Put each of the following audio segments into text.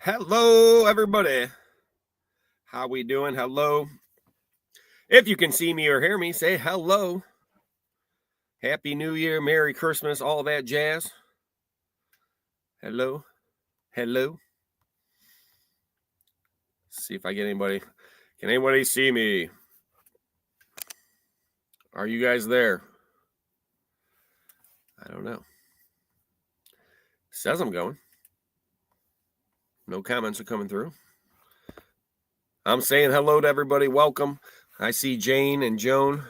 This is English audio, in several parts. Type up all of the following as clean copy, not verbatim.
Hello, everybody. How we doing? Hello. If you can see me or hear me, say hello. Happy New Year, Merry Christmas, all that jazz. Hello. Hello. Let's see if I get anybody. Can anybody see me? Are you guys there? I don't know. Says I'm going. No comments are coming through. I'm saying hello to everybody. Welcome. I see Jane and Joan,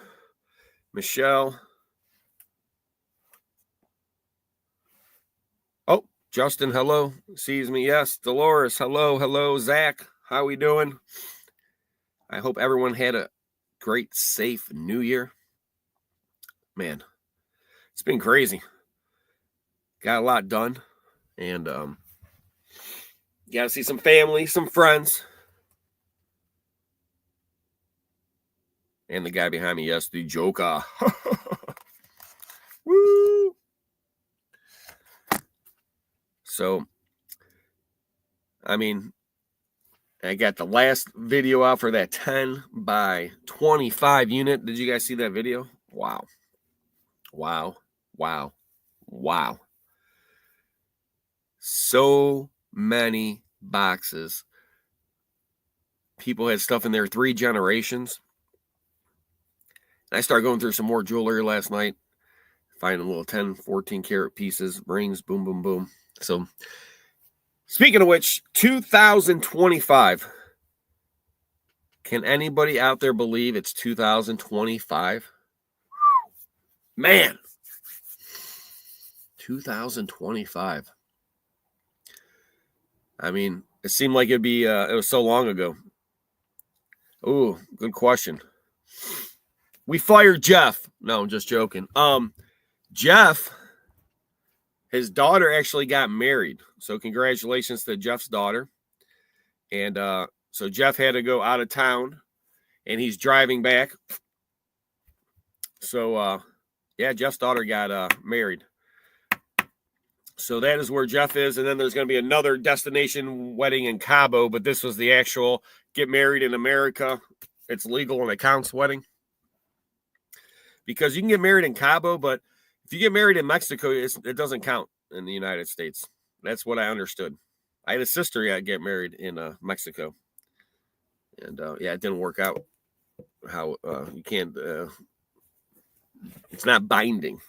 Michelle. Oh, Justin, hello. Sees me. Yes. Dolores, hello. Hello. Zach, how we doing? I hope everyone had a great, safe New Year. Man, it's been crazy. Got a lot done. And got to see some family, some friends. And the guy behind me, yes, the Joker. Woo! So, I mean, I got the last video out for that 10 by 25 unit. Did you guys see that video? Wow. Wow. Wow. Wow. So many boxes. People had stuff in there 3 generations. I started going through some more jewelry last night, finding little 10, 14 karat pieces, rings, boom, boom, boom. So, speaking of which, 2025. Can anybody out there believe it's 2025? Man, 2025. I mean, it seemed like it was so long ago. Ooh, good question. We fired Jeff. No, I'm just joking. Jeff, his daughter actually got married. So congratulations to Jeff's daughter. And so Jeff had to go out of town and he's driving back. So yeah, Jeff's daughter got married. So that is where Jeff is. And then there's going to be another destination wedding in Cabo, but this was the actual get married in America. It's legal and it counts wedding. Because you can get married in Cabo, but if you get married in Mexico, it doesn't count in the United States. That's what I understood. I had a sister get married in Mexico. And yeah, it didn't work out. How you can't, it's not binding.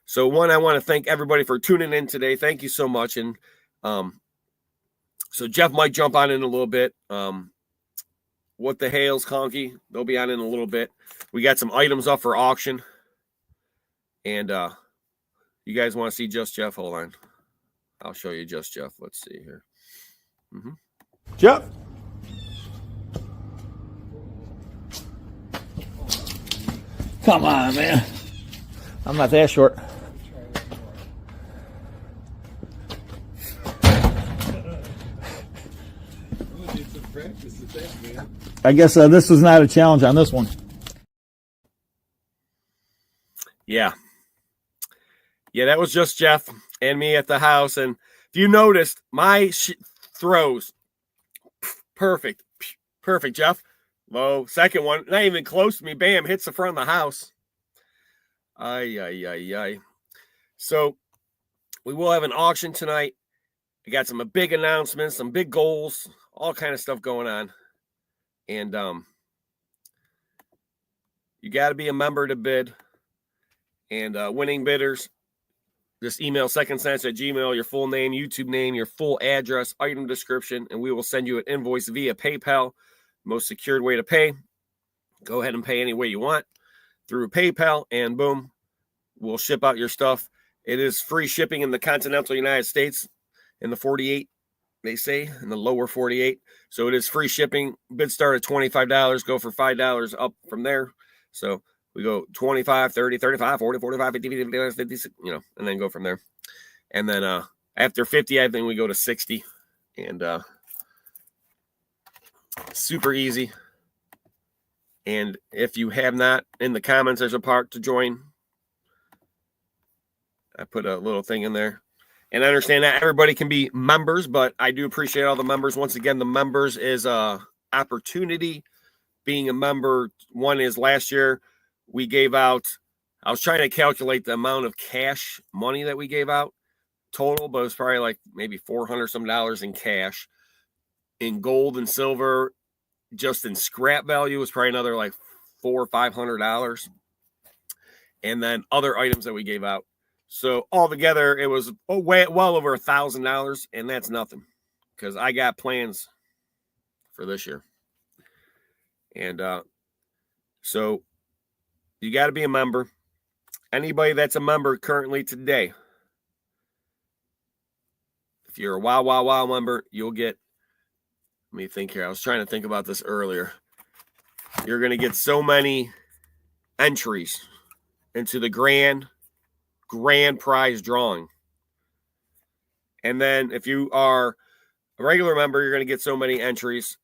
So one, I want to thank everybody for tuning in today. Thank you so much. And so Jeff might jump on in a little bit. What the Hales, Conky, they'll be on in a little bit. We got some items up for auction. And you guys want to see Just Jeff? Hold on. I'll show you Just Jeff. Let's see here. Mm-hmm. Jeff. Come on, man. I'm not that short. I guess this was not a challenge on this one. Yeah. Yeah, that was just Jeff and me at the house. And if you noticed, my throws, perfect. Perfect, Jeff. Low. Second one, not even close to me. Bam, hits the front of the house. Ay. So we will have an auction tonight. We got some big announcements, some big goals, all kind of stuff going on. And you got to be a member to bid. And winning bidders, just email secondsense@gmail, your full name, YouTube name, your full address, item description, and we will send you an invoice via PayPal. Most secured way to pay. Go ahead and pay any way you want through PayPal, and boom, we'll ship out your stuff. It is free shipping in the continental United States, in the 48, they say, in the lower 48. So it is free shipping. Bid start at $25, go for $5 up from there. So we go 25, 30, 35, 40, 45, 50, 50, 50, and then go from there. And then after 50, I think we go to 60. And super easy. And if you have not, in the comments, there's a part to join. I put a little thing in there. And I understand that everybody can be members, but I do appreciate all the members. Once again, the members is a opportunity. Being a member, one is last year we gave out, I was trying to calculate the amount of cash money that we gave out total, but it was probably like maybe $400 some in cash. In gold and silver, just in scrap value, was probably another like $400 or $500. And then other items that we gave out. So altogether, it was well over $1,000, and that's nothing because I got plans for this year. And so you got to be a member. Anybody that's a member currently today, if you're a wow member, you'll get, let me think here. I was trying to think about this earlier. You're going to get so many entries into the grand prize drawing. And then if you are a regular member, you're going to get so many entries.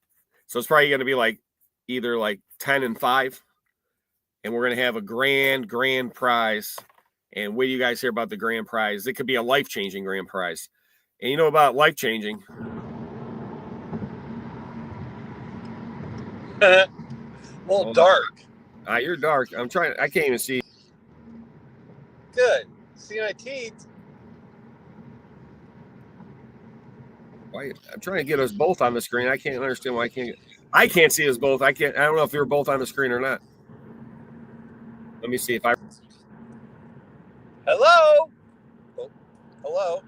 So it's probably going to be like either like 10 and 5. And we're going to have a grand prize. And what do you guys hear about the grand prize? It could be a life-changing grand prize. And you know about life-changing. A little dark. You're dark. I can't even see. Good. See my teeth. Why? I'm trying to get us both on the screen. I can't understand why I can't see us both. I don't know if you're both on the screen or not. Let me see if I. Hello. Oh, hello.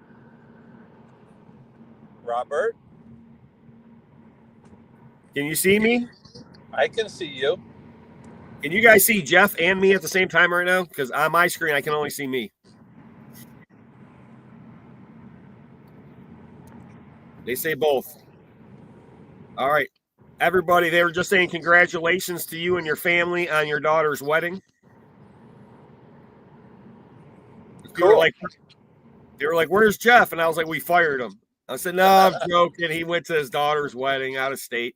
Robert. Can you see me? I can see you. Can you guys see Jeff and me at the same time right now? Because on my screen, I can only see me. They say both. All right. Everybody, they were just saying congratulations to you and your family on your daughter's wedding. Cool. They were like, where's Jeff? And I was like, we fired him. I said, no, I'm joking. He went to his daughter's wedding out of state.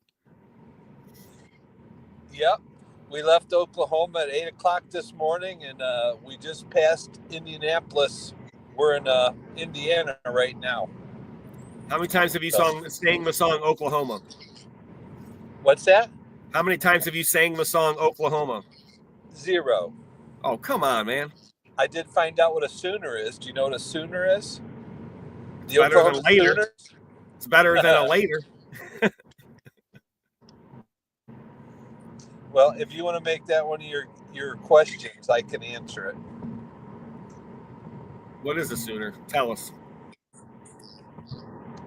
Yep. We left Oklahoma at 8 o'clock this morning, and we just passed Indianapolis. We're in Indiana right now. How many times have you sang the song Oklahoma? What's that? How many times have you sang the song Oklahoma? 0. Oh, come on, man. I did find out what a Sooner is. Do you know what a Sooner is? The better than later. Sooners? It's better than a later. Well, if you want to make that one of your questions, I can answer it. What is a Sooner? Tell us.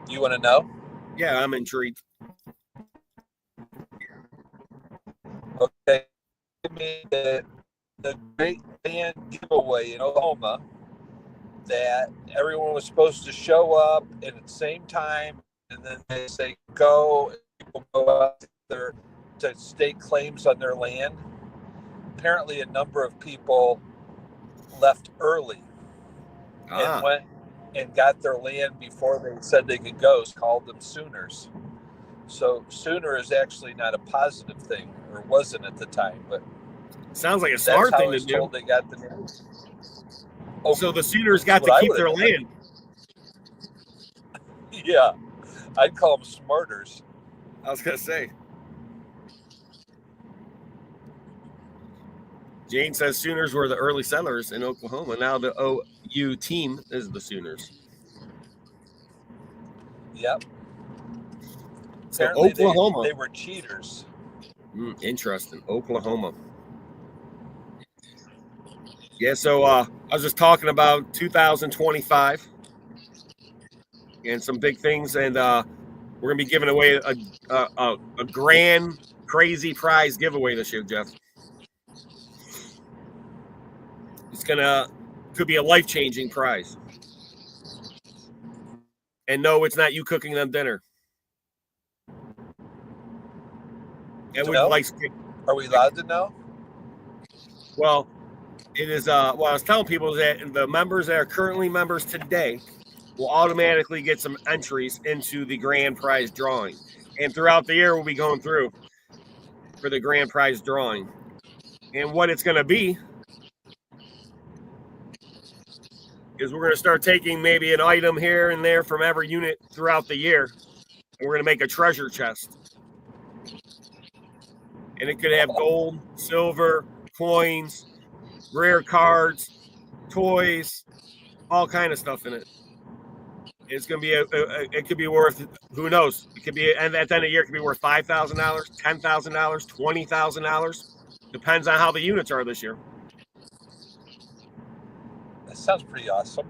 You want to know? Yeah, I'm intrigued. Okay. The great band giveaway in Oklahoma that everyone was supposed to show up at the same time, and then they say go, and people go out there to stake claims on their land. Apparently, a number of people left early and went and got their land before they said they could go. It's called them Sooners. So Sooner is actually not a positive thing, or wasn't at the time, but sounds like a smart thing to do. Told they got the name. Oh, so the Sooners got to keep their land. Yeah, I'd call them smarters. I was gonna say. Jane says Sooners were the early settlers in Oklahoma. Now the OU team is the Sooners. Yep. So Oklahoma. They were cheaters. Interesting. Oklahoma. Yeah, so I was just talking about 2025 and some big things, and we're going to be giving away a grand, crazy prize giveaway this year, Jeff. It's could be a life-changing prize. And no, it's not you cooking them dinner. And Are we allowed to know? Well, it is. What I was telling people is that the members that are currently members today will automatically get some entries into the grand prize drawing, and throughout the year we'll be going through for the grand prize drawing, and what it's going to be is we're going to start taking maybe an item here and there from every unit throughout the year. We're going to make a treasure chest. And it could have gold, silver, coins, rare cards, toys, all kind of stuff in it. It's going to be it could be worth, who knows? It could be, and at the end of the year, it could be worth $5,000, $10,000, $20,000. Depends on how the units are this year. That sounds pretty awesome.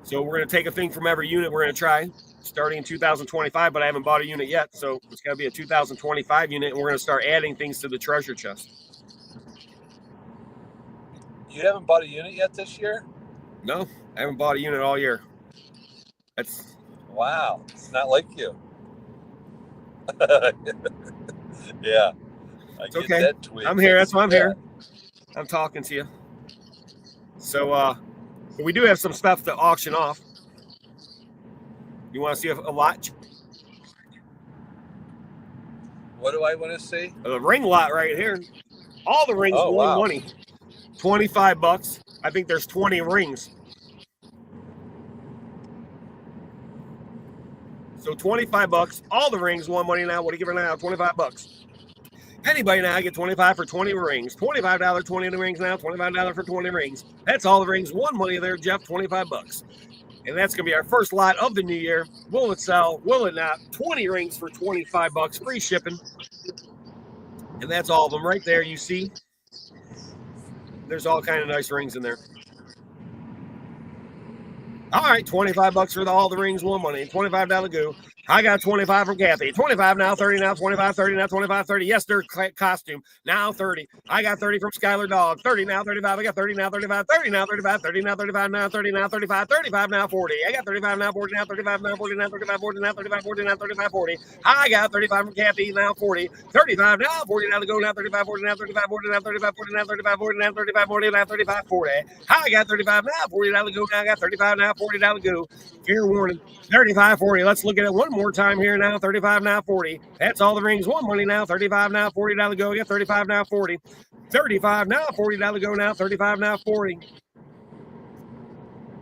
So we're going to take a thing from every unit. We're going to try starting in 2025, but I haven't bought a unit yet. So it's got to be a 2025 unit, and we're going to start adding things to the treasure chest. You haven't bought a unit yet this year? No, I haven't bought a unit all year. That's wow. It's not like you. Yeah. It's okay. I'm here. That's why I'm here. I'm talking to you. So we do have some stuff to auction off. You want to see a lot? What do I want to see? The ring lot right here. All the rings, money. $25. I think there's 20 rings. So $25. All the rings, won money now. What do you give her now? $25. Anybody now get 25 for 20 rings. $25, 20 rings now. $25 for 20 rings. That's all the rings. Won money there, Jeff. $25. And that's going to be our first lot of the new year. Will it sell? Will it not? 20 rings for $25. Free shipping. And that's all of them right there. You see, there's all kind of nice rings in there. All right, $25 for all the rings, won money. $25 go. I got 25 from Kathy. 25 now, 30 now, 25, 30 now, 25, 30. Yes, their costume. Now 30. I got 30 from Skylar Dog. 30 now, 35. I got 30 now, 35, 30 now, 35, 30 now, 35 now, 30 now, 35, 35 now, 40. I got 35 now, 40 now, 35 now, 40 now, 35, 40 now, 35, 40 now, 35, 40. I got 35 from Kathy now, 40. 35 now, 40 now to go now, 35, 40 now, 35, 40 now, 35, 40 now, 35, 40 now, 35, 40 now, 35, 40. I got 35 now, 40 now to go now. I got 35 now, 40 now to go. Fair warning. 35, 40. Let's look at it one more time here now. 35 now, 40. That's all the rings. Won money now. 35 now, $40 to go. Yeah, 35 now, 40. 35 now, $40 to go now. 35 now, 40.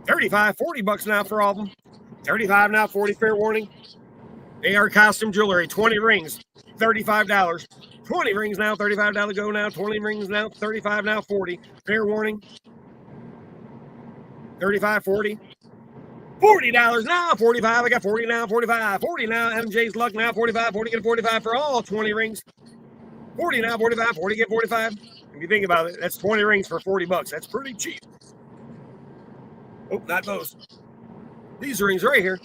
35, $40 now for all of them. 35 now, 40. Fair warning. AR costume jewelry. 20 rings. $35. 20 rings now. $35 to go now. 20 rings now. 35 now, 40. Fair warning. 35, 40. $40 now, 45. I got 40 now, 45. 40 now, MJ's luck now, 45. 40 get 45 for all 20 rings. 40 now, 45. 40 get 45. If you think about it, that's 20 rings for $40. That's pretty cheap. Oh, not those. These rings right here.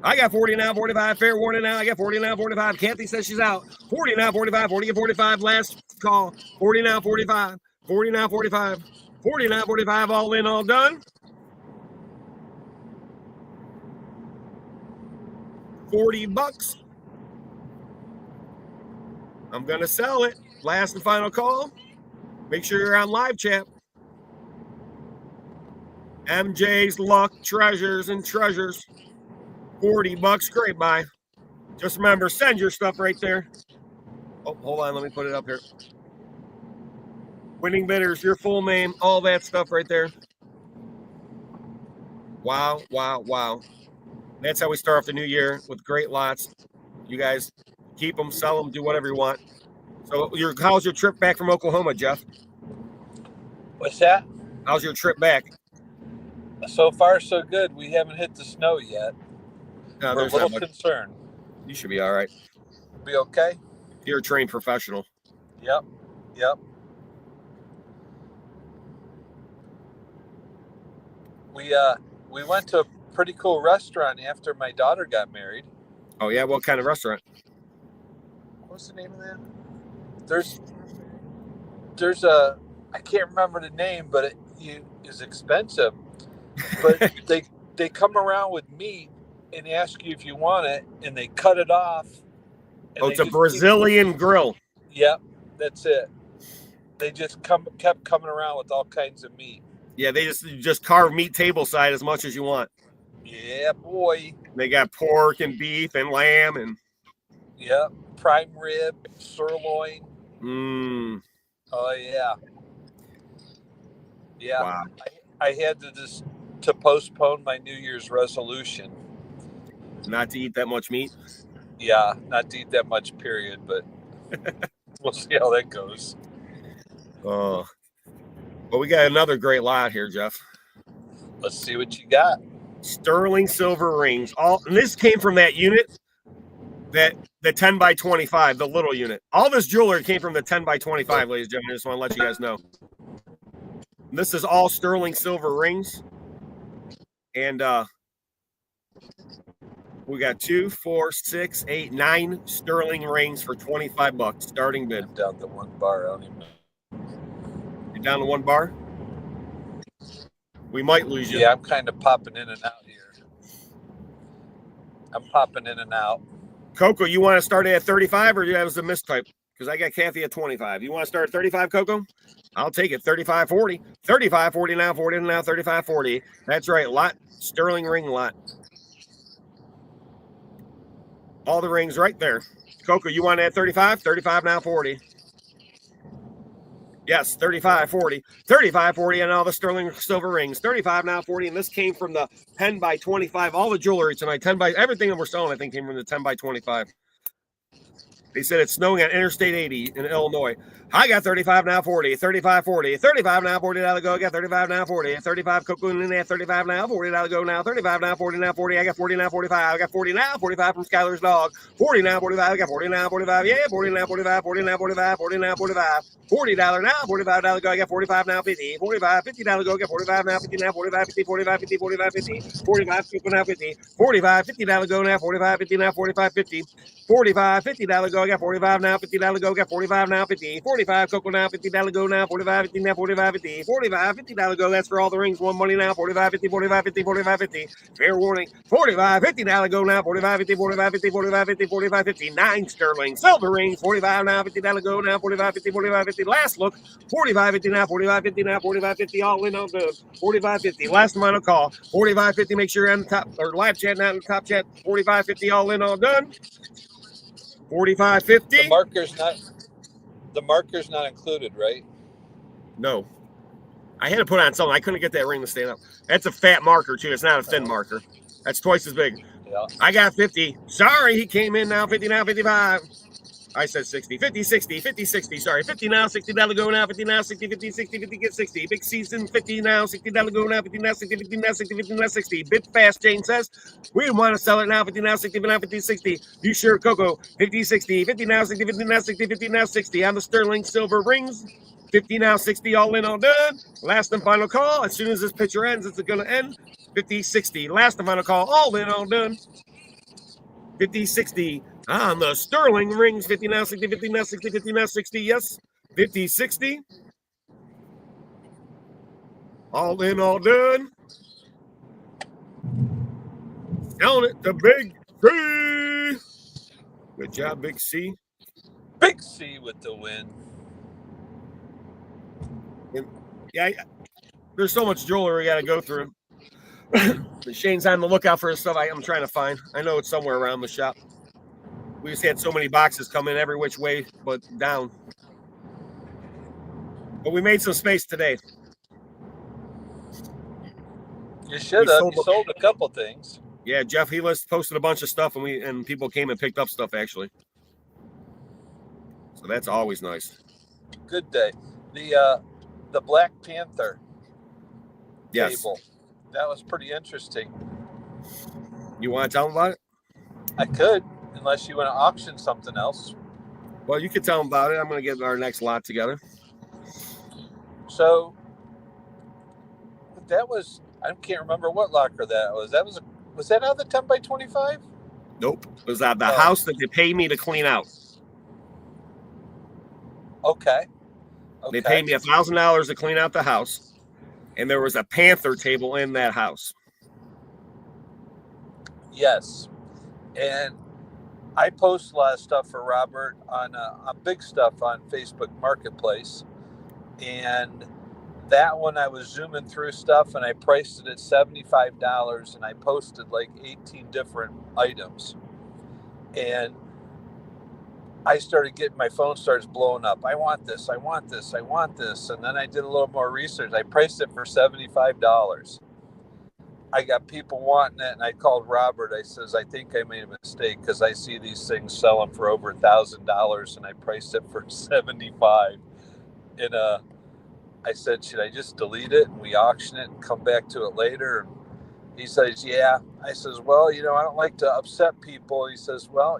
I got 40 now, 45. Fair warning now. I got 40 now, 45. Kathy says she's out. 40 now, 45. 40 get 45. Last call. 40 now, 45. 40 now, 45. 40 now, 45, all in, all done. $40. I'm going to sell it. Last and final call. Make sure you're on live chat. MJ's Luck, Treasures and Treasures. $40. Great buy. Just remember, send your stuff right there. Oh, hold on. Let me put it up here. Winning bidders, your full name, all that stuff right there. Wow, wow, wow. That's how we start off the new year, with great lots. You guys keep them, sell them, do whatever you want. So how's your trip back from Oklahoma, Jeff? What's that? How's your trip back? So far, so good. We haven't hit the snow yet. No, We're a little concerned. You should be all right. Be okay? You're a trained professional. Yep. We went to a pretty cool restaurant after my daughter got married. Oh yeah, what kind of restaurant? What's the name of that? There's a, I can't remember the name, but it is expensive. But they come around with meat and ask you if you want it, and they cut it off. Oh, it's a Brazilian grill. Yep, that's it. They just kept coming around with all kinds of meat. Yeah, they just carve meat table side as much as you want. Yeah, boy. They got pork and beef and lamb and. Yep, prime rib, sirloin. Mmm. Oh yeah. Yeah. Wow. I had to postpone my New Year's resolution. Not to eat that much meat. Yeah, not to eat that much, period, but we'll see how that goes. Oh. But we got another great lot here, Jeff. Let's see what you got. Sterling silver rings. And this came from that unit, the 10 by 25, the little unit. All this jewelry came from the 10 by 25, ladies and gentlemen. I just want to let you guys know. This is all sterling silver rings. And we got 2, 4, 6, 8, 9 sterling rings for $25 starting bid. I'm down to 1 bar. I don't even know. You're down to 1 bar? We might lose you. Yeah, I'm kind of popping in and out here. I'm popping in and out. Coco, you want to start at 35 or that was a mistype? Because I got Kathy at 25. You want to start at 35, Coco? I'll take it. 35, 40. 35, 40 now, 40 now, 35, 40. That's right. Lot. Sterling ring lot. All the rings right there. Coco, you want to add 35? 35 now, 40. Yes, 35, 40. 35, 40, and all the sterling silver rings. 35 now, 40. And this came from the 10 by 25. All the jewelry tonight, 10 by everything that we're selling, I think, came from the 10 by 25. They said it's snowing on Interstate 80 in Illinois. I got 35 now, 40. 35, 40. 35 now, 40 now to go. I got 35 now, 40. 35 Coco in there. 35 now, 40 now to go now. 35 now, 40 now, 40. I got 40 now, 45. I got 40 now, 45 from Skylar's dog. 40 now, 45. I got 40 now, 45. Yeah, 40 now, 45. 40 now, 45. 40 now, 45. $40 now, $45 go. I got 45 now, 50. 45, $50 go. I got 45 now, 50 now, 45, 50, 45, 50, 45, 50. 45, now 50. 45, $50 go now, 45, 50 now, 45, 50. 45, $50 go. I got 45 now, $50 go. I got 45 now, 50. 45 Coco now, $50 go now, 45, 50 now, 45, 50. 45, $50 go. That's for all the rings. One money now, 45, 50, 45, 50, 45, 50. Fair warning. 45, $50 go now, 45, 50, 45, 50, 45, 50, 45, 50. 9 sterling silver rings. 45 now, $50 go now, 45, 50, 45, 50. Last look. 45, 50 now, 45, 50 now, 45, 50. All in on the 45, 50. Last final call. 45, 50. Make sure you're on the top or live chat, not in the top chat. 45, 50. All in, all done. 45, 50. The marker's not included, right? No. I had to put on something. I couldn't get that ring to stand up. That's a fat marker, too. It's not a thin marker. That's twice as big. Yeah. I got 50. Sorry, he came in now. 50 now, 55. I said 60. 50, 60, 50, 60. Sorry, 50 now, $60 go now, 50 now, 60, 50, 60, 50, get 60. Big season, 50 now, $60 go now, 50 now, 60, 50 now, 60, 50 now, 60. Bit fast, Jane says. We want to sell it now, 50 now, 60, 50 now, 50, 60. You sure, Coco? 50, 60, 50 now, 60, 50 now, 60, 50 now, 60. On the sterling silver rings. 50 now, 60, all in, all done. Last and final call. As soon as this picture ends, it's going to end. 50, 60. Last and final call. All in, all done. 50, 60. On the sterling rings. 50 now, 60, 50 now, 60, 50 now, 60. Yes. 50, 60. All in, all done. Selling it to Big C. Good job, Big C. Big C with the win. And yeah, there's so much jewelry we got to go through. Shane's on the lookout for his stuff I'm trying to find. I know it's somewhere around the shop. We just had so many boxes come in every which way but down. But we made some space today. You should have. You sold a couple things. Yeah, Jeff, he posted a bunch of stuff, and people came and picked up stuff, actually. So that's always nice. Good day. The Black Panther table. That was pretty interesting. You want to tell them about it? I could, unless you want to auction something else. Well, you could tell them about it. I'm going to get our next lot together. So that was, I can't remember what locker that was. Was that out of the 10 by 25? Nope. It was at the house that they paid me to clean out. Okay. They paid me $1,000 to clean out the house, and there was a Panther table in that house. Yes, and I post a lot of stuff for Robert on big stuff on Facebook Marketplace, and that one I was zooming through stuff, and I priced it at $75, and I posted like 18 different items, and I started getting, my phone starts blowing up. I want this, I want this, I want this. And then I did a little more research. I priced it for $75. I got people wanting it, and I called Robert. I says, I think I made a mistake because I see these things selling for over $1,000, and I priced it for $75. And I said, should I just delete it and we auction it and come back to it later? And he says, yeah. I says, well, I don't like to upset people. He says, well,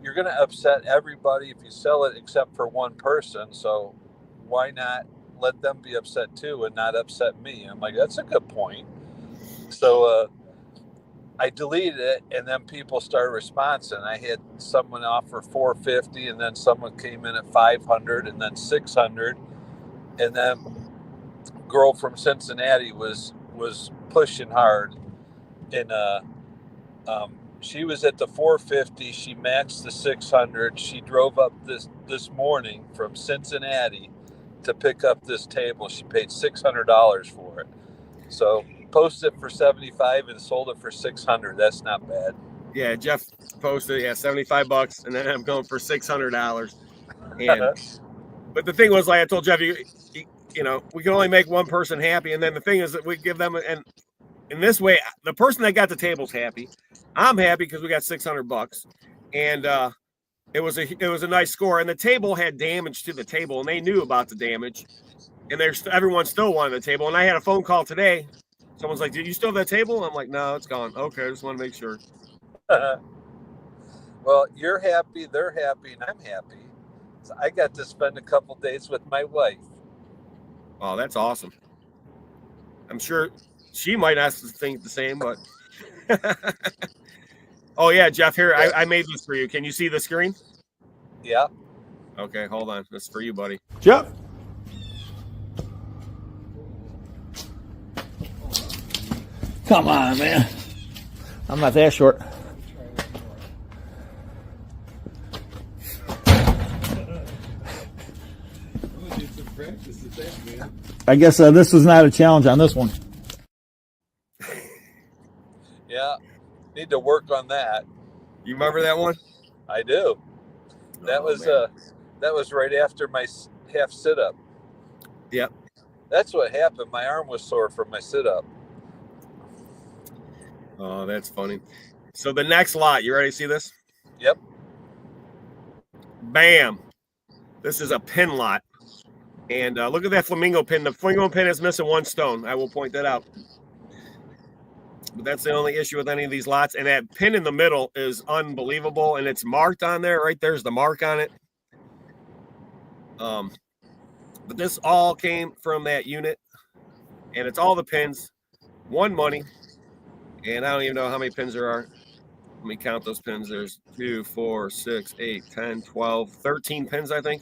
you're going to upset everybody if you sell it except for one person. So why not let them be upset too and not upset me? I'm like, that's a good point. So I deleted it, and then people started responding. I had someone offer $450, and then someone came in at $500, and then $600, and then a girl from Cincinnati was pushing hard, and she was at the $450. She matched the $600. She drove up this morning from Cincinnati to pick up this table. She paid $600 for it. So posted it for $75 and sold it for $600. That's not bad. Yeah, Jeff posted, $75, and then I'm going for $600. And but the thing was, like I told Jeff, you know, we can only make one person happy, and then the thing is that we give them, and in this way, the person that got the table's happy. I'm happy because we got $600, and it was a nice score. And the table had damage to the table, and they knew about the damage, and everyone still wanted the table. And I had a phone call today. Someone's like, "Did you still have that table?" I'm like, "No, it's gone." Okay, I just want to make sure. Well, you're happy, they're happy, and I'm happy. So I got to spend a couple days with my wife. Oh, that's awesome. I'm sure she might not think the same, but oh yeah, Jeff, here I made this for you. Can you see the screen? Yeah. Okay, hold on. This is for you, buddy. Jeff. Come on, man. I'm not that short. I guess this was not a challenge on this one. Yeah. Need to work on that. You remember that one? I do. That was right after my half sit-up. Yep. That's what happened. My arm was sore from my sit-up. Oh, that's funny. So the next lot, you ready to see this? Yep. Bam. This is a pin lot. And look at that flamingo pin. The flamingo pin is missing one stone. I will point that out. But that's the only issue with any of these lots. And that pin in the middle is unbelievable. And it's marked on there. Right there's the mark on it. But this all came from that unit. And it's all the pins. One money. And I don't even know how many pins there are. Let me count those pins. There's 2, 4, 6, 8, 10, 12, 13 pins, I think.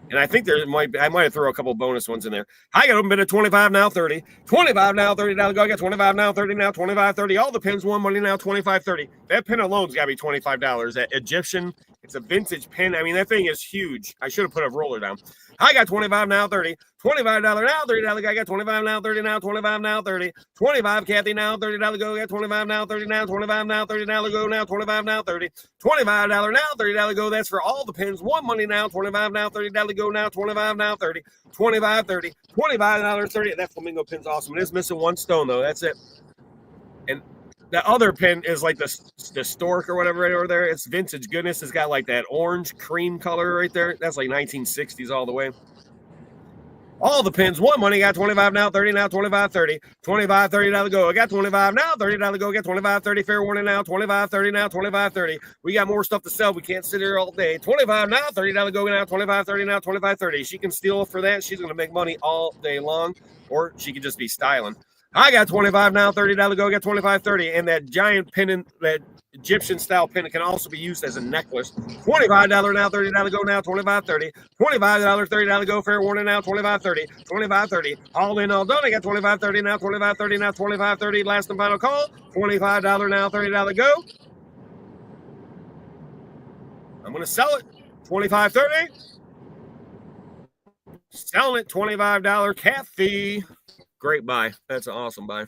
And I think I might throw a couple bonus ones in there. I got them bid at 25 now, 30. 25 now, $30 go. I got 25 now, 30 now, 25, 30. All the pins, one money now, 25, 30. That pin alone's got to be $25. That Egyptian, it's a vintage pin. I mean, that thing is huge. I should have put a roller down. I got 25 now, 30. $25 now, $30. I got 25 now, 30 now, 25 now, 30. 25, Kathy now, $30 go. I got 25 now, 30 now, 25 now, $30 go now, 25 now, 30. $25 now, $30 go. That's for all the pins. One money now, 25 now, $30 go now, 25 now, 30. 25, 30. $25, 30. That flamingo pin's awesome. It is missing one stone, though. That's it. And the other pin is like the stork or whatever right over there. It's vintage goodness. It's got like that orange cream color right there. That's like 1960s all the way. All the pins, one money, got 25 now, 30 now, 25, 30. 25, $30 go. I got 25 now, $30 go. I got 25, 30, fair warning now, 25, 30 now, 25, 30. We got more stuff to sell. We can't sit here all day. 25 now, $30 go now, 25, 30 now, 25, 30. She can steal for that. She's going to make money all day long, or she could just be styling. I got 25 now, $30 go. I got 25, 30. And that giant pin, in that Egyptian style pin, it can also be used as a necklace. $25 now, $30 go now, 25, 30. $25, $30 go, fair warning now, 25, 30. 25, 30. All in, all done. I got 25, 30 now, 25, 30 now, 25, 30. Last and final call. $25 now, $30 go. I'm going to sell it. 25, 30. Selling it, $25 cat fee. Great buy. That's an awesome buy.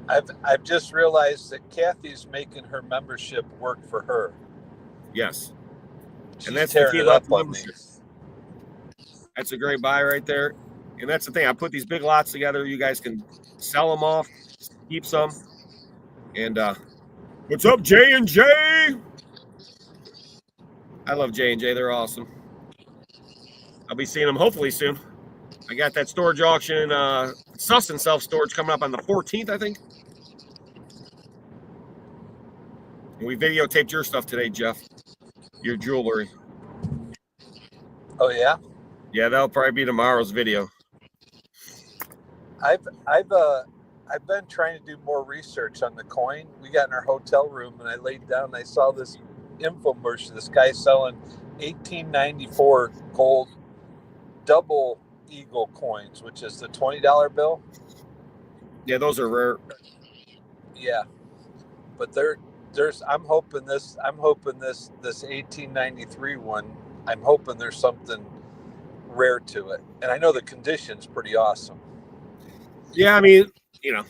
I've just realized that Kathy's making her membership work for her. Yes. She's and that's the tearing key it about up the on me. membership. That's a great buy right there. And that's the thing. I put these big lots together. You guys can sell them off, keep some. And what's up, J&J? I love J&J. They're awesome. I'll be seeing them hopefully soon. I got that storage auction, Sussin self-storage coming up on the 14th, I think. And we videotaped your stuff today, Jeff. Your jewelry. Oh yeah? Yeah, that'll probably be tomorrow's video. I've been trying to do more research on the coin. We got in our hotel room and I laid down and I saw this infomercial. This guy selling 1894 gold double eagle coins, which is the $20 bill. Yeah, those are rare. Yeah, but I'm hoping this 1893 one. I'm hoping there's something rare to it, and I know the condition's pretty awesome. Yeah, I mean, you know,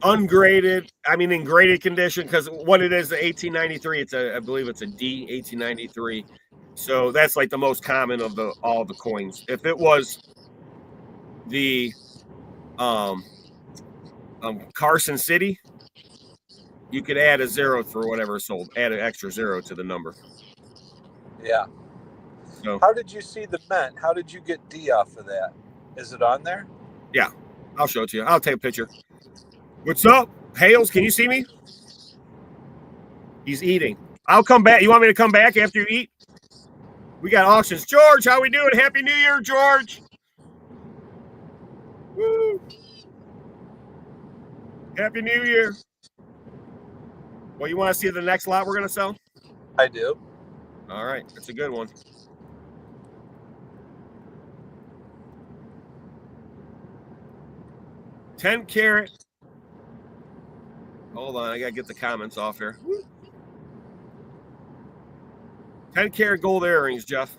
ungraded. I mean, in graded condition, because what it is, the 1893. I believe it's a D 1893. So that's like the most common of all the coins. If it was the Carson City, you could add a zero for whatever is sold. Add an extra zero to the number. Yeah. So, how did you see the mint? How did you get D off of that? Is it on there? Yeah, I'll show it to you. I'll take a picture. What's up, Hales? Can you see me? He's eating. I'll come back. You want me to come back after you eat? We got auctions. George, how we doing? Happy New Year, George. Woo. Happy New Year. Well, you want to see the next lot we're going to sell? I do. All right. That's a good one. $10 carat. Hold on. I got to get the comments off here. 10 karat gold earrings, Jeff.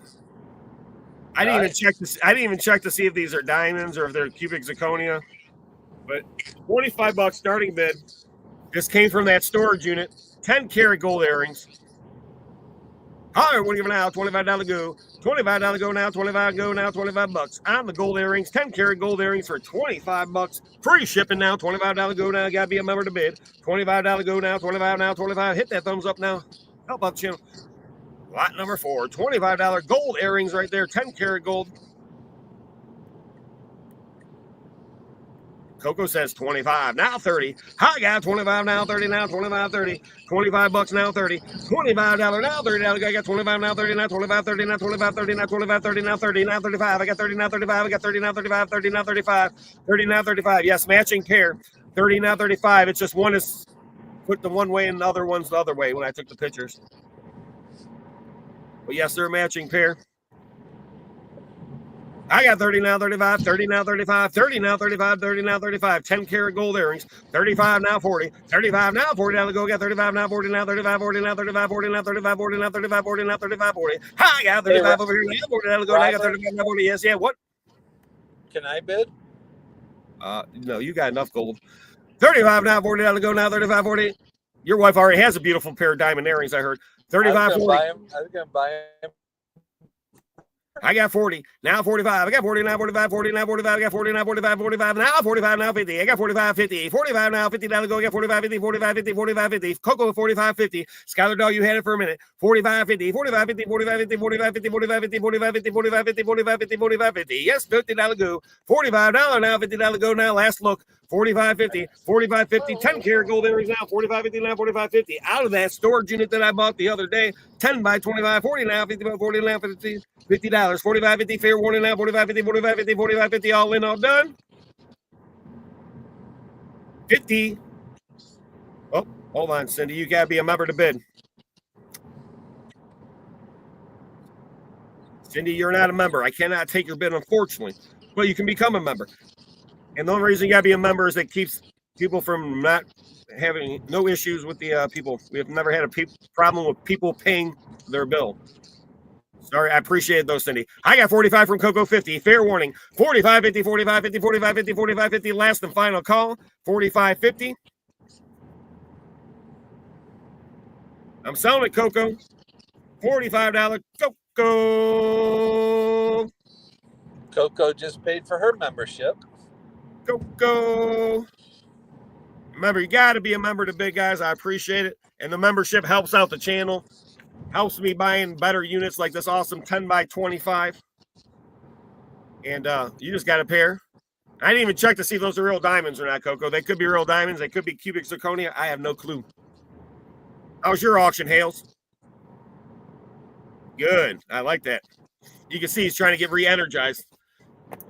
I didn't even check to see if these are diamonds or if they're cubic zirconia. But $25 starting bid. This came from that storage unit. 10 karat gold earrings. Hi, what are you giving out? $25 go. $25 go now. $25 go now. $25 on the gold earrings. 10 karat gold earrings for $25. Free shipping now. $25 go now. Gotta be a member to bid. $25 go now. $25 now. $25. Hit that thumbs up now. Help out the channel. Lot number 4. $25 gold earrings right there. 10 karat gold. Coco says 25, now 30. Hi, guys, 25 now, 30 now, 25, 30. $25 now, 30. $25 now, $30. I got 25 now, 30 now, 25, 30 now, 25, 30 now, 25, 30 now, 30 now, 35. I got 30 now, 35. I got 30 now, 35, 30 now, 35. 30 now, 35. Yes, matching pair. 30 now, 35. It's just one is put the one way and the other one's the other way when I took the pictures. But yes, they're a matching pair. I got 30 now, 35, 30 now, 35, 30 now, 35, 30 now, 35, 10 karat gold earrings, 35 now, 40, 35 now, 40 now to go, got 35 now, 40 now, 35, 40 now, 35, 40 now, 35, 40 now, 35, 40 now, 35, 40. Hi, I got 35 over here now, 40 now to go, I got 35 now, 40. Yes, yeah, what? Can I bid? No, you got enough gold. 35 now, 40 now to go now, 35, 40. Your wife already has a beautiful pair of diamond earrings, I heard. 35, 40. I was going to buy them. I got 40, now 45. I got 40, now 45, 40, now 45. I got 40, now 45, 45, now 45, now 50. I got 45, 50, 45 now, 50 down to go. I got 45, 50, 45, 50, 45, 50. Coco, 45, 50. Skylar Dog, you had it for a minute. 45, 50, 45, 50, 45, 50, 45, 50, 45, 50, 45, 50, 45, 50, 45, 50, 45, 50. Yes, $50 go. $45 now, $50 go now. Last look. 45, 50, 45, 50, 10 karat gold earrings now, 45, 50 now, 45, 50. Out of that storage unit that I bought the other day, 10 by 25, 40 now, 50 by 40 now, $50. 45, 50, fair warning now, 45, 50, 45, 50, 45, 50, all in, all done. 50. Oh, hold on, Cindy. You got to be a member to bid. Cindy, you're not a member. I cannot take your bid, unfortunately, but you can become a member. And the only reason you got to be a member is that keeps people from not having no issues with the people. We have never had a problem with people paying their bill. Sorry, I appreciate those, Cindy. I got 45 from Coco 50. Fair warning. 45, 50, 45, 50, 45, 50, 45, 50. Last and final call. 45, 50. I'm selling it, Coco. $45 Coco. Coco just paid for her membership. Coco. Remember, you got to be a member to Big Guys. I appreciate it. And the membership helps out the channel. Helps me buying better units like this awesome 10 by 25. And you just got a pair. I didn't even check to see if those are real diamonds or not, Coco. They could be real diamonds. They could be cubic zirconia. I have no clue. How's your auction, Hales? Good. I like that. You can see he's trying to get re-energized.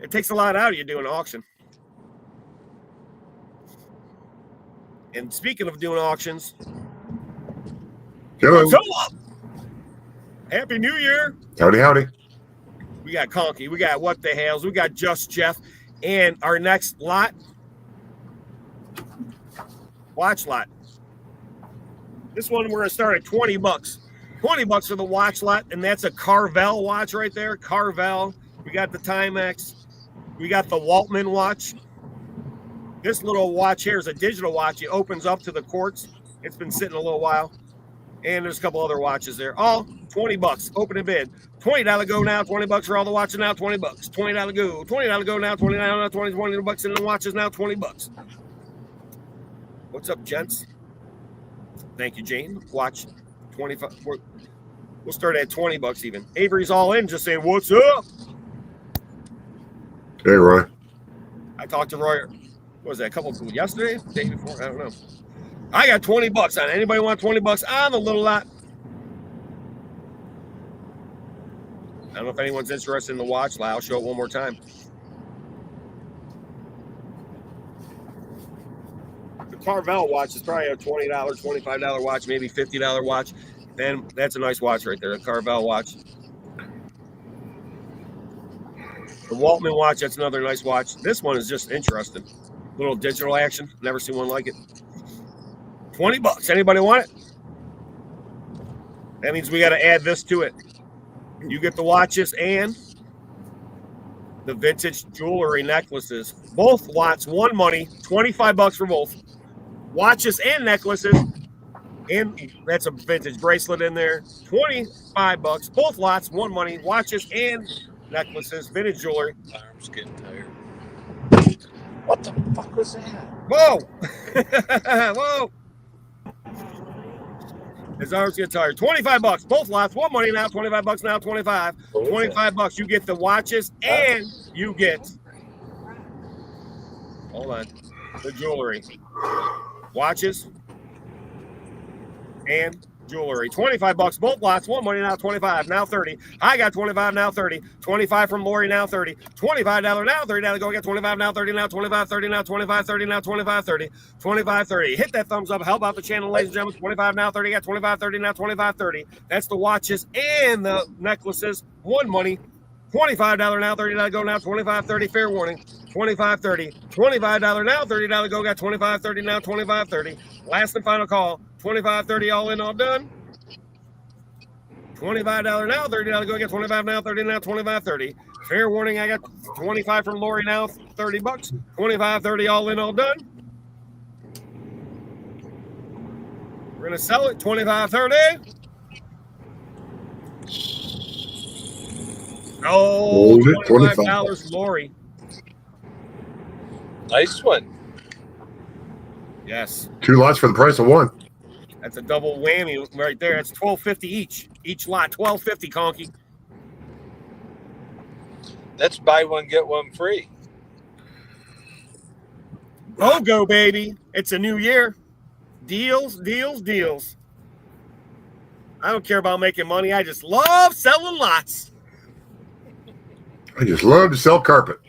It takes a lot out of you doing an auction. And speaking of doing auctions, Hello. Happy New Year. Howdy, howdy. We got Conky. We got What the Hales. We got Just Jeff. And our next lot, watch lot. This one we're going to start at 20 bucks. 20 bucks for the watch lot, and that's a Carvel watch right there. Carvel. We got the Timex. We got the Waltman watch. This little watch here is a digital watch. It opens up to the quartz. It's been sitting a little while. And there's a couple other watches there. All 20 bucks. Open a bid. $20 go now. 20 bucks for all the watches now. 20 bucks. $20 go. $20 go now. $20 now. 20 bucks in the watches now. 20 bucks. What's up, gents? Thank you, Jane. Watch 25. We'll start at 20 bucks even. Avery's all in, just saying, what's up? Hey, Roy. I talked to Roy. What was that? A couple yesterday? Day before? I don't know. I got 20 bucks on it. Anybody want 20 bucks on the little lot? I don't know if anyone's interested in the watch. I'll show it one more time. The Carvel watch is probably a $20, $25 watch, maybe $50 watch. And that's a nice watch right there, the Carvel watch. The Waltman watch, that's another nice watch. This one is just interesting. Little digital action. Never seen one like it. 20 bucks. Anybody want it? That means we got to add this to it. You get the watches and the vintage jewelry necklaces. Both lots, one money, 25 bucks for both. Watches and necklaces. And that's a vintage bracelet in there. 25 bucks. Both lots, one money, watches and necklaces, vintage jewelry. Arm's getting tired. What the fuck was that? Whoa! Whoa! His arms get tired. 25 bucks. Both lots. One money now. 25 bucks now. 25. 25 bucks. You get the watches and you get. Hold on. The jewelry. Watches and jewelry. 25 bucks. Both lots. One money now. 25. Now 30. I got 25 now 30. 25 from Lori now 30. $25 now. $30 go. I got 25 now 30 now. 25 30 now. 25 30 now. 25 30. 25 30. Hit that thumbs up. Help out the channel, ladies and gentlemen. 25 now 30. Got 25 30 now. 25 30. That's the watches and the necklaces. One money. $25 now. $30 go now. 25 30. Fair warning. 25 30. $25 now. $30 go. Got 25 30 now. 25 30. Last and final call. 25 30 all in, all done. $25 now, $30 go. I got 25 now, 30 now, 25 30. Fair warning, I got 25 from Lori now, 30 bucks. 25 30 all in, all done. We're gonna sell it 25 30. Oh, $25 Lori. Nice one. Yes. 2 lots for the price of 1. That's a double whammy right there. It's $12.50 each. Each lot, $12.50, Conky. That's buy one, get one free. Go, baby. It's a new year. Deals, deals, deals. I don't care about making money. I just love selling lots. I just love to sell carpet.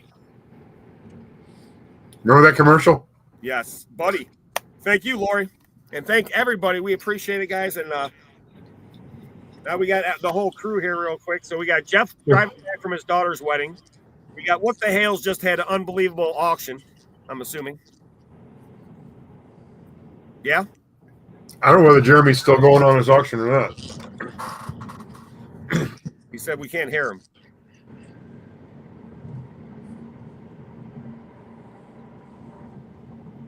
Remember that commercial? Yes, buddy. Thank you, Lori. And thank everybody. We appreciate it, guys. And now we got the whole crew here real quick. So we got Jeff driving back from his daughter's wedding. We got What the Hales just had an unbelievable auction, I'm assuming. Yeah? I don't know whether Jeremy's still going on his auction or not. He said we can't hear him.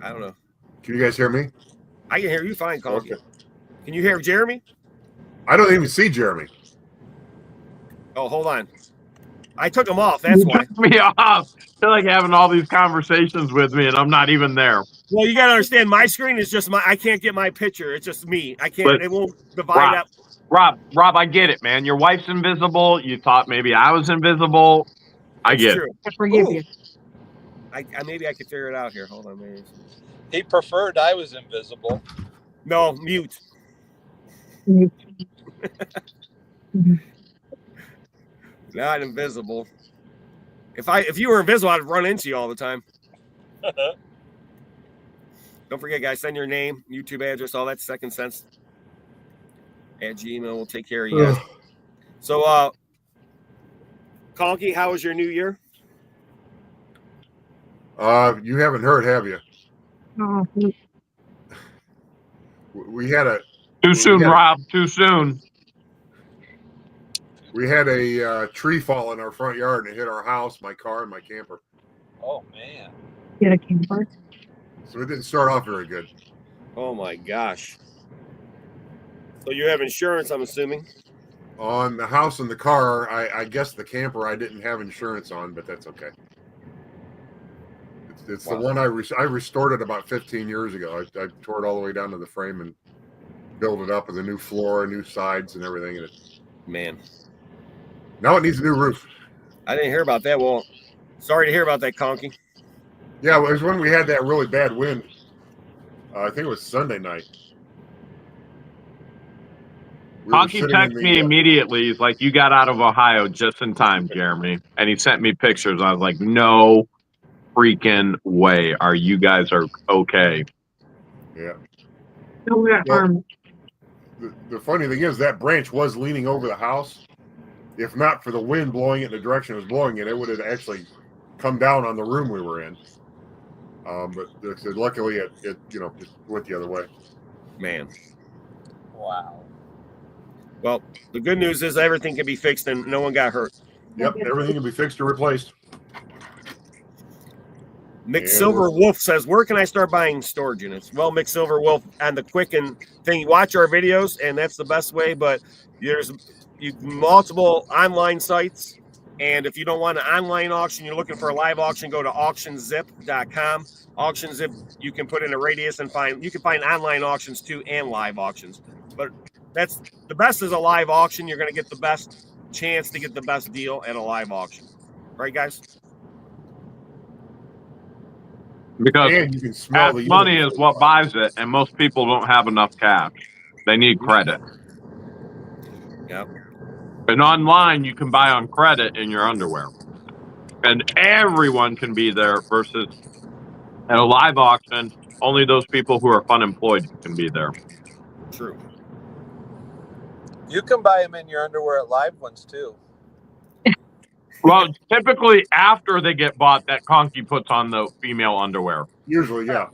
I don't know. Can you guys hear me? I can hear you fine, Conky. Okay. Can you hear Jeremy? I don't even see Jeremy. Oh, hold on. I took them off. That's You why. took me off. I feel like having all these conversations with me, and I'm not even there. Well, you got to understand, my screen is just I can't get my picture. It's just me. I can't. But it won't divide up. Rob, I get it, man. Your wife's invisible. You thought maybe I was invisible. I It's get true. it. I forgive you. Maybe I could figure it out here. Hold on, maybe. He preferred I was invisible. No, mute. Not invisible. If you were invisible, I'd run into you all the time. Don't forget, guys, send your name, YouTube address, all that second sense at Gmail. We'll take care of you guys. So, Conky, how was your new year? You haven't heard, have you? Oh, We had a Too soon, Rob. Too soon. we had a tree fall in our front yard and it hit our house, my car, and my camper. Oh man. get a camper. So it didn't start off very good. Oh my gosh. So you have insurance, I'm assuming. On the house and the car, I guess the camper I didn't have insurance on, but that's okay. It's the one I restored it about 15 years ago. I tore it all the way down to the frame and built it up with a new floor, new sides, and everything. And Man, now it needs a new roof. I didn't hear about that. Well, sorry to hear about that, Conky. Yeah, it was when we had that really bad wind. I think it was Sunday night. We were Conky sitting texted in me the, immediately. He's like, "You got out of Ohio just in time, Jeremy." And he sent me pictures. I was like, "No freaking way. Are you guys okay?" Yeah. No, we got Well, armed. The funny thing is that branch was leaning over the house. If not for the wind blowing it in the direction it was blowing it, it would have actually come down on the room we were in. But luckily it just went the other way. Man. Wow. Well, the good news is everything can be fixed and no one got hurt. Yep, everything can be fixed or replaced. Mick Silver Wolf says, where can I start buying storage units? Well, Mick Silver Wolf, on the Quicken thing, you watch our videos, and that's the best way, but there's multiple online sites, and if you don't want an online auction, you're looking for a live auction, go to auctionzip.com. AuctionZip, you can put in a radius and you can find online auctions too and live auctions. But that's the best is a live auction. You're going to get the best chance to get the best deal at a live auction. Right, guys? Because And you can smell the money unit. is what buys it, and most people don't have enough cash. They need credit. Yep. And online, you can buy on credit in your underwear. And everyone can be there versus at a live auction, only those people who are unemployed can be there. True. You can buy them in your underwear at live ones too. Well, typically after they get bought, that Conky puts on the female underwear. Usually, yeah.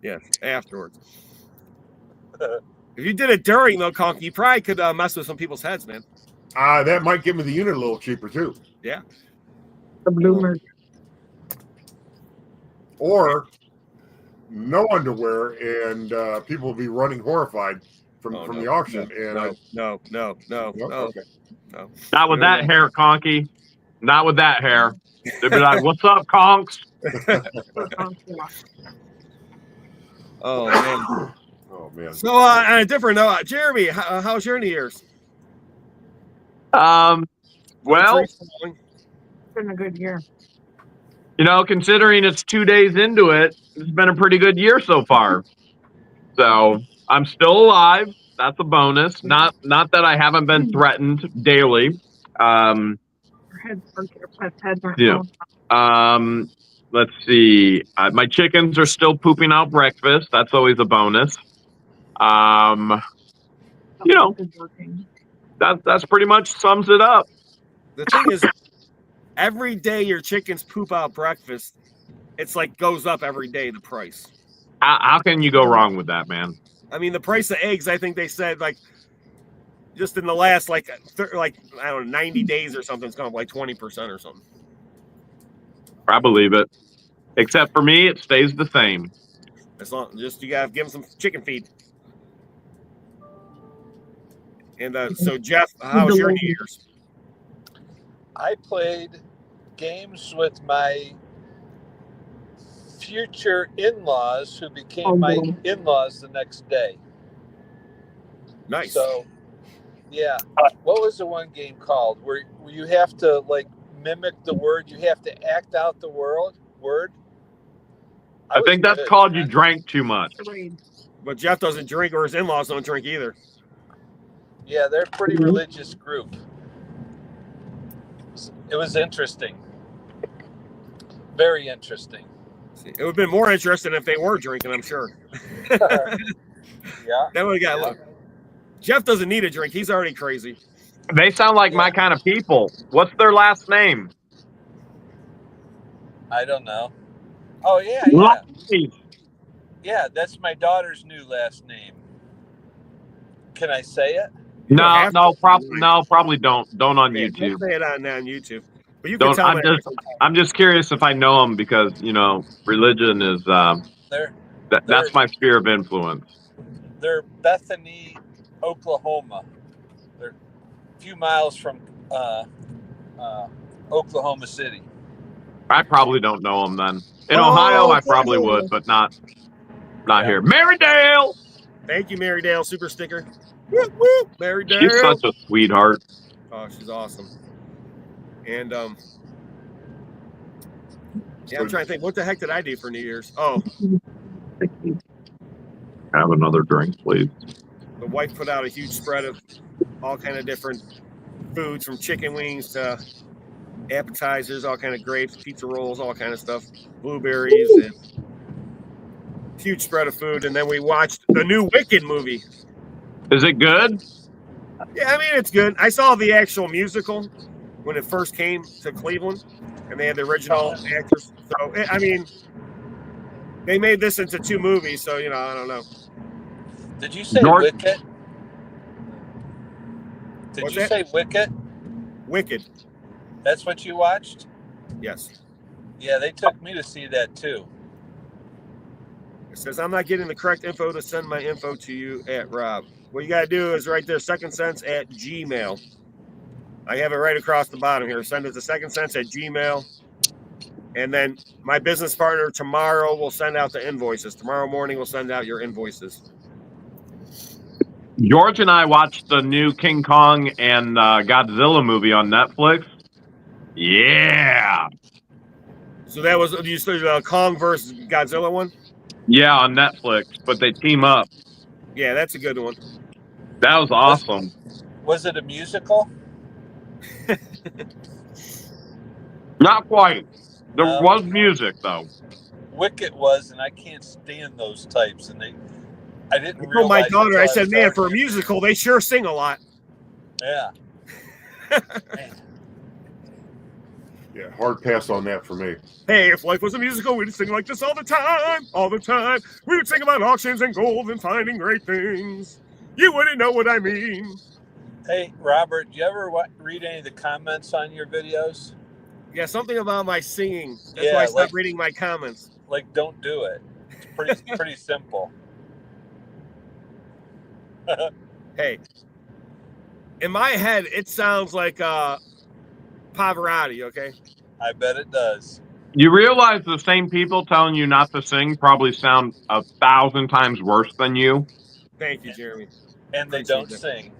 Yeah, afterwards. If you did it during, though, Conky, you probably could mess with some people's heads, man. That might give me the unit a little cheaper too. Yeah. The bloomers. Or no underwear, and people will be running horrified from the auction. No. Okay. Not with that hair, Conky. Not with that hair. They'd be like, "What's up, Conks?" Oh, man. Oh man. So, on a different note, Jeremy, how's your New Year's? Well, It's been a good year. considering it's 2 days into it, it's been a pretty good year so far. So I'm still alive. That's a bonus. Not that I haven't been threatened daily. Our heads aren't Let's see. My chickens are still pooping out breakfast. That's always a bonus. That's pretty much sums it up. The thing is, every day your chickens poop out breakfast, it's like goes up every day, the price. How can you go wrong with that, man? I mean, the price of eggs, I think they said, like, just in the last, I don't know, 90 days or something, it's gone up like 20% or something. I believe it. Except for me, it stays the same. You got to give them some chicken feed. And so, Jeff, how was your New Year's? I played games with my future in-laws who became my in-laws the next day. Nice. So, yeah. What was the one game called where you have to like mimic the word? You have to act out the word. I think that's called you drank too much. But Jeff doesn't drink, or his in-laws don't drink either. Yeah, they're a pretty religious group. It was interesting. Very interesting. It would have been more interesting if they were drinking, I'm sure. Yeah. That would have got Jeff doesn't need a drink. He's already crazy. They sound like my kind of people. What's their last name? I don't know. Oh, yeah. Yeah, that's my daughter's new last name. Can I say it? No, probably don't. Don't on YouTube. Don't say it on YouTube. But you Don't. can tell I'm just curious if I know them because religion is that's my sphere of influence. They're Bethany, Oklahoma. They're a few miles from Oklahoma City. I probably don't know them then. In Ohio, I probably would, but not here. Marydale. Thank you, Marydale. Super sticker. Whoop, whoop, Marydale. She's such a sweetheart. Oh, she's awesome. And I'm trying to think, what the heck did I do for New Year's? Oh, have another drink, please. The wife put out a huge spread of all kind of different foods, from chicken wings to appetizers, all kind of grapes, pizza rolls, all kind of stuff, blueberries, and huge spread of food. And then we watched the new Wicked movie. Is it good? Yeah, I mean, it's good. I saw the actual musical when it first came to Cleveland, and they had the original actors. So, I mean, they made this into 2 movies, so, I don't know. Did you say Wicked? What's that? Say Wicked? Wicked. That's what you watched? Yes. Yeah, they took me to see that, too. It says, I'm not getting the correct info to send my info to you at Rob. What you got to do is right there, secondsense@gmail. I have it right across the bottom here. Send it to secondsense@gmail. And then my business partner tomorrow will send out the invoices. Tomorrow morning we'll send out your invoices. George and I watched the new King Kong and Godzilla movie on Netflix. Yeah. So that was the Kong versus Godzilla one? Yeah, on Netflix, but they team up. Yeah, that's a good one. That was awesome. Was it a musical? Not quite. There was music, though. Wicked was, and I can't stand those types. And I didn't realize. My daughter, I said, man, for a musical, they sure sing a lot. Yeah. Yeah, hard pass on that for me. Hey, if life was a musical, we'd sing like this all the time. All the time. We would sing about auctions and gold and finding great things. You wouldn't know what I mean. Hey, Robert, do you ever read any of the comments on your videos? Yeah, something about my singing. That's why I stopped reading my comments. Like, don't do it. It's pretty simple. Hey, in my head, it sounds like Pavarotti, okay? I bet it does. You realize the same people telling you not to sing probably sound 1,000 times worse than you? Thank you, Jeremy. And they don't sing.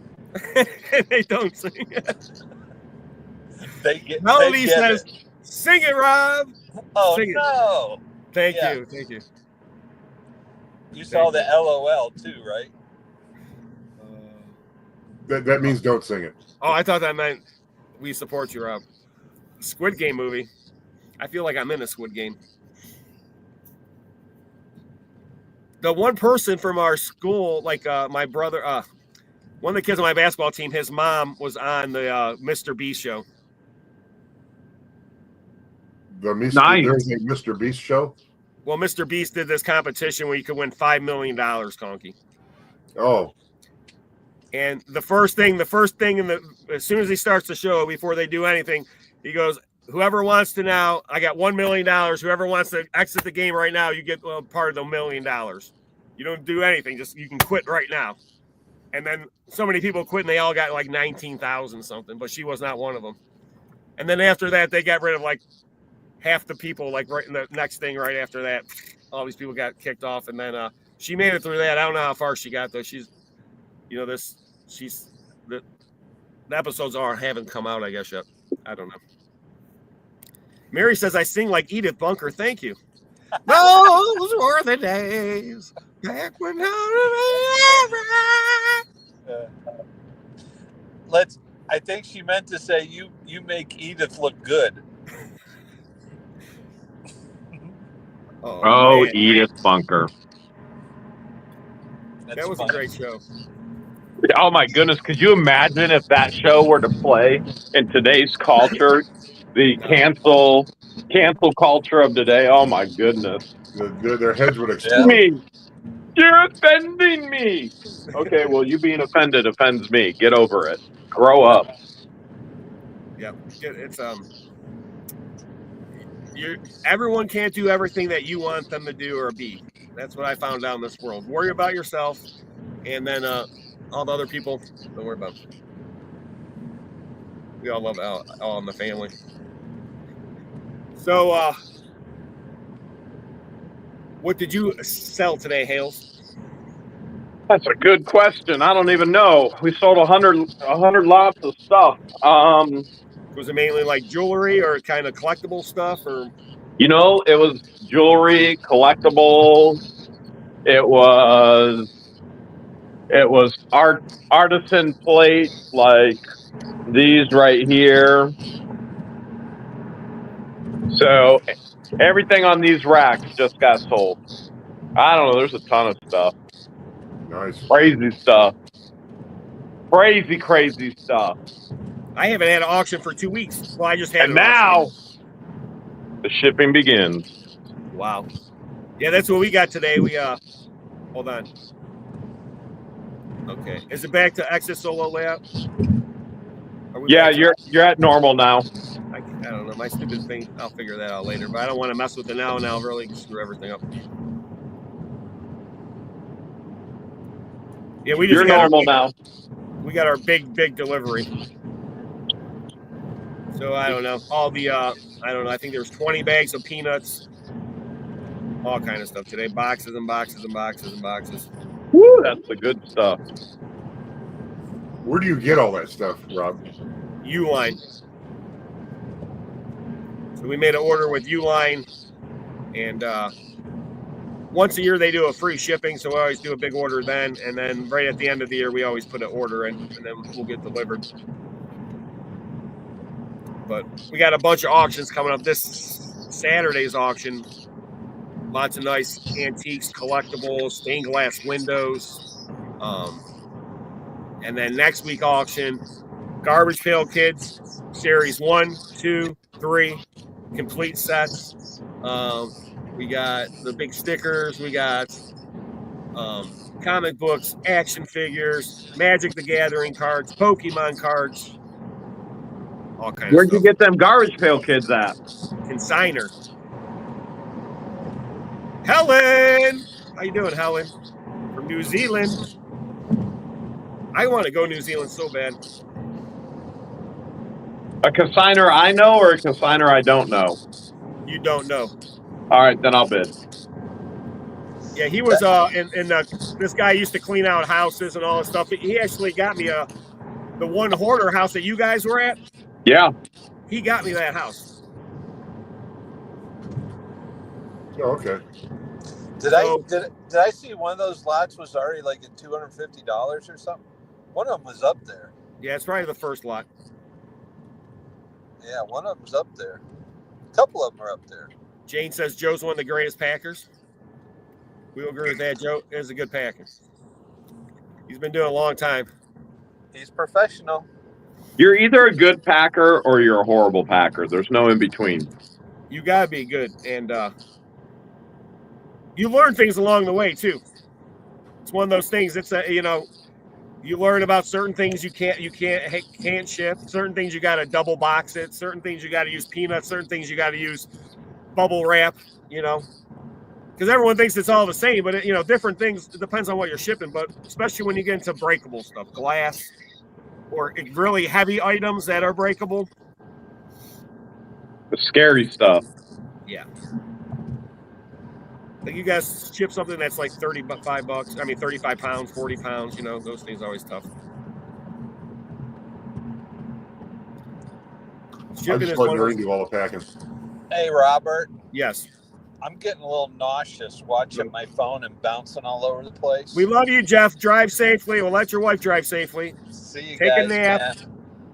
They don't sing. Melody says, sing it, Rob. Oh, sing no. It. Thank you. You saw the LOL too, right? That means don't sing it. Oh, I thought that meant we support you, Rob. Squid Game movie. I feel like I'm in a Squid Game. The one person from our school, like my brother, one of the kids on my basketball team, his mom was on the Mr. Beast show. There's a Mr. Beast show? Well, Mr. Beast did this competition where you could win $5 million, Conky. Oh. And the first thing, as soon as he starts the show, before they do anything, he goes, whoever wants to now, I got $1 million. Whoever wants to exit the game right now, you get part of the $1 million. You don't do anything. Just you can quit right now. And then so many people quit, and they all got like 19,000 something, but she was not one of them. And then after that, they got rid of like half the people, like right in the next thing right after that. All these people got kicked off, and then she made it through that. I don't know how far she got, though. The episodes haven't come out, I guess, yet. I don't know. Mary says, I sing like Edith Bunker. Thank you. Those were the days back when I think she meant to say you make Edith look good. Oh, man. Edith Bunker. That was a great show. Oh my goodness! Could you imagine if that show were to play in today's culture, the cancel culture of today? Oh my goodness! Their heads would explode. Me, you're offending me. Okay, well, you being offended offends me. Get over it. Grow up. Yeah, it's everyone can't do everything that you want them to do or be. That's what I found out in this world. Worry about yourself, and then all the other people, don't worry about them. We all love all in the family. So, what did you sell today, Hales? That's a good question. I don't even know. We sold 100 lots of stuff. Was it mainly like jewelry or kind of collectible stuff, or? You know, it was jewelry, collectibles. It was artisan plates like these right here. So everything on these racks just got sold. I don't know. There's a ton of stuff. Nice. Crazy stuff. Crazy stuff. I haven't had an auction for 2 weeks. Well, I just had And now the shipping begins. Wow. Yeah, that's what we got today. We hold on. Okay. Is it back to exit solo layout? Yeah, you're at normal now. I don't know. My stupid thing. I'll figure that out later. But I don't want to mess with it now. Now really screw everything up. Yeah, You're normal now. We got our big delivery. So I don't know. All the I don't know. I think there was 20 bags of peanuts. All kind of stuff today. Boxes and boxes and boxes and boxes. Woo, that's the good stuff. Where do you get all that stuff, Rob? Uline. So we made an order with Uline, and once a year they do a free shipping, so we always do a big order then, and then right at the end of the year we always put an order in, and then we'll get delivered. But we got a bunch of auctions coming up. This Saturday's auction, lots of nice antiques, collectibles, stained glass windows. And then next week auction, Garbage Pail Kids, series 1, 2, 3, complete sets. We got the big stickers. We got comic books, action figures, Magic the Gathering cards, Pokemon cards, all kinds Where'd of stuff. you get them Garbage Pail Kids at? Consigner. Helen! How you doing, Helen? From New Zealand. I want to go New Zealand so bad. A consigner I know or a consigner I don't know? You don't know. All right, then I'll bid. Yeah, he was this guy used to clean out houses and all this stuff. He actually got me the one hoarder house that you guys were at. Yeah. He got me that house. Oh, okay. Did I see one of those lots was already like at $250 or something? One of them was up there. Yeah, it's probably the first lot. Yeah, one of them's up there. A couple of them are up there. Jane says Joe's one of the greatest packers. We will agree with that. Joe is a good packer. He's been doing it a long time. He's professional. You're either a good packer or you're a horrible packer. There's no in between. You gotta be good, and you learn things along the way too. It's one of those things. It's you learn about certain things you can't ship. Certain things you got to double box it. Certain things you got to use peanuts. Certain things you got to use bubble wrap. Because because everyone thinks it's all the same, but different things. It depends on what you're shipping, but especially when you get into breakable stuff, glass, or really heavy items that are breakable. The scary stuff. Yeah. Like you guys ship something that's like $35. I mean, 35 pounds, 40 pounds. Those things are always tough. I Shipping just is let one of Noreen those. do all the packing. Hey, Robert. Yes. I'm getting a little nauseous watching my phone and bouncing all over the place. We love you, Jeff. Drive safely. We'll let your wife drive safely. See you Take guys, a nap. man.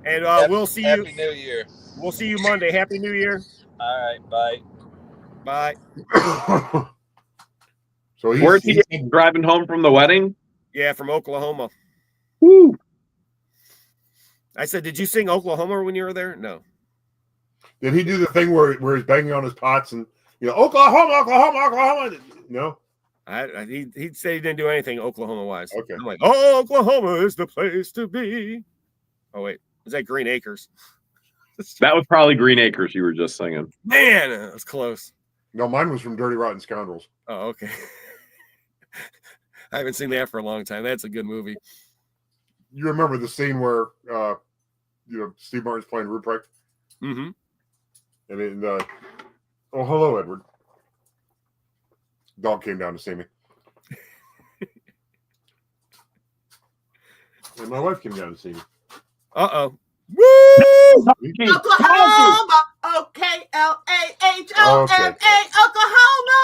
And we'll see you. Happy New Year. We'll see you Monday. Happy New Year. All right, bye. Bye. So Where's he driving home from the wedding? Yeah, from Oklahoma. Woo. I said, did you sing Oklahoma when you were there? No. Did he do the thing where he's banging on his pots and Oklahoma, Oklahoma, Oklahoma? No. He said he didn't do anything Oklahoma wise. Okay. I'm like, oh, Oklahoma is the place to be. Oh wait, is that Green Acres? That was probably Green Acres you were just singing. Man, that was close. No, mine was from Dirty Rotten Scoundrels. Oh, okay. I haven't seen that for a long time. That's a good movie. You remember the scene where Steve Martin's playing Ruprecht? Mm-hmm. And then, oh, hello, Edward. Dog came down to see me. And my wife came down to see me. Uh-oh. Woo! Oklahoma, O-K-L-A-H-O-M-A, Oklahoma.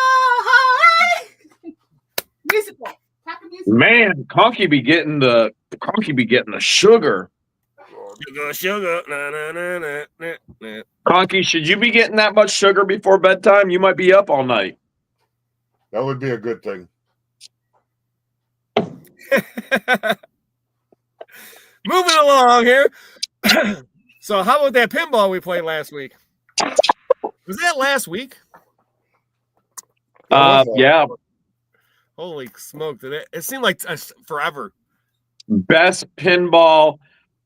Musical. Happy musical. Man, Conky be getting the sugar. Sugar. Na, na, na, na, na, na. Conky, should you be getting that much sugar before bedtime? You might be up all night. That would be a good thing. Moving along here. So how about that pinball we played last week? Was that last week? Yeah. Holy smoke. It seemed like forever. Best pinball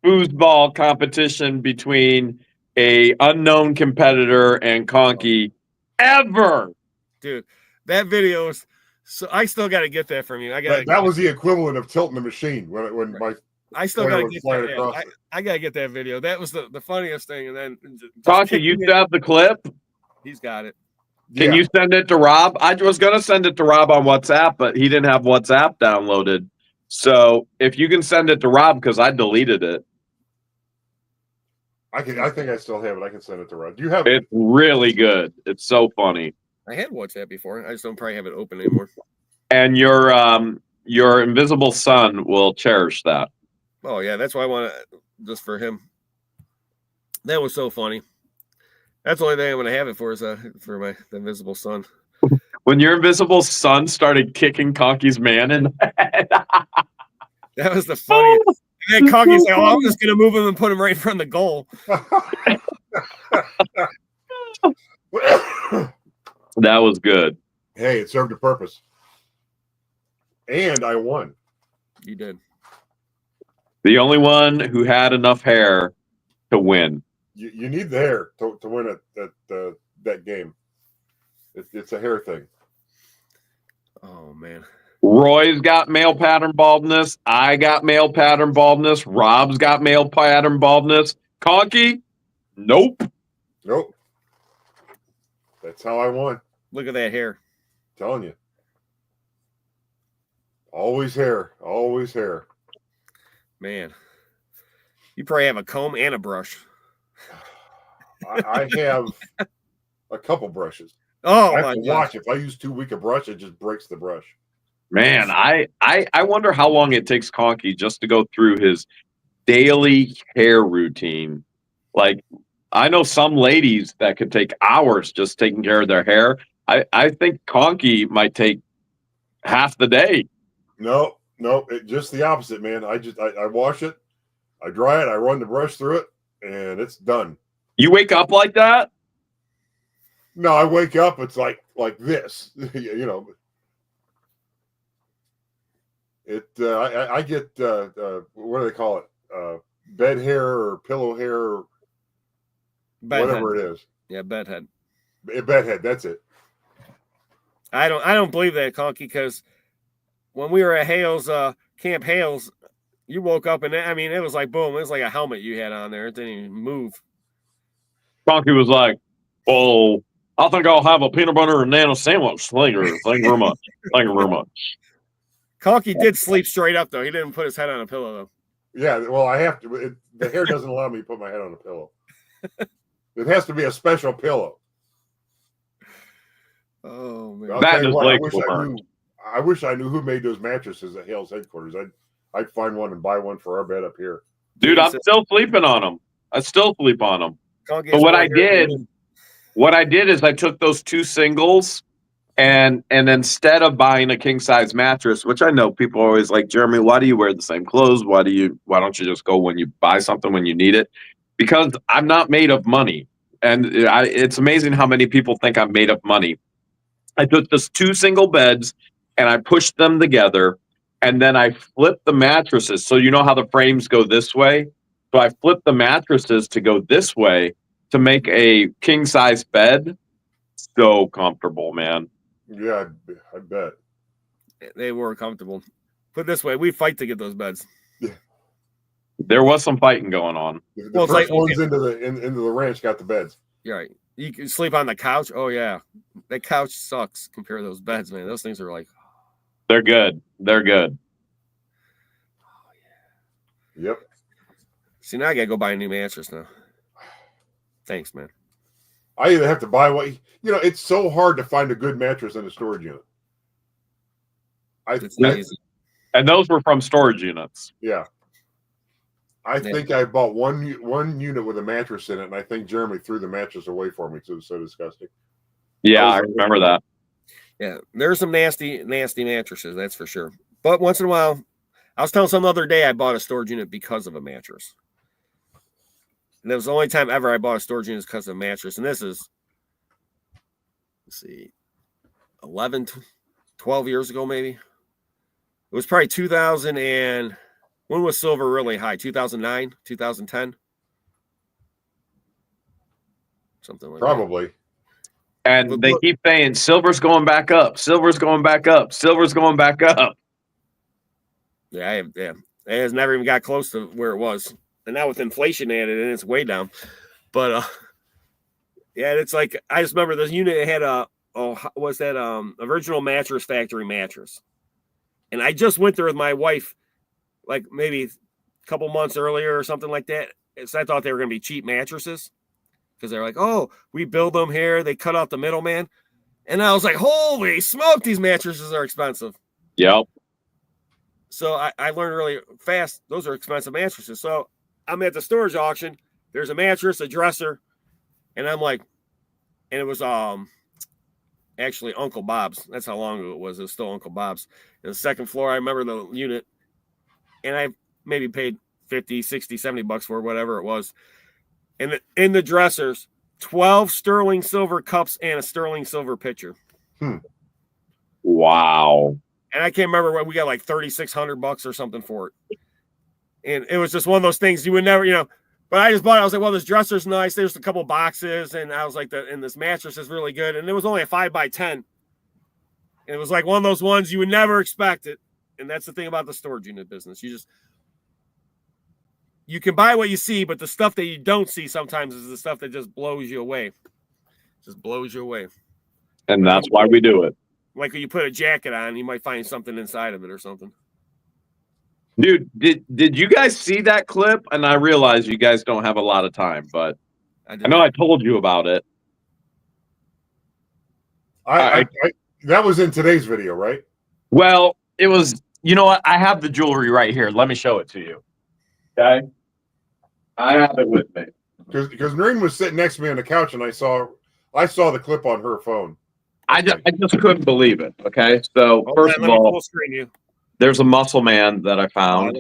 foosball competition between a unknown competitor and Conky ever. Dude, that video is so I still got to get that from you. That was the equivalent of tilting the machine when my I still got to get that. across I got to get that video. That was the funniest thing. And then Conky, you still have the clip? He's got it. Can you send it to Rob? I was going to send it to Rob on WhatsApp, but he didn't have WhatsApp downloaded. So if you can send it to Rob, because I deleted it. I think I still have it. I can send it to Rob. Do you have it? It's really good. It's so funny. I had WhatsApp before. I just don't probably have it open anymore. And your invisible son will cherish that. Oh yeah, that's why I want to just for him. That was so funny. That's the only thing I'm going to have it for is for the invisible son. When your invisible son started kicking Conky's man in the head. That was the funniest. And then Conky said, I'm just going to move him and put him right in front of the goal. That was good. Hey, it served a purpose. And I won. You did. The only one who had enough hair to win. You need the hair to win that game. It's a hair thing. Oh, man. Roy's got male pattern baldness. I got male pattern baldness. Rob's got male pattern baldness. Conky? Nope. Nope. That's how I won. Look at that hair. I'm telling you. Always hair. Always hair. Man. You probably have a comb and a brush. I have a couple brushes. Oh, I my have to gosh. watch. If I use too weak a brush, it just breaks the brush. Man, I wonder how long it takes Conky just to go through his daily hair routine. Like, I know some ladies that could take hours just taking care of their hair. I think Conky might take half the day. No, just the opposite, man. I wash it, I dry it, I run the brush through it, and it's done. You wake up like that? No, I wake up, it's like this, you know. I get what do they call it? Bed hair or pillow hair, or whatever it is. Yeah, bedhead. Bedhead, that's it. I don't believe that, Conky, because when we were at Hales, Camp Hales, you woke up and I mean, it was like boom, it was like a helmet you had on there. It didn't even move. Conky was like, "Well, I think I'll have a peanut butter and nano sandwich later. Thank you very much. Thank you very much." Conky did sleep straight up though. He didn't put his head on a pillow though. Yeah, well, I have to. The hair doesn't allow me to put my head on a pillow. It has to be a special pillow. Oh man, I'll That tell you is what, like I wish I knew who made those mattresses at Hales headquarters. I'd find one and buy one for our bed up here. Dude, I'm still sleeping on them. I still sleep on them. Conky But is what more I did is I took those two singles and instead of buying a king size mattress, which I know people are always like, Jeremy, why do you wear the same clothes? Why don't you just go when you buy something when you need it? Because I'm not made of money. And it's amazing how many people think I'm made of money. I took those two single beds and I pushed them together and then I flipped the mattresses. So you know how the frames go this way? So I flipped the mattresses to go this way to make a king size bed. So comfortable, man. Yeah, I bet. They were comfortable. Put it this way, we fight to get those beds. There was some fighting going on. The first ones into the ranch got the beds. You're right. You can sleep on the couch. Oh yeah, that couch sucks compared to those beds, man. Those things are like, they're good. They're good. Yep. See, now I gotta go buy a new mattress now. Thanks, man. I either have to buy one. You know, it's so hard to find a good mattress in a storage unit. It's not easy. And those were from storage units. Yeah. I think I bought one unit with a mattress in it, and I think Jeremy threw the mattress away for me because it was so disgusting. Yeah, I remember that. Yeah, there's some nasty mattresses, that's for sure. But once in a while, I was telling some other day I bought a storage unit because of a mattress. And that was the only time ever I bought a storage unit because of a mattress. And this is, let's see, 11, 12 years ago, maybe. It was probably 2000 and when was silver really high? 2009, 2010? Something like Probably. that. And they keep saying silver's going back up. Silver's going back up. Silver's going back up. Yeah, it has never even got close to where it was. And now with inflation added in, it's way down. But yeah, it's like I just remember this unit had a original Mattress Factory mattress. And I just went there with my wife like maybe a couple months earlier or something like that. So I thought they were going to be cheap mattresses because they're like, oh, we build them here. They cut out the middleman. And I was like, holy smoke, these mattresses are expensive. Yep. So I learned really fast. Those are expensive mattresses. So I'm at the storage auction. There's a mattress, a dresser. And I'm like, and it was actually Uncle Bob's. That's how long ago it was. It was still Uncle Bob's. And the second floor, I remember the unit. And I maybe paid 50, 60, 70 bucks for whatever it was. And in the dressers, 12 sterling silver cups and a sterling silver pitcher. Wow. And I can't remember what we got, like 3,600 bucks or something for it. And it was just one of those things you would never, but I just bought it. I was like, well, this dresser's nice. There's a couple boxes. And I was like, and this mattress is really good. And it was only a 5x10. And it was like one of those ones you would never expect it. And that's the thing about the storage unit business. You can buy what you see, but the stuff that you don't see sometimes is the stuff that just blows you away. Just blows you away. And that's why we do it. Like when you put a jacket on, you might find something inside of it or something. Dude, did you guys see that clip? And I realize you guys don't have a lot of time, but I know I told you about it. That was in today's video, right? Well, it was, you know what? I have the jewelry right here. Let me show it to you. Okay? I have it with me. Because Noreen was sitting next to me on the couch and I saw the clip on her phone. I just couldn't believe it. Okay. So first of all, full screen you. There's a muscle man that I found.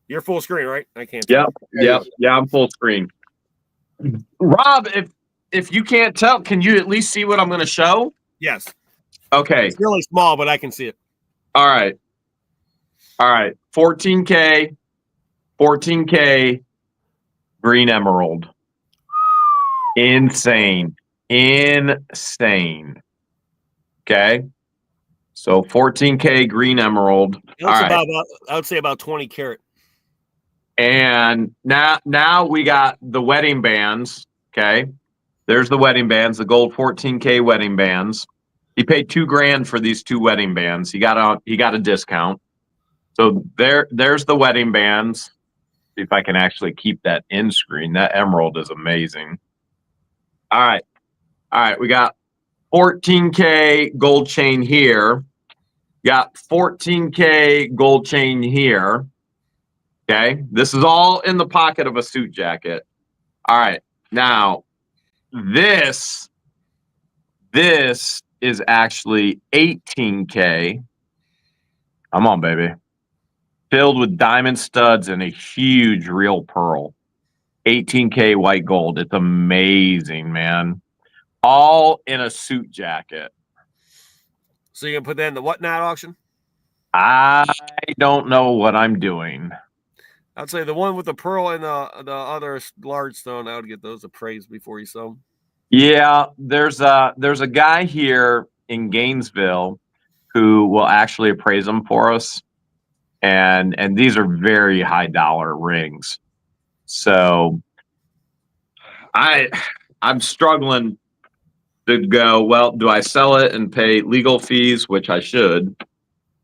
You're full screen, right? I can't. Yeah. I'm full screen. Rob, if you can't tell, can you at least see what I'm going to show? Yes. Okay. It's really small, but I can see it. All right. 14K, green emerald. Insane. Okay. So 14K green emerald. All right. I would say about 20 karat. And now we got the wedding bands. Okay. There's the wedding bands, the gold 14K wedding bands. He paid $2,000 for these 2 wedding bands. He got a discount. So there's the wedding bands. See if I can actually keep that in screen. That emerald is amazing. All right. We got 14K gold chain here. Got 14K gold chain here. Okay. This is all in the pocket of a suit jacket. All right. Now, this is actually 18K. Come on, baby. Filled with diamond studs and a huge real pearl. 18K white gold. It's amazing, man. All in a suit jacket. So you can put that in the whatnot auction? I don't know what I'm doing. I'd say the one with the pearl and the other large stone, I would get those appraised before you sell them. Yeah, there's a guy here in Gainesville who will actually appraise them for us. And these are very high dollar rings. So I'm struggling to go, well, do I sell it and pay legal fees, which I should,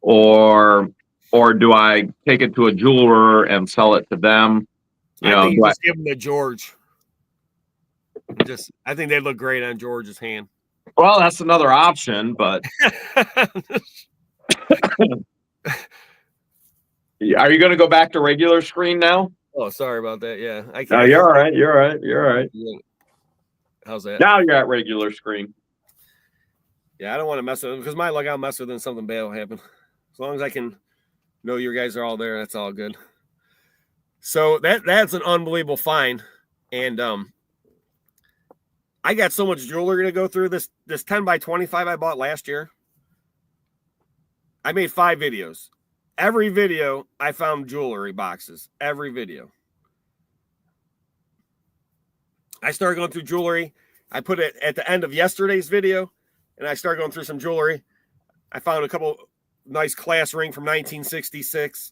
or do I take it to a jeweler and sell it to them? I think you just give them to George. I think they look great on George's hand. Well, that's another option, but are you going to go back to regular screen now? Oh, sorry about that. Yeah, I can't. No, you're all right. You're all right. You're all right. How's that? Now you're at regular screen. Yeah, I don't want to mess with them because I'll mess with them, something bad will happen. As long as I can know you guys are all there, that's all good. So that's an unbelievable find, and I got so much jewelry to go through. This 10x25 I bought last year. I made 5 videos. Every video I found jewelry boxes. Every video. I started going through jewelry. I put it at the end of yesterday's video, and I started going through some jewelry. I found a couple nice class ring from 1966.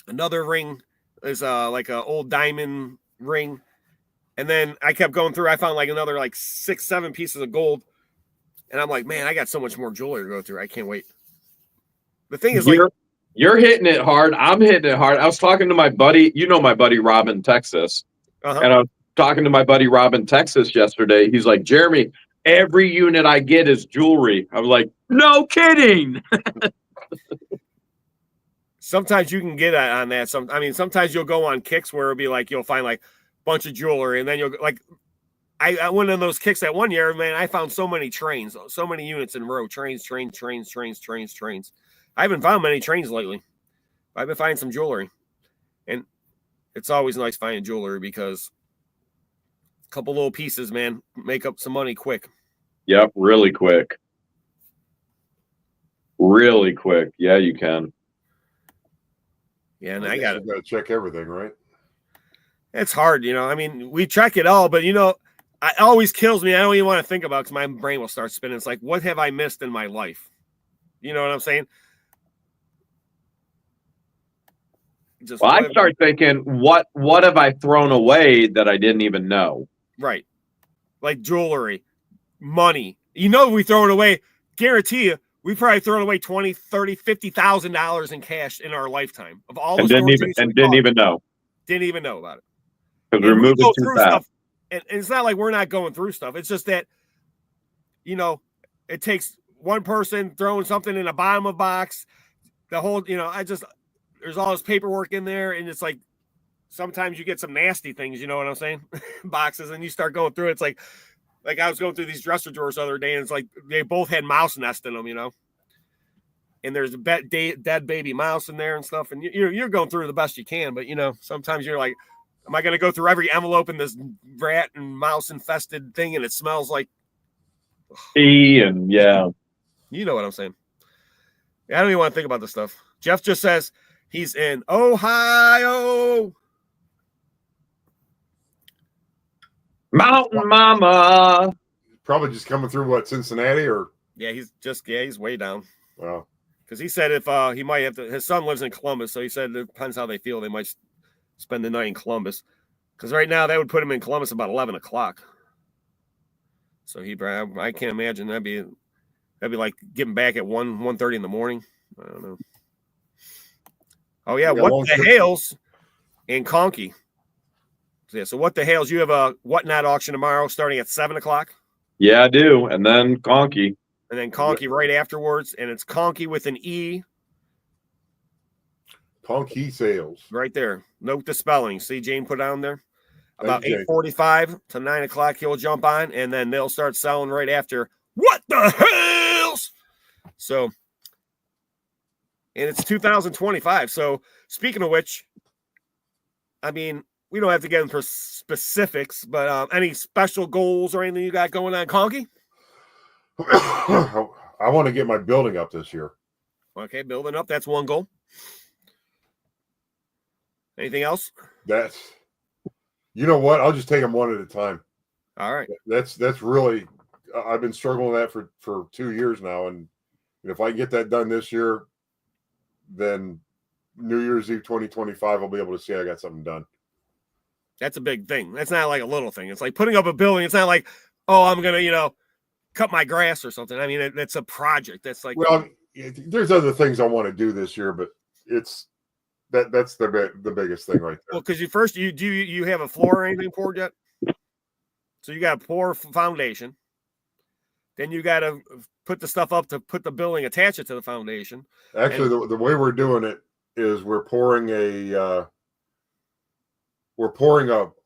Another ring is like an old diamond ring. And then I kept going through. I found like another like 6-7 pieces of gold. And I'm like, man, I got so much more jewelry to go through. I can't wait. The thing is, you're hitting it hard. I'm hitting it hard. I was talking to my buddy, my buddy Rob in Texas. And I was talking to my buddy Rob in Texas yesterday. He's like, Jeremy, every unit I get is jewelry. I was like, no kidding. Sometimes you can get on that. Sometimes you'll go on kicks where it'll be like you'll find like a bunch of jewelry, and then you'll like. I went on those kicks that one year, man. I found so many trains, so many units in a row. Trains. I haven't found many trains lately. I've been finding some jewelry, and it's always nice finding jewelry because a couple little pieces, man, make up some money quick. Yep, really quick. Really quick. Yeah, you can. Yeah, and I got to check everything, right? It's hard, we check it all, but it always kills me. I don't even want to think about it because my brain will start spinning. It's like, what have I missed in my life? You know what I'm saying? I start thinking, what have I thrown away that I didn't even know? Right. Like jewelry, money. We throw it away. Guarantee you, we've probably thrown away $20,000, $30,000, $50,000 in cash in our lifetime of all the didn't even know. Didn't even know about it. Because we're moving too fast. Stuff, and it's not like we're not going through stuff. It's just that, it takes one person throwing something in the bottom of a box. The whole, there's all this paperwork in there, and it's like sometimes you get some nasty things, you know what I'm saying? Boxes, and you start going through it. It's like I was going through these dresser drawers the other day, and it's like they both had mouse nest in them, and there's a dead baby mouse in there and stuff, and you're going through the best you can, but sometimes you're like, am I going to go through every envelope in this rat and mouse infested thing, and it smells like and yeah, you know what I'm saying? I don't even want to think about this stuff. Jeff just says he's in Ohio. Mountain Mama. Probably just coming through Cincinnati or Yeah, he's way down. Well, because he said if he might have to, his son lives in Columbus, so he said it depends how they feel. They might spend the night in Columbus, because right now that would put him in Columbus about 11 o'clock. So I can't imagine that'd be like getting back at 1:30 in the morning. I don't know. Oh yeah, what the Hales and Conky. Yeah, so what the Hales? You have a whatnot auction tomorrow starting at 7 o'clock. Yeah, I do. And then Conky. And then Conky right afterwards, and it's Conky with an E. Conky sales. Right there. Note the spelling. See, Jane put on there. About 8:45 to 9 o'clock, he'll jump on, and then they'll start selling right after. What the Hales? So, and it's 2025. So, speaking of which, I mean, we don't have to get into specifics, but any special goals or anything you got going on, Conky? I want to get my building up this year. Okay, building up. That's one goal. Anything else? You know what? I'll just take them one at a time. All right. That's really, I've been struggling with that for 2 years now. And if I get that done this year, then New Year's Eve 2025, I'll be able to say I got something done. That's a big thing. That's not like a little thing. It's like putting up a building. It's not like, oh, I'm going to, cut my grass or something. I mean, it's a project. That's like, well, there's other things I want to do this year, but it's that's the biggest thing right there. Well, because you have a floor or anything poured yet? So you got to pour foundation. Then you got to put the stuff up to put the building, attach it to the foundation. Actually, the way we're doing it is we're pouring a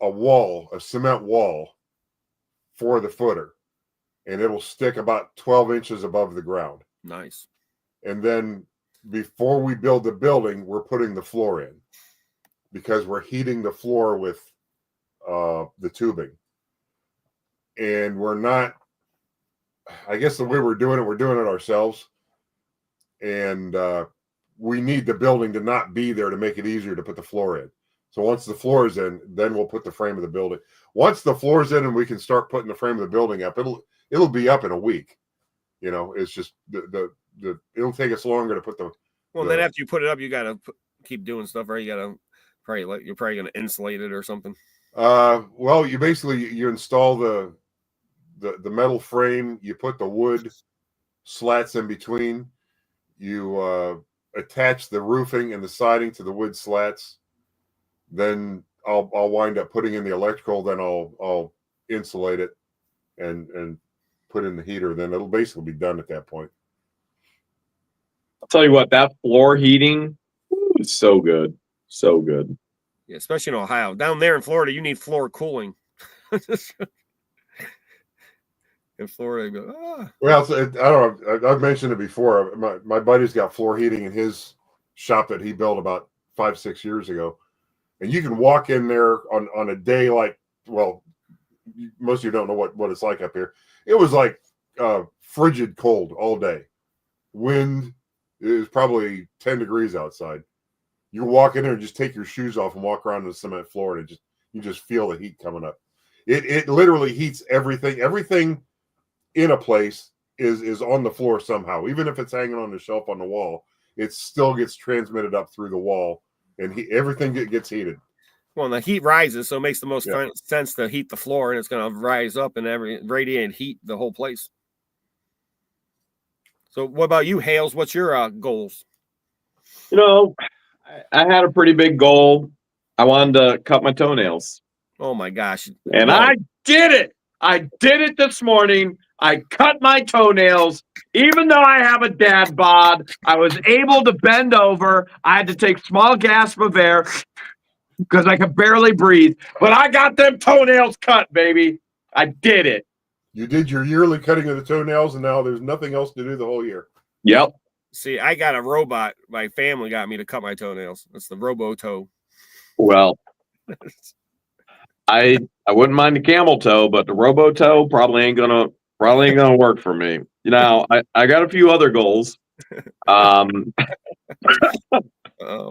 wall, a cement wall for the footer. And it'll stick about 12 inches above the ground. Nice. And then before we build the building, we're putting the floor in because we're heating the floor with the tubing. And we're not, I guess the way we're doing it ourselves. And we need the building to not be there to make it easier to put the floor in. So once the floor is in, then we'll put the frame of the building. Once the floor is in and we can start putting the frame of the building up, it'll be up in a week. It's just it'll take us longer to put the. Well, then after you put it up, you got to keep doing stuff, right? You're probably going to insulate it or something. Well, you install the metal frame, you put the wood slats in between, you attach the roofing and the siding to the wood slats. Then I'll wind up putting in the electrical. Then I'll insulate it and put in the heater. Then it'll basically be done at that point. I'll tell you what, that floor heating is so good. So good. Yeah, especially in Ohio. Down there in Florida, you need floor cooling. In Florida, you go, ah. Well, I don't know. I've mentioned it before. My buddy's got floor heating in his shop that he built about 5-6 years ago. And you can walk in there on a day like, well, most of you don't know what it's like up here. It was like frigid cold all day. Wind, it was probably 10 degrees outside. You walk in there and just take your shoes off and walk around the cement floor, and you just feel the heat coming up. It literally heats everything. Everything in a place is on the floor somehow. Even if it's hanging on the shelf on the wall, it still gets transmitted up through the wall, and everything gets heated. Well, and the heat rises, so it makes the most sense to heat the floor, and it's going to rise up and radiate heat the whole place. So what about you, Hales? What's your goals? I had a pretty big goal. I wanted to cut my toenails. Oh, my gosh. And I did it. I did it this morning. I cut my toenails. Even though I have a dad bod, I was able to bend over. I had to take small gasp of air because I could barely breathe. But I got them toenails cut, baby. I did it. You did your yearly cutting of the toenails, and now there's nothing else to do the whole year. Yep. See, I got a robot. My family got me to cut my toenails. It's the Robo-Toe. Well, I wouldn't mind the camel toe, but the Robo-Toe probably ain't gonna work for me. I got a few other goals. Oh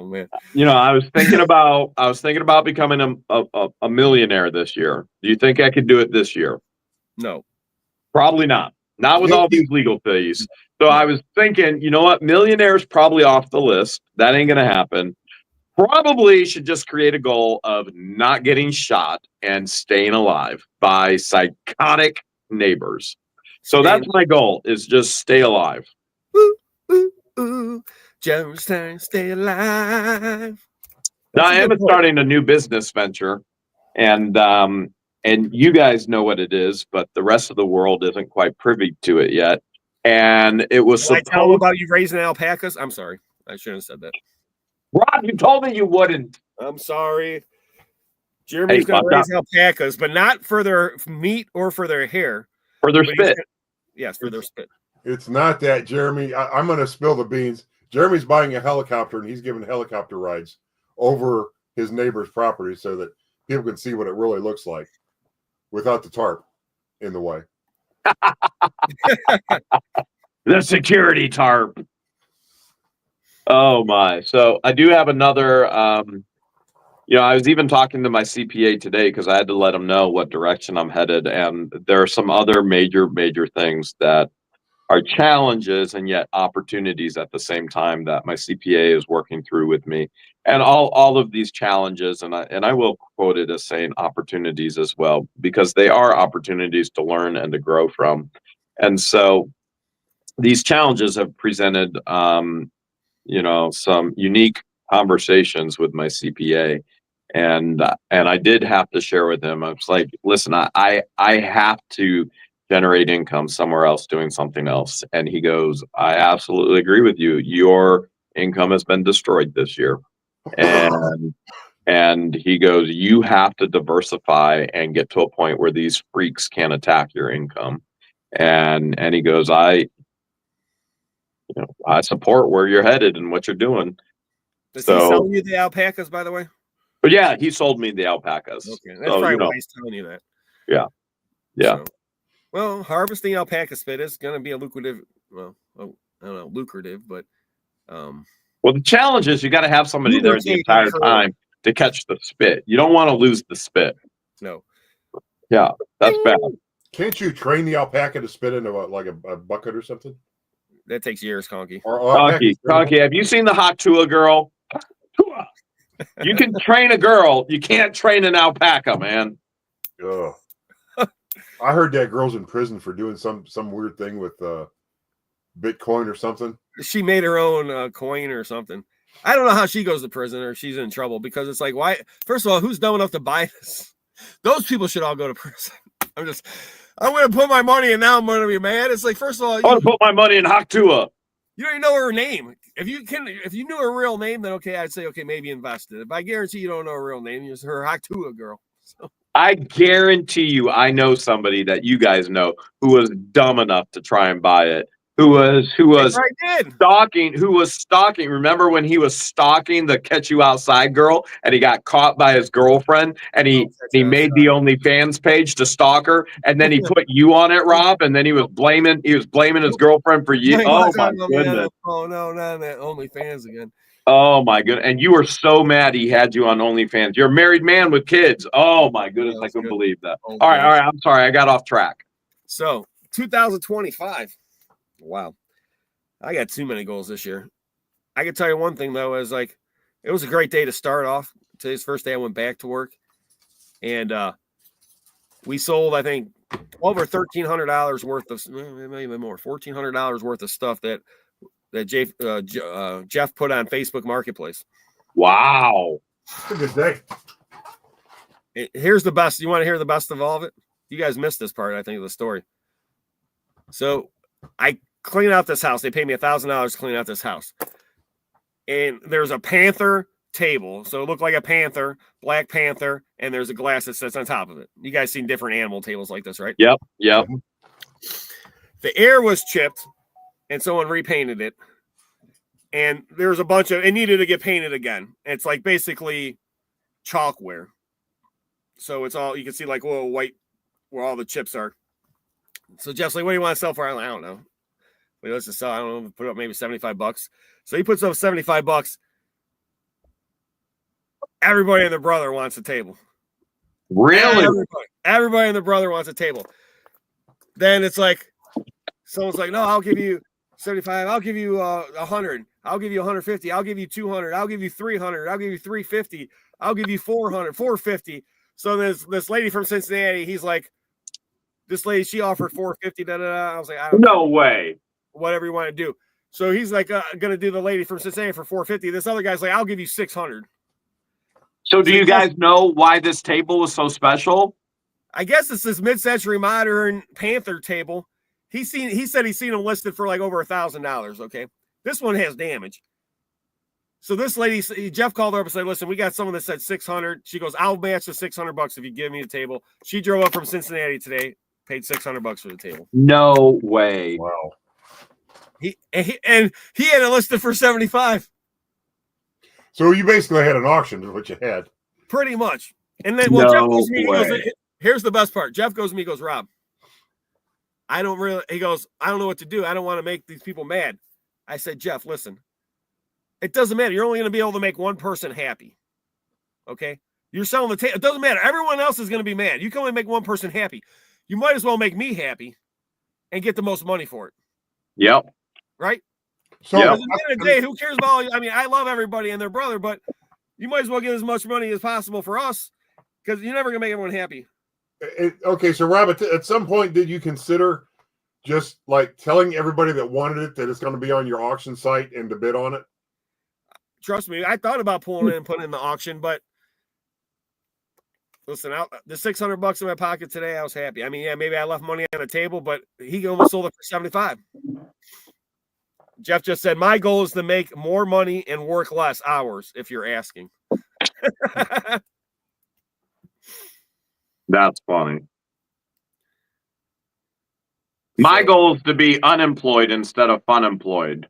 man. I was thinking about becoming a millionaire this year. Do you think I could do it this year? No. Probably not. Not with all these legal fees. So I was thinking, you know what? Millionaire's probably off the list. That ain't going to happen. Probably should just create a goal of not getting shot and staying alive by psychotic neighbors. So that's my goal, is just stay alive. Ooh, ooh, ooh. Just stay alive. Now, I am starting a new business venture, and you guys know what it is, but the rest of the world isn't quite privy to it yet. And it was Did I tell them about you raising alpacas? I'm sorry. I shouldn't have said that. Rob, you told me you wouldn't. I'm sorry. Jeremy's going to raise alpacas, but not for their meat or for their hair. For their spit. Yes, for their spit. It's not that, Jeremy. I'm going to spill the beans. Jeremy's buying a helicopter, and he's giving helicopter rides over his neighbor's property so that people can see what it really looks like without the tarp in the way. The security tarp. Oh my. So I do have another, I was even talking to my CPA today because I had to let him know what direction I'm headed. And there are some other major things that are challenges and yet opportunities at the same time that my CPA is working through with me. And all of these challenges, and I will quote it as saying opportunities as well, because they are opportunities to learn and to grow from. And so these challenges have presented some unique conversations with my CPA, and I did have to share with him. I was like, listen, I have to generate income somewhere else doing something else. And he goes, I absolutely agree with you. Your income has been destroyed this year. And he goes, you have to diversify and get to a point where these freaks can't attack your income. And he goes, I support where you're headed and what you're doing. Does he sell you the alpacas, by the way? But yeah, he sold me the alpacas. Okay, that's probably why he's telling you that. Yeah. So, well, harvesting alpaca spit is going to be a lucrative. Well, I don't know, lucrative, but well, the challenge is you got to have somebody there the entire time to catch the spit. You don't want to lose the spit. No. Yeah, that's bad. Can't you train the alpaca to spit into a bucket or something? That takes years, Conky. Conky, have you seen the Hot Tua girl? Tua. You can train a girl. You can't train an alpaca, man. Ugh. I heard that girl's in prison for doing some weird thing with Bitcoin or something. She made her own coin or something. I don't know how she goes to prison or she's in trouble, because it's like, why? First of all, who's dumb enough to buy this? Those people should all go to prison. I'm going to put my money in now. I'm going to be mad. It's like, first of all, I want to put my money in Hot Tua. You don't even know her name. If you knew her real name, then okay, I'd say, okay, maybe invest it. If I guarantee you don't know her real name, it's her Hot Tua girl. So. I guarantee you, I know somebody that you guys know who was dumb enough to try and buy it. Who was stalking. Remember when he was stalking the Catch You Outside girl, and he got caught by his girlfriend, and he made the OnlyFans page to stalk her, and then he put you on it, Rob, and then he was blaming his girlfriend for you. Oh my goodness! Oh no, not that OnlyFans again. Oh my goodness! And you were so mad he had you on OnlyFans. You're a married man with kids. Oh my goodness! I couldn't believe that. All right. I'm sorry. I got off track. So 2025. Wow. I got too many goals this year. I can tell you one thing, though, is like, it was a great day to start off. Today's the first day I went back to work. And we sold, I think, over $1,300 worth of, maybe more, $1,400 worth of stuff that Jeff put on Facebook Marketplace. Wow. It's a good day. Here's the best. You want to hear the best of all of it? You guys missed this part, I think, of the story. So I clean out this house. They paid me $1,000 to clean out this house. And there's a Panther table. So it looked like a Panther, Black Panther, and there's a glass that sits on top of it. You guys seen different animal tables like this, right? Yep. The air was chipped, and someone repainted it. And there's a bunch of, it needed to get painted again. It's like basically chalkware. So it's all, you can see like, whoa, white, where all the chips are. So Jeff's like, what do you want to sell for? I don't know. Wait, let's just sell, I don't know, put up maybe $75. So he puts up $75. Everybody and their brother wants a table. Really? Everybody and their brother wants a table. Then it's like, Someone's like, no, I'll give you 75. I'll give you 100. I'll give you 150. I'll give you 200. I'll give you 300. I'll give you 350. I'll give you 400, 450. So this lady from Cincinnati, he's like, this lady, she offered 450. Da, da, da. I was like, I don't No care. way. Whatever you want to do. So he's like, gonna do the lady from Cincinnati for 450. This other guy's like, I'll give you 600. So do you guys know why this table was so special? I guess it's this mid-century modern Panther table. He said he's seen them listed for like over $1,000. Okay, this one has damage. So this lady, Jeff called her up and said, "Listen, we got someone that said 600." She goes, "I'll match the $600 if you give me the table." She drove up from Cincinnati today, paid $600 for the table. No way. Wow. He had it listed for 75. So you basically had an auction, is what you had. Pretty much. And then, well, Jeff No goes to me, he goes, way. here's the best part. Jeff goes to me, he goes, Rob, I don't know what to do. I don't want to make these people mad. I said, Jeff, listen, it doesn't matter. You're only going to be able to make one person happy. Okay? You're selling the table. It doesn't matter. Everyone else is going to be mad. You can only make one person happy. You might as well make me happy and get the most money for it. Yep. Right? So Yep. At the end of the day, who cares about all? I mean, I love everybody and their brother, but you might as well get as much money as possible for us because you're never going to make everyone happy. Okay, so Rob, at some point, did you consider just like telling everybody that wanted it that it's going to be on your auction site and to bid on it? Trust me, I thought about pulling it and putting it in the auction, but listen, the $600 in my pocket today, I was happy. I mean, yeah, maybe I left money on the table, but he almost sold it for 75. Jeff just said, my goal is to make more money and work less hours, if you're asking. That's funny. My goal is to be unemployed instead of fun-employed.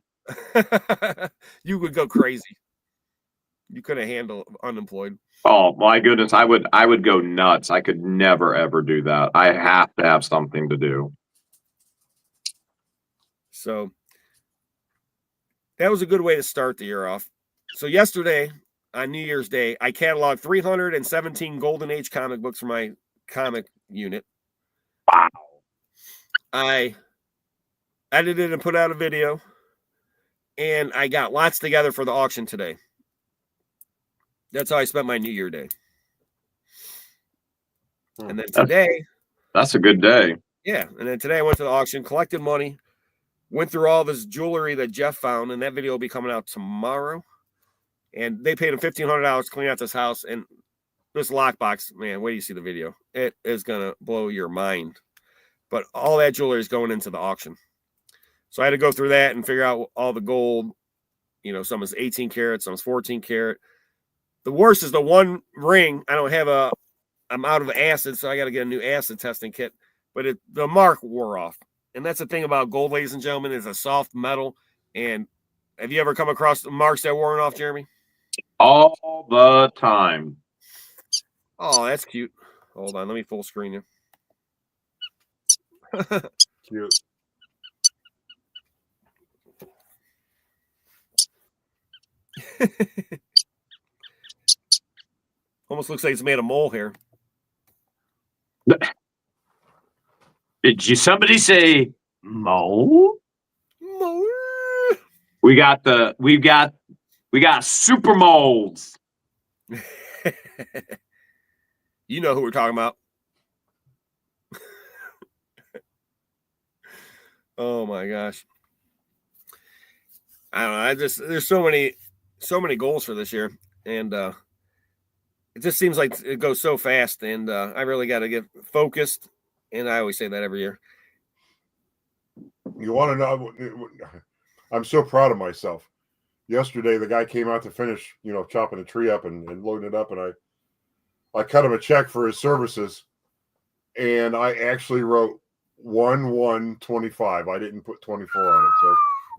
You would go crazy. You couldn't handle unemployed. Oh my goodness, I would go nuts. I could never ever do that. I have to have something to do. So that was a good way to start the year off. So yesterday, on New Year's Day, I cataloged 317 Golden Age comic books for my comic unit. Wow. I edited and put out a video, and I got lots together for the auction today. That's how I spent my New Year Day. And then today... That's a good day. Yeah, and then today I went to the auction, collected money, went through all this jewelry that Jeff found, and that video will be coming out tomorrow. And they paid him $1,500 to clean out this house. And this lockbox, man, wait till you see the video. It is going to blow your mind. But all that jewelry is going into the auction. So I had to go through that and figure out all the gold. You know, some is 18 karat, some is 14 karat. The worst is the one ring. I'm out of acid, so I got to get a new acid testing kit. But the mark wore off. And that's the thing about gold, ladies and gentlemen, is a soft metal. And have you ever come across the marks that worn off, Jeremy? All the time. Oh, that's cute. Hold on, let me full screen you. Cute. Almost looks like it's made of molehair. Did somebody say mole? Mole. We got super moles. You know who we're talking about. Oh my gosh. I don't know. There's so many goals for this year. And it just seems like it goes so fast. And I really got to get focused. And I always say that every year. You want to know? I'm so proud of myself. Yesterday, the guy came out to finish, chopping a tree up and loading it up. And I cut him a check for his services. And I actually wrote 1/1/25. I didn't put 24 on it. So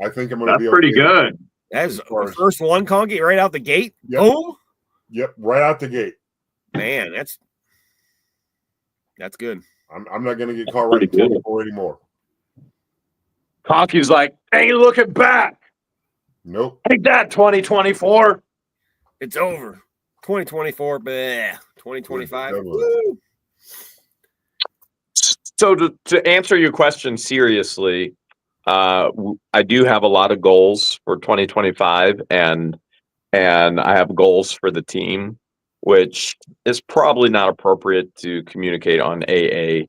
I think I'm going to be pretty good. That's the first one, Conky, right out the gate. Yep. Boom. Yep, right out the gate. Man, that's good. I'm not going to get caught writing 24 anymore. Conky's like, hey, looking back. Nope. Take that, 2024. It's over. 2024, bleh. 2025. So to answer your question seriously, I do have a lot of goals for 2025, and I have goals for the team, which is probably not appropriate to communicate on AA,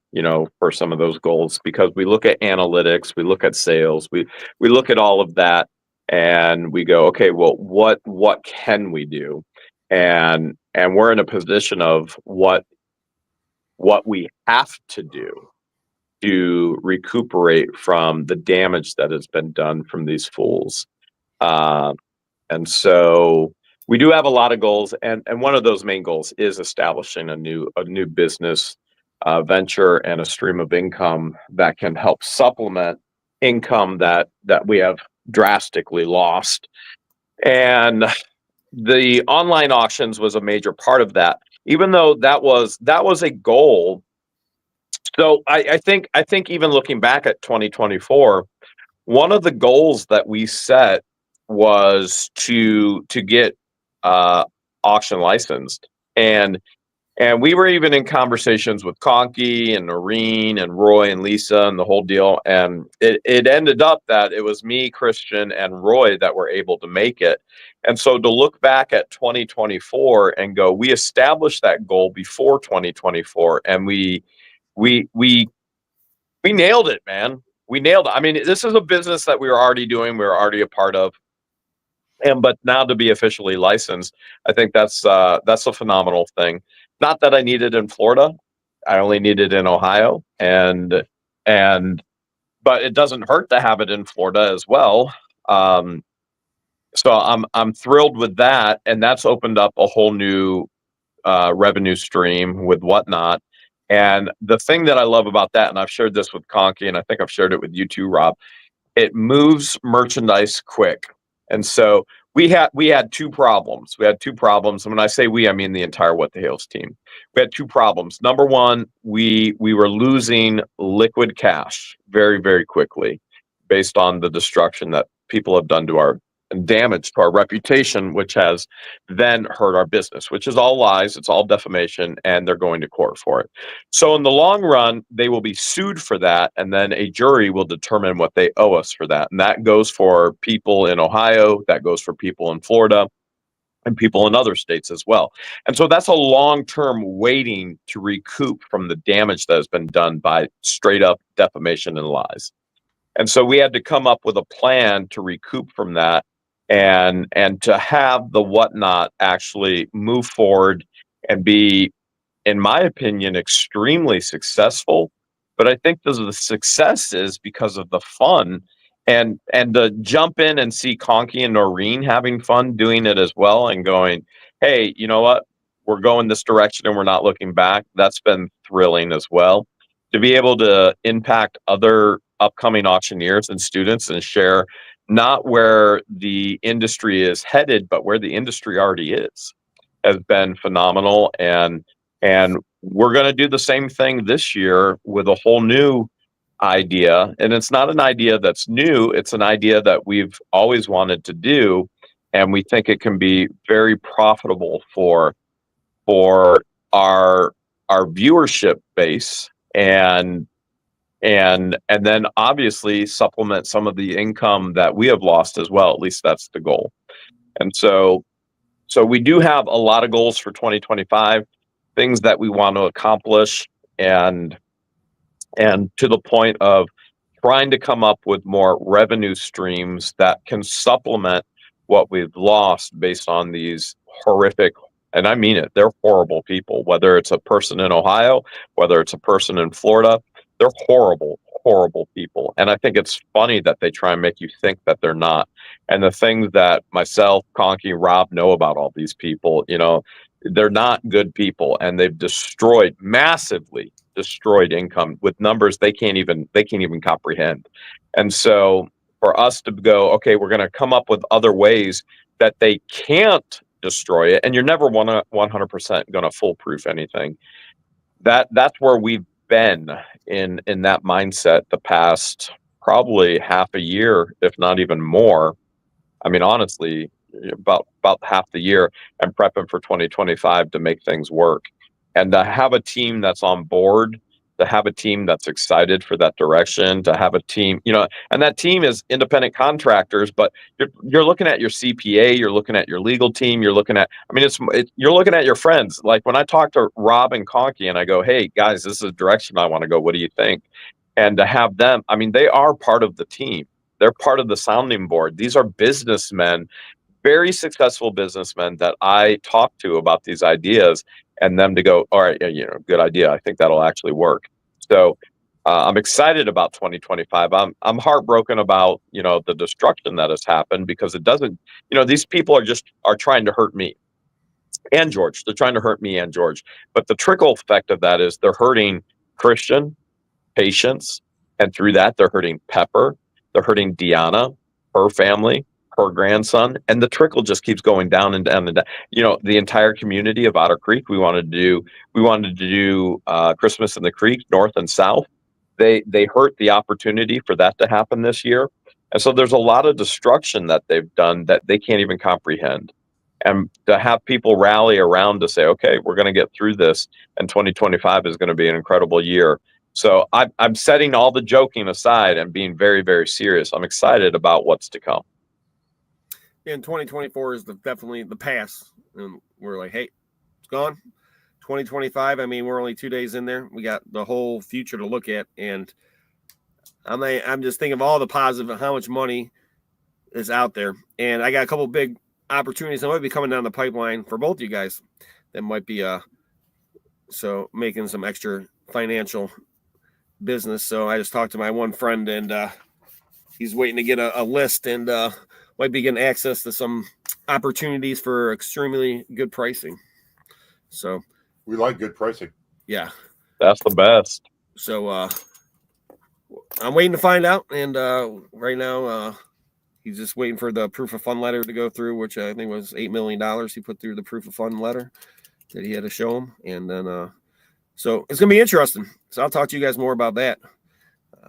for some of those goals, because we look at analytics, we look at sales, we look at all of that, and we go, okay, well, what can we do? And we're in a position of what we have to do to recuperate from the damage that has been done from these fools. And so we do have a lot of goals, and one of those main goals is establishing a new business venture and a stream of income that can help supplement income that we have drastically lost. And the online auctions was a major part of that, even though that was a goal. So I think even looking back at 2024, one of the goals that we set was to get auction licensed, and we were even in conversations with Conky and Noreen and Roy and Lisa and the whole deal, and it ended up that it was me, Christian, and Roy that were able to make it. And so to look back at 2024 and go, we established that goal before 2024, and we nailed it, man. We nailed it. I mean, this is a business that we were already doing, we were already a part of, but now to be officially licensed, I think that's a phenomenal thing. Not that I need it in Florida, I only need it in Ohio, and but it doesn't hurt to have it in Florida as well. So I'm thrilled with that, and that's opened up a whole new revenue stream with Whatnot. And the thing that I love about that, and I've shared this with Conky, and I think I've shared it with you too, Rob, it moves merchandise quick. And so we had two problems. And when I say we, I mean the entire What the Hales team. We had two problems. Number one, we were losing liquid cash very, very quickly based on the destruction that people have done to our damage to our reputation, which has then hurt our business, which is all lies, it's all defamation, and they're going to court for it. So in the long run, they will be sued for that, and then a jury will determine what they owe us for that. And that goes for people in Ohio, that goes for people in Florida, and people in other states as well. And so that's a long-term waiting to recoup from the damage that has been done by straight up defamation and lies. And so we had to come up with a plan to recoup from that, and to have the Whatnot actually move forward and be, in my opinion, extremely successful. But I think the success is because of the fun, and to jump in and see Conky and Noreen having fun doing it as well, and going, hey, you know what? We're going this direction and we're not looking back. That's been thrilling as well. To be able to impact other upcoming auctioneers and students and share not where the industry is headed, but where the industry already is, has been phenomenal. And we're going to do the same thing this year with a whole new idea. And it's not an idea that's new, it's an idea that we've always wanted to do, and we think it can be very profitable for our viewership base, and then obviously supplement some of the income that we have lost as well. At least that's the goal. And so we do have a lot of goals for 2025, things that we want to accomplish, and to the point of trying to come up with more revenue streams that can supplement what we've lost based on these horrific, and I mean it, they're horrible people, whether it's a person in Ohio, whether it's a person in Florida. They're horrible, horrible people. And I think it's funny that they try and make you think that they're not. And the things that myself, Conky, Rob know about all these people, they're not good people, and they've massively destroyed income with numbers they can't even comprehend. And so for us to go, okay, we're going to come up with other ways that they can't destroy it, and you're never 100% going to foolproof anything. That's where we've been in that mindset the past probably half a year, if not even more. I mean, honestly, about half the year, I'm prepping for 2025 to make things work, and to have a team that's on board to have a team that's excited for that direction, to have a team, and that team is independent contractors, but you're looking at your CPA, you're looking at your legal team, you're looking at, you're looking at your friends. Like when I talk to Rob and Conky and I go, hey guys, this is the direction I want to go. What do you think? And to have them, they are part of the team. They're part of the sounding board. These are businessmen, very successful businessmen that I talk to about these ideas, and them to go, all right, good idea. I think that'll actually work. So I'm excited about 2025. I'm heartbroken about, the destruction that has happened, because it doesn't, these people are trying to hurt me and George. They're trying to hurt me and George. But the trickle effect of that is they're hurting Christian, Patience, and through that, they're hurting Pepper. They're hurting Deanna, her family, her grandson, and the trickle just keeps going down and down and down. The entire community of Otter Creek, we wanted to do Christmas in the Creek, north and south. They hurt the opportunity for that to happen this year. And so there's a lot of destruction that they've done that they can't even comprehend. And to have people rally around to say, okay, we're going to get through this, and 2025 is going to be an incredible year. So I'm setting all the joking aside and being very, very serious. I'm excited about what's to come. And 2024 is definitely the past. And we're like, hey, it's gone. 2025, we're only 2 days in there. We got the whole future to look at. And I'm just thinking of all the positive and how much money is out there. And I got a couple big opportunities that might be coming down the pipeline for both you guys that might be so making some extra financial business. So I just talked to my one friend, and he's waiting to get a list, and might be getting access to some opportunities for extremely good pricing. So we like good pricing. Yeah, that's the best. So I'm waiting to find out, and right now he's just waiting for the proof of fund letter to go through, which I think was $8 million he put through the proof of fund letter that he had to show him. And then so it's gonna be interesting. So I'll talk to you guys more about that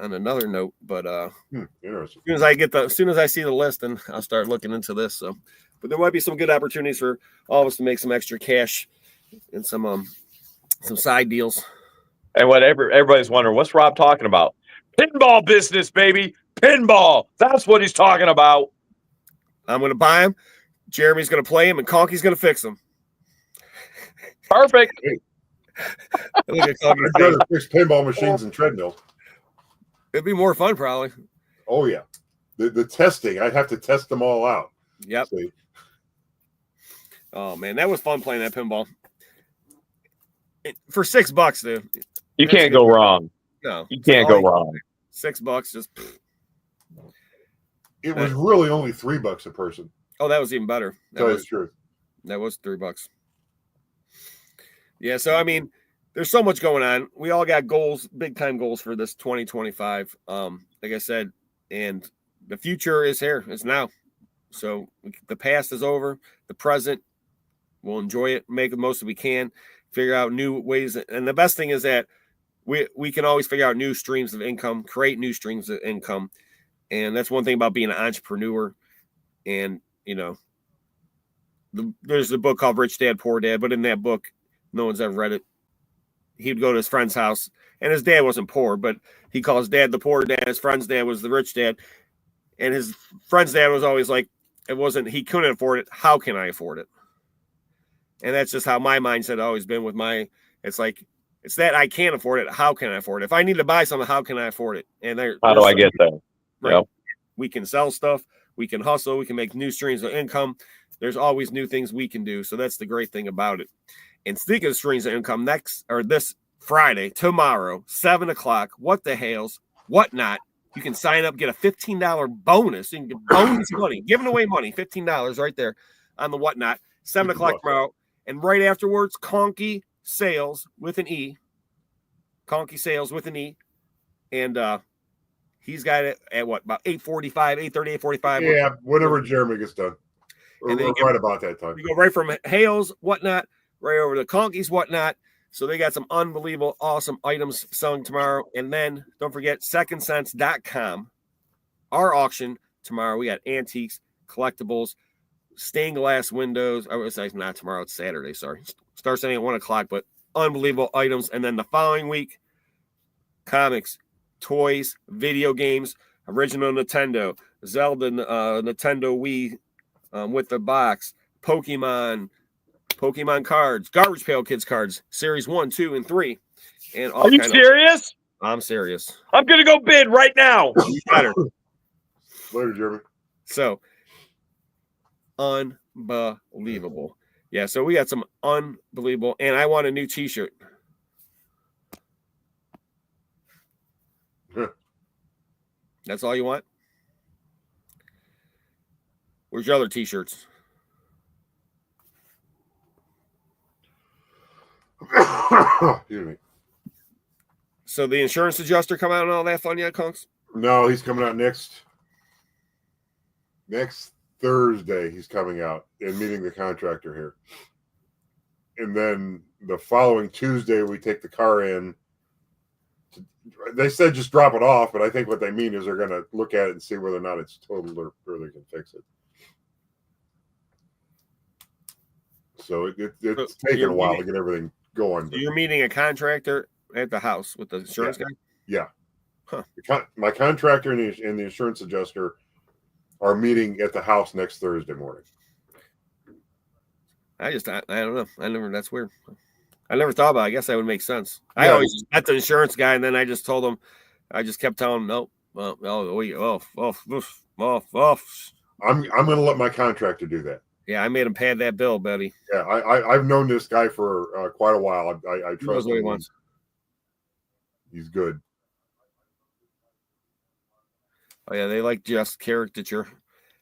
on another note. But interesting. as soon as I see the list, and I'll start looking into this. So, but there might be some good opportunities for all of us to make some extra cash and some side deals. And what everybody's wondering, what's Rob talking about? Pinball business, baby. Pinball. That's what he's talking about. I'm going to buy him. Jeremy's going to play him, and Conky's going to fix him. Perfect. I'd rather fix pinball machines and treadmills. It'd be more fun, probably. Oh, yeah. The testing, I'd have to test them all out. Yep. See? Oh, man, that was fun playing that pinball. For $6, dude. You can't go wrong. No. You can't go wrong. $6, just... It was really only $3 a person. Oh, that was even better. Tell you the truth. That was $3. Yeah, so there's so much going on. We all got goals, big time goals for this 2025. Like I said, and the future is here. It's now. So the past is over. The present, we'll enjoy it, make the most that we can, figure out new ways. And the best thing is that we can always figure out new streams of income, create new streams of income. And that's one thing about being an entrepreneur. And, there's a book called Rich Dad, Poor Dad, but in that book, no one's ever read it. He would go to his friend's house, and his dad wasn't poor, but he called his dad the poor dad. His friend's dad was the rich dad. And his friend's dad was always like, he couldn't afford it. How can I afford it? And that's just how my mindset has always been with it's like, it's that I can't afford it. How can I afford it? If I need to buy something, how can I afford it? And how do I get there? Right. Yep. We can sell stuff. We can hustle. We can make new streams of income. There's always new things we can do. So that's the great thing about it. And speaking of streams of income, this Friday, tomorrow, 7:00, what the Hales, whatnot. You can sign up, get a $15 bonus. You can get bonus money, giving away money, $15 right there on the whatnot. 7:00 tomorrow. And right afterwards, Conky Sales with an E. Conky Sales with an E. And he's got it at about 8:45, 8:30, 8:45. Yeah, whenever Jeremy gets done. We're right about that time. We go right from Hales, whatnot, right over to Conky's whatnot. So they got some unbelievable, awesome items selling tomorrow. And then don't forget secondsense.com. Our auction tomorrow. We got antiques, collectibles, stained glass windows. I was like, not tomorrow, it's Saturday. Sorry. Starts at 1:00, but unbelievable items. And then the following week, comics, toys, video games, original Nintendo, Zelda, Nintendo Wii with the box, Pokemon cards, Garbage Pail Kids cards, Series 1, 2, and 3. And all Are you serious? I'm serious. I'm going to go bid right now. You better. Later, Jeremy. So, unbelievable. Yeah, so we got some unbelievable. And I want a new t-shirt. That's all you want? Where's your other t-shirts? Excuse me. So the insurance adjuster come out and all that fun yet, Conks? No, he's coming out next Thursday. He's coming out and meeting the contractor here. And then the following Tuesday, we take the car in. They said just drop it off, but I think what they mean is they're going to look at it and see whether or not it's totaled or they can fix it. So it's taking a while to get everything going. So you're meeting a contractor at the house with the insurance guy? Yeah. Huh. My contractor and the insurance adjuster are meeting at the house next Thursday morning. I don't know. That's weird. I never thought about it. I guess that would make sense. Yeah. I always met the insurance guy, and then I just told him, I just kept telling him, nope. I'm going to let my contractor do that. Yeah, I made him pay that bill, buddy. Yeah, I've known this guy for quite a while. I trust what he him. wants. He's good. Oh yeah, they like Jeff's caricature.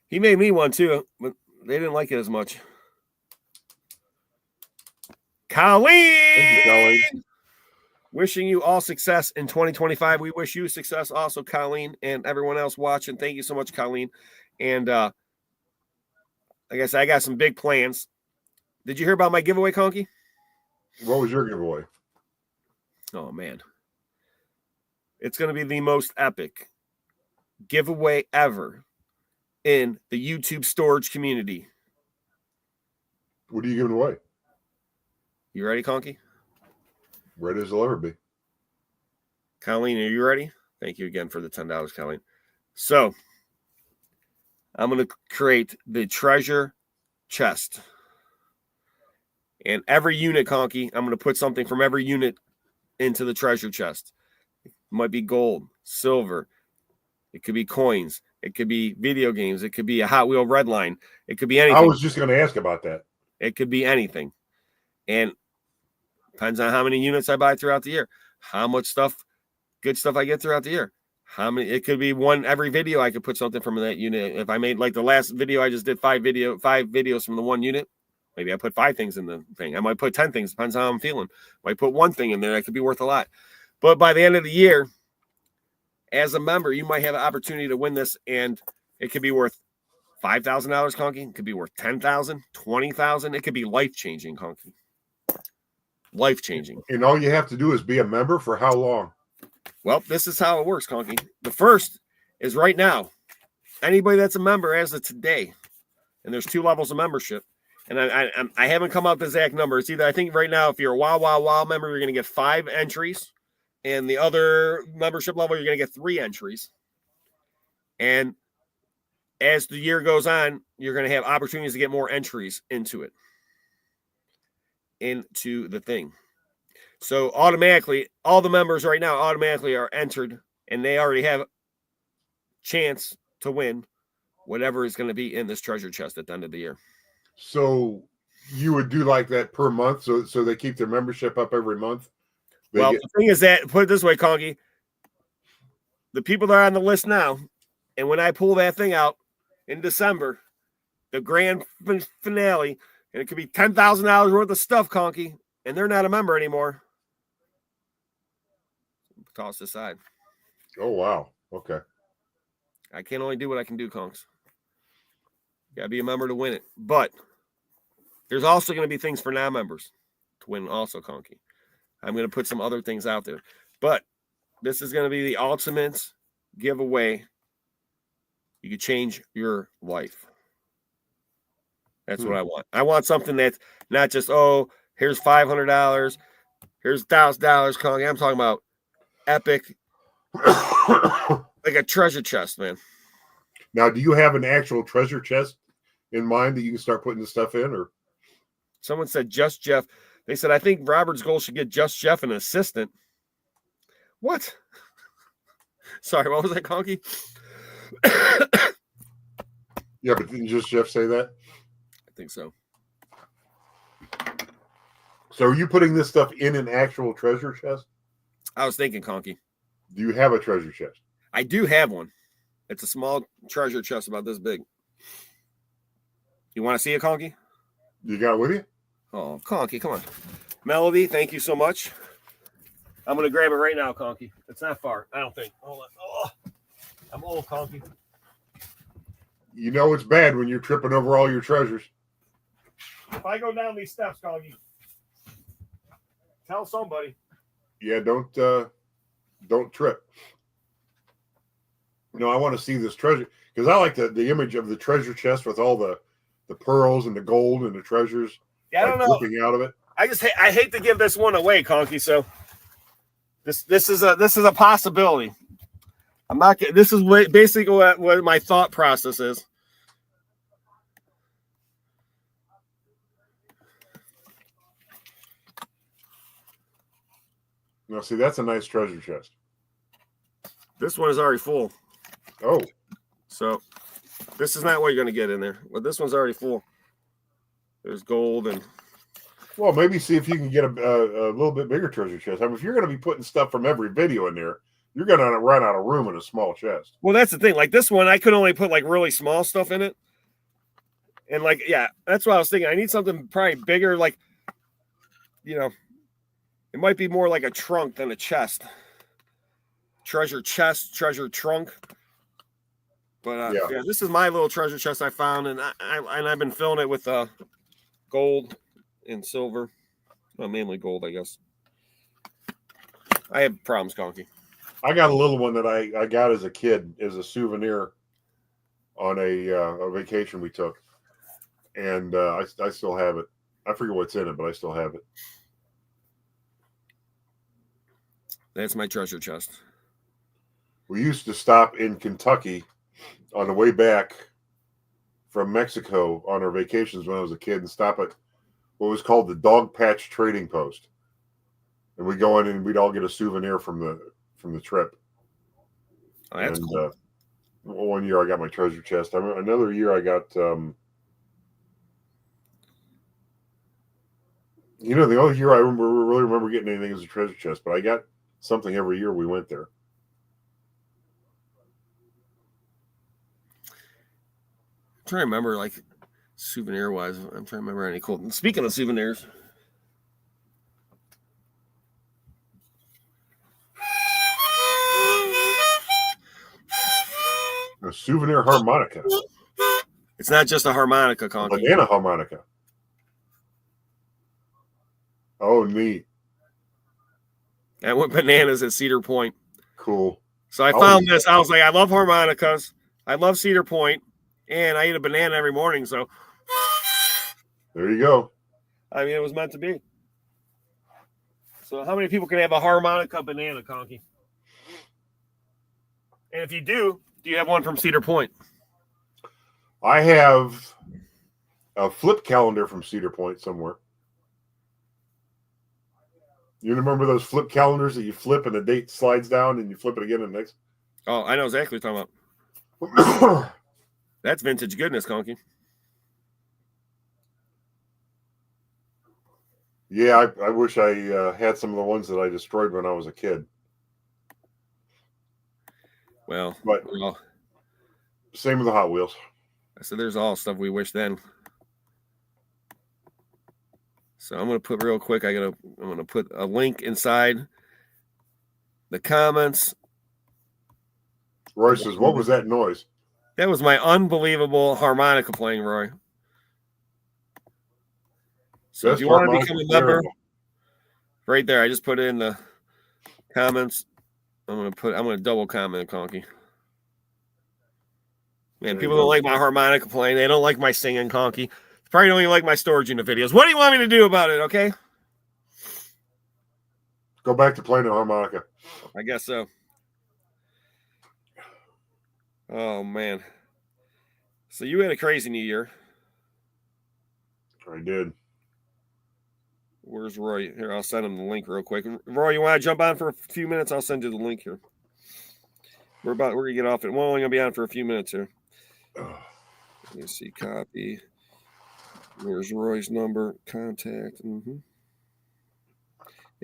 He made me one too, but they didn't like it as much. Colleen! Thank you, Colleen. Wishing you all success in 2025. We wish you success also, Colleen, and everyone else watching. Thank you so much, Colleen. And I guess I got some big plans. Did you hear about my giveaway, Conky? What was your giveaway? Oh, man. It's going to be the most epic giveaway ever in the YouTube storage community. What are you giving away? You ready, Conky? Ready as it'll ever be. Colleen, are you ready? Thank you again for the $10, Colleen. So, I'm going to create the treasure chest. And every unit, Conky, I'm going to put something from every unit into the treasure chest. It might be gold, silver. It could be coins. It could be video games. It could be a Hot Wheel red line. It could be anything. I was just going to ask about that. It could be anything. And depends on how many units I buy throughout the year. How much stuff, good stuff I get throughout the year. How many? It could be one every video. I could put something from that unit. If I made like the last video, I just did five videos from the one unit. Maybe I put 5 things in the thing. I might put 10 things. Depends on how I'm feeling. I might put 1 thing in there. That could be worth a lot. But by the end of the year, as a member, you might have an opportunity to win this, and it could be worth $5,000, Conky. It could be worth $10,000, $20,000. It could be life-changing, Conky. Life-changing. And all you have to do is be a member for how long? Well, this is how it works, Conky. The first is right now. Anybody that's a member as of today, and there's 2 levels of membership. And I haven't come up with the exact number. It's either, I think right now, if you're a Wow member, you're going to get 5 entries. And the other membership level, you're going to get 3 entries. And as the year goes on, you're going to have opportunities to get more entries into the thing. So automatically, all the members right now automatically are entered, and they already have a chance to win whatever is going to be in this treasure chest at the end of the year. So you would do like that per month, so they keep their membership up every month? The thing is that, put it this way, Conky, the people that are on the list now, and when I pull that thing out in December, the grand finale, and it could be $10,000 worth of stuff, Conky, and they're not a member anymore. Toss aside. Oh, wow. Okay. I can only do what I can do, Conks. You gotta be a member to win it. But there's also going to be things for non-members to win also, Conky. I'm going to put some other things out there. But this is going to be the ultimate giveaway. You can change your life. That's what I want. I want something that's not just, oh, here's $500, here's $1,000, Conky. I'm talking about epic, like a treasure chest, man. Now, do you have an actual treasure chest in mind that you can start putting the stuff in, or? Someone said Just Jeff. They said, I think Robert's goal should get Just Jeff an assistant. What? Sorry, what was that, Conky? Yeah, but didn't Just Jeff say that? I think so. So are you putting this stuff in an actual treasure chest? I was thinking, Conky. Do you have a treasure chest? I do have one. It's a small treasure chest about this big. You want to see it, Conky? You got it with you? Oh, Conky, come on. Melody, thank you so much. I'm going to grab it right now, Conky. It's not far, I don't think. Hold on. Oh, I'm old, Conky. You know it's bad when you're tripping over all your treasures. If I go down these steps, Conky, tell somebody. Yeah, don't trip. No, I want to see this treasure because I like the image of the treasure chest with all the pearls and the gold and the treasures. Yeah, I don't know. Dripping out of it. I hate to give this one away, Conky. So this is a possibility. I'm not. This is basically what my thought process is. No, see, that's a nice treasure chest. This one is already full. Oh, so this is not what you're going to get in there. But this one's already full. There's gold and. Well, maybe see if you can get a little bit bigger treasure chest. I mean, if you're going to be putting stuff from every video in there, you're going to run out of room in a small chest. Well, that's the thing. Like this one, I could only put like really small stuff in it. And like, yeah, that's what I was thinking. I need something probably bigger. Like, you know, it might be more like a trunk than a chest. Treasure chest, treasure trunk. But yeah, this is my little treasure chest I found, and I've been filling it with gold and silver. Well, mainly gold, I guess. I have problems, Conky. I got a little one that I got as a kid as a souvenir on a vacation we took, and I still have it. I forget what's in it, but I still have it. That's my treasure chest. We used to stop in Kentucky on the way back from Mexico on our vacations when I was a kid and stop at what was called the Dog Patch Trading Post. And we'd go in and we'd all get a souvenir from the trip. Oh, that's cool. One year I got my treasure chest. Another year I got the only year I really remember getting anything is a treasure chest, but I got something every year we went there. I'm trying to remember, like, souvenir wise. I'm trying to remember any cool. Speaking of souvenirs, a souvenir harmonica. It's not just a harmonica, Conky. A banana harmonica. Oh, neat. I went bananas at Cedar Point. Cool. So I found this. I was like, I love harmonicas. I love Cedar Point, and I eat a banana every morning. So there you go. I mean, it was meant to be. So how many people can have a harmonica banana, Conky? And if you do you have one from Cedar Point? I have a flip calendar from Cedar Point somewhere. You remember those flip calendars that you flip and the date slides down and you flip it again and next? Oh, I know exactly what you're talking about. That's vintage goodness, Conky. Yeah, I wish I had some of the ones that I destroyed when I was a kid. Well, same with the Hot Wheels. I said there's all stuff we wish then. So I'm gonna put real quick. I'm gonna put a link inside the comments. Roy says, "What was that noise?" That was my unbelievable harmonica playing, Roy. So if you want to become a member, right there, I just put it in the comments. I'm gonna double comment, Conky. Man, people don't like my harmonica playing. They don't like my singing, Conky. Probably don't even like my storage unit videos. What do you want me to do about it, okay? Go back to playing the harmonica. I guess so. Oh, man. So you had a crazy New Year. I did. Where's Roy? Here, I'll send him the link real quick. Roy, you want to jump on for a few minutes? I'll send you the link here. We're gonna get off it. We're only gonna be on for a few minutes here. Let me see. Copy. Where's Roy's number? Contact.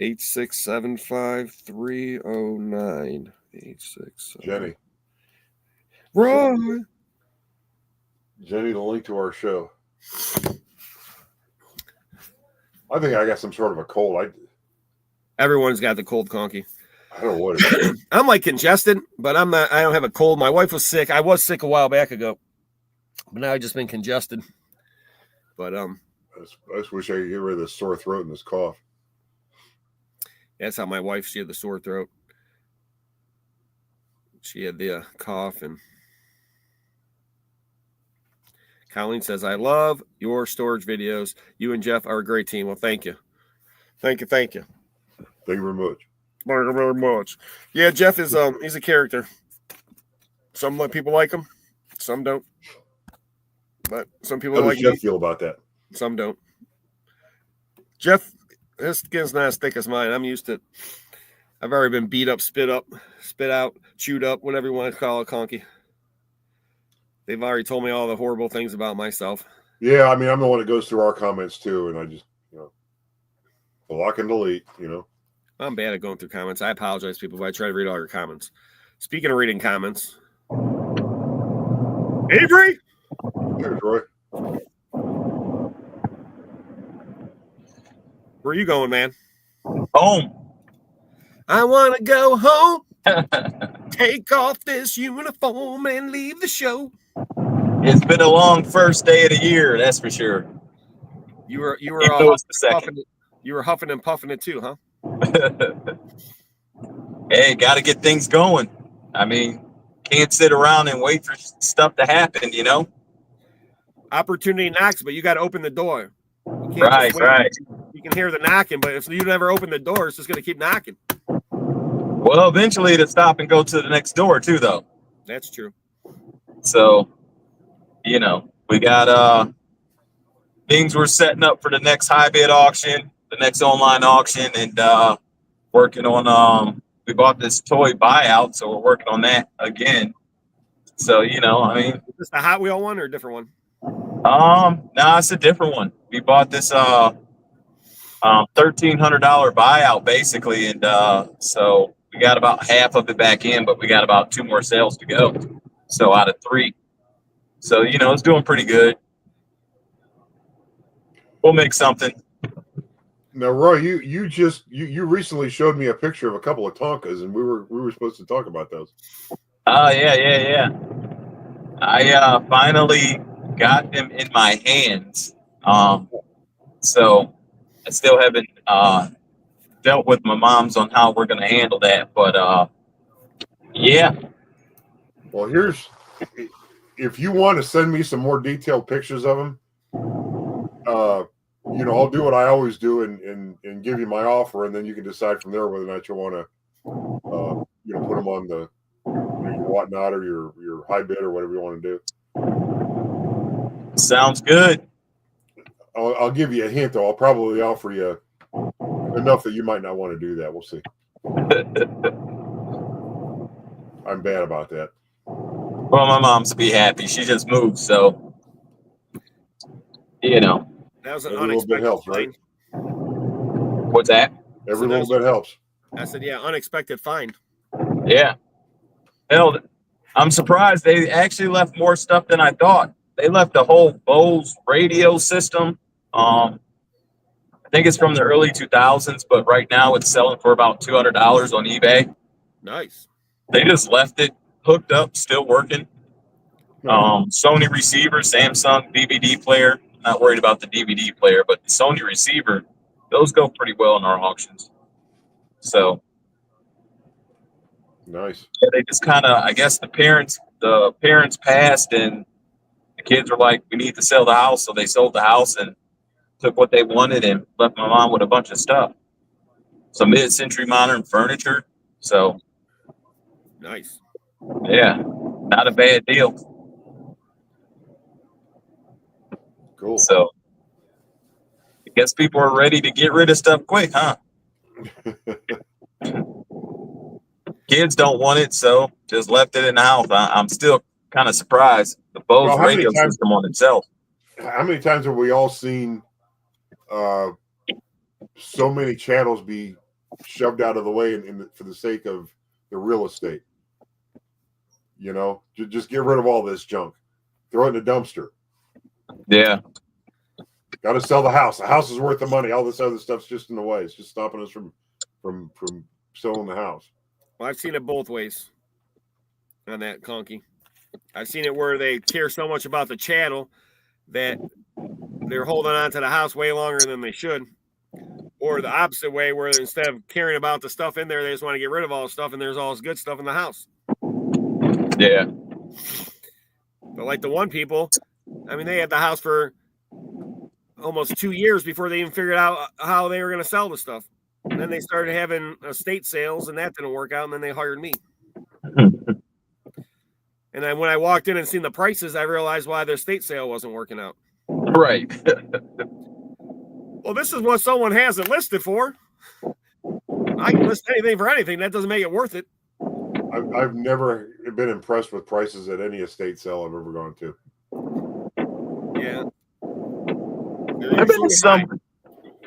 8675309. 867. Jenny. Roy. Jenny, the link to our show. I think I got some sort of a cold. Everyone's got the cold, Conky. I don't know what it is. I'm like congested, but I'm not. I don't have a cold. My wife was sick. I was sick a while back ago, but now I've just been congested. But I just wish I could get rid of this sore throat and this cough. That's how my wife. She had the sore throat. She had the cough, and Colleen says, "I love your storage videos. You and Jeff are a great team." Well, thank you, thank you, thank you. Thank you very much. Thank you very much. Yeah, Jeff is he's a character. Some people like him, some don't. But some people How like does Jeff him. feel about that? Some don't. Jeff, his skin's not as thick as mine. I'm used to it. I've already been beat up, spit out, chewed up, whatever you want to call it, Conky. They've already told me all the horrible things about myself. Yeah, I mean, I'm the one that goes through our comments too, and I just, block and delete, I'm bad at going through comments. I apologize, people, but I try to read all your comments. Speaking of reading comments, Avery! There's Roy. Where are you going, man? Home. I want to go home, take off this uniform, and leave the show. It's been a long first day of the year, that's for sure. You were huffing and puffing it too, huh? Hey, got to get things going. I mean, can't sit around and wait for stuff to happen, Opportunity knocks, but you got to open the door. Right. You can hear the knocking, but if you never open the door, it's just going to keep knocking. Well, eventually to stop and go to the next door too, though. That's true. So, we got things we're setting up for the next high bid auction, the next online auction, and working on we bought this toy buyout, so we're working on that again. So, I mean, is this the Hot Wheel one or a different one? No, it's a different one. We bought this $1,300 buyout basically, and so we got about half of it back in, but we got about 2 more sales to go. So out of 3. So, it's doing pretty good. We'll make something. Now, Roy, you recently showed me a picture of a couple of Tonkas, and we were supposed to talk about those. Oh, yeah. I finally got them in my hands. So I still haven't dealt with my moms on how we're going to handle that, but yeah. Well, if you want to send me some more detailed pictures of them, I'll do what I always do and give you my offer, and then you can decide from there whether or not you want to, put them on the your whatnot or your high bid or whatever you want to do. Sounds good. I'll give you a hint, though. I'll probably offer you enough that you might not want to do that. We'll see. I'm bad about that. Well, my mom's to be happy. She just moved, so That was an Every little bit unexpected helps, find. right? What's that? Every little bit helps. I said, yeah, unexpected find. Yeah. Hell, I'm surprised they actually left more stuff than I thought. They left the whole Bose radio system. I think it's from the early 2000s, but right now it's selling for about $200 on eBay. Nice. They just left it hooked up, still working. Sony receiver, Samsung DVD player. Not worried about the DVD player, but the Sony receiver, those go pretty well in our auctions. So Nice. yeah, they just kind of, I guess the parents passed and the kids were like, we need to sell the house. So they sold the house and took what they wanted and left my mom with a bunch of stuff. some mid-century modern furniture. So Nice. yeah, not a bad deal. Cool. So I guess people are ready to get rid of stuff quick, huh? Kids don't want it, so just left it in the house. I'm still kind of surprised. The Bose Well, how many radio times- system on itself. How many times have we all seen so many channels be shoved out of the way for the sake of the real estate? You know, just get rid of all this junk, throw it in a dumpster. Yeah. Got to sell the house. The house is worth the money. All this other stuff's just in the way. It's just stopping us from selling the house. Well, I've seen it both ways on that, Conky. I've seen it where they care so much about the chattel that they're holding on to the house way longer than they should. Or the opposite way, where instead of caring about the stuff in there, they just want to get rid of all the stuff, and there's all this good stuff in the house. Yeah. But like the one people, I mean, they had the house for almost 2 years before they even figured out how they were going to sell the stuff. And then they started having estate sales, and that didn't work out, and then they hired me. And then when I walked in and seen the prices, I realized why their estate sale wasn't working out. Right. Well, this is what someone has it listed for. I can list anything for anything. That doesn't make it worth it. I've never been impressed with prices at any estate sale I've ever gone to. Yeah. I've been to some,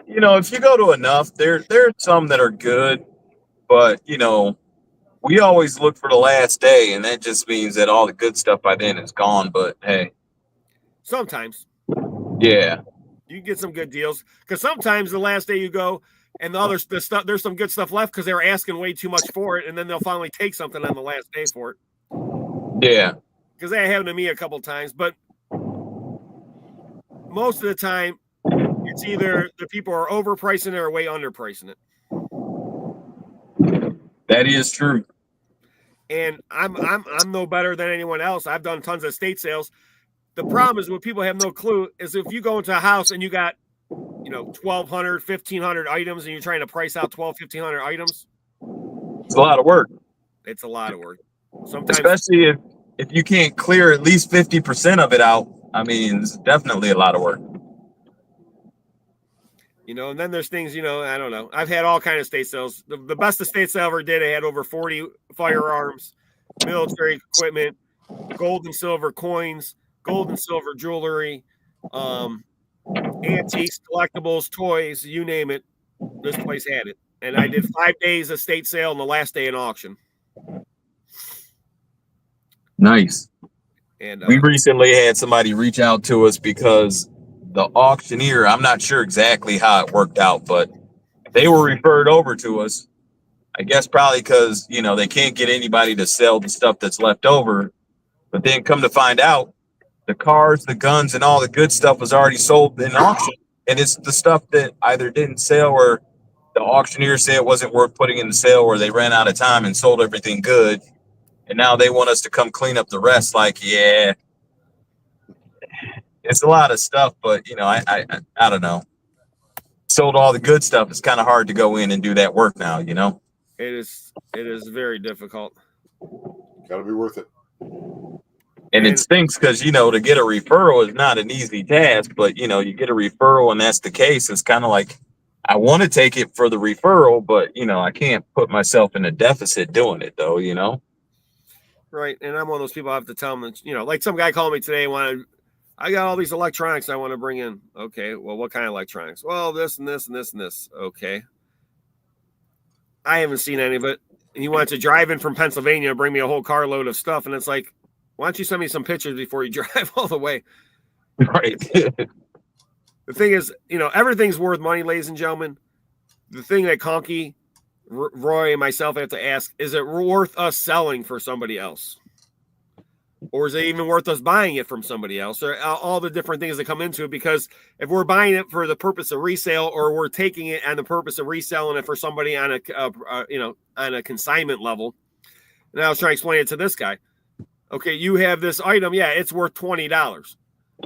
you know, if you go to enough, there are some that are good, but you know, we always look for the last day, and that just means that all the good stuff by then is gone. But hey, Sometimes yeah, you get some good deals, because sometimes the last day you go and the stuff, there's some good stuff left because they were asking way too much for it, and then they'll finally take something on the last day for it. yeah, Because that happened to me a couple times, but most of the time, it's either the people are overpricing it or way underpricing it. that is true. And I'm no better than anyone else. I've done tons of estate sales. The problem is what people have no clue is if you go into a house and you got, 1,200, 1,500 items, and you're trying to price out 1,200, 1,500 items. It's a lot of work. It's a lot of work. Sometimes, Especially if you can't clear at least 50% of it out. I mean, it's definitely a lot of work. and then there's things, I don't know. I've had all kinds of estate sales. The best estate sale I ever did, I had over 40 firearms, military equipment, gold and silver coins, gold and silver jewelry, antiques, collectibles, toys, you name it. This place had it. And I did 5 days estate sale and the last day in auction. Nice. And We recently had somebody reach out to us because the auctioneer, I'm not sure exactly how it worked out, but they were referred over to us. I guess probably because, they can't get anybody to sell the stuff that's left over. But then come to find out, the cars, the guns, and all the good stuff was already sold in auction. And it's the stuff that either didn't sell or the auctioneer said it wasn't worth putting in the sale, or they ran out of time and sold everything good. And now they want us to come clean up the rest. Like, yeah, it's a lot of stuff, but I don't know. Sold all the good stuff. It's kind of hard to go in and do that work now, it is very difficult. Got to be worth it. And it stinks because, to get a referral is not an easy task, but, you get a referral and that's the case. It's kind of like, I want to take it for the referral, but, I can't put myself in a deficit doing it though, Right. And I'm one of those people I have to tell them that, like some guy called me today, I got all these electronics I want to bring in. Okay. Well, what kind of electronics? Well, this and this and this and this. Okay. I haven't seen any of it. And he wanted to drive in from Pennsylvania and bring me a whole carload of stuff. And it's like, why don't you send me some pictures before you drive all the way? Right. The thing is, everything's worth money, ladies and gentlemen. The thing that Conky, Roy, and myself have to ask, is it worth us selling for somebody else? Or is it even worth us buying it from somebody else? Or all the different things that come into it? Because if we're buying it for the purpose of resale, or we're taking it on the purpose of reselling it for somebody on a consignment level. And I was trying to explain it to this guy. Okay, you have this item. Yeah, it's worth $20.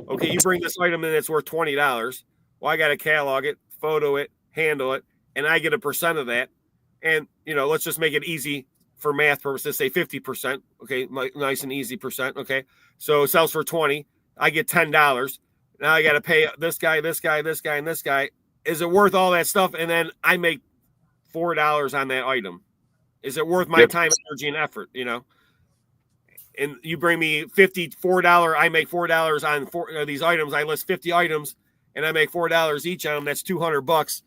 Okay, you bring this item in, it's worth $20. Well, I got to catalog it, photo it, handle it, and I get a percent of that. And, you know, let's just make it easy for math purposes, say 50%. Okay, nice and easy percent. Okay, so it sells for 20. I get $10. Now I got to pay this guy, this guy, this guy, and this guy. Is it worth all that stuff? And then I make $4 on that item. Is it worth my time, energy, and effort? You know, and you bring me $54. I make $4 on these items. I list 50 items, and I make $4 each on them. That's $200.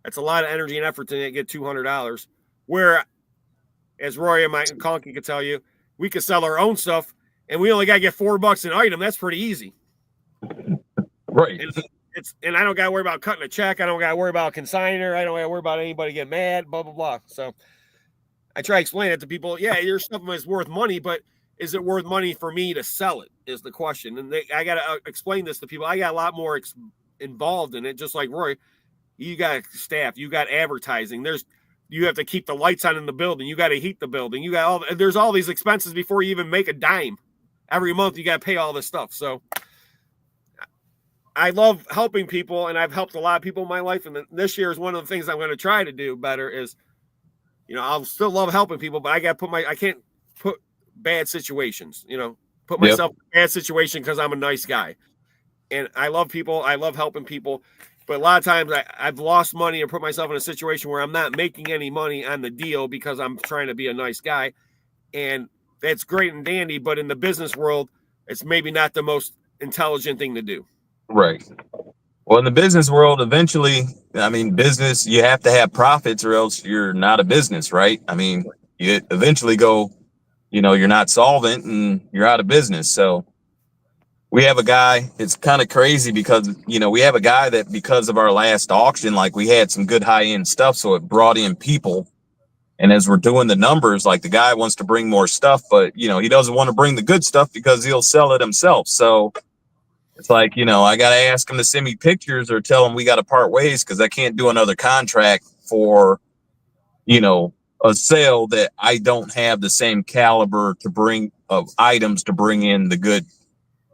That's a lot of energy and effort to get $200. Where, as Roy and my Conky could tell you, we could sell our own stuff, and we only got to get $4 an item. That's pretty easy, Right? And I don't got to worry about cutting a check. I don't got to worry about a consignor. I don't got to worry about anybody getting mad. Blah blah blah. So I try to explain it to people. Yeah, your stuff is worth money, but is it worth money for me to sell it? Is the question. And I got to explain this to people. I got a lot more involved in it, just like Roy. You got staff. You got advertising. You have to keep the lights on in the building. You got to heat the building. There's all these expenses before you even make a dime. Every month you got to pay all this stuff. So I love helping people, and I've helped a lot of people in my life. And this year is one of the things I'm going to try to do better is, you know, I'll still love helping people, but I can't put bad situations, you know, put myself in a bad situation because I'm a nice guy. And I love people. I love helping people. But a lot of times I've lost money and put myself in a situation where I'm not making any money on the deal because I'm trying to be a nice guy. And that's great and dandy, but in the business world, it's maybe not the most intelligent thing to do. Right. Well, in the business world, eventually, I mean, business, you have to have profits or else you're not a business, right? I mean, you eventually go, you know, you're not solvent and you're out of business. So we have a guy, it's kind of crazy because, you know, we have a guy that because of our last auction, like we had some good high end stuff. So it brought in people. And as we're doing the numbers, like the guy wants to bring more stuff, but, you know, he doesn't want to bring the good stuff because he'll sell it himself. So it's like, you know, I got to ask him to send me pictures or tell him we got to part ways because I can't do another contract for, you know, a sale that I don't have the same caliber to bring of items to bring in the good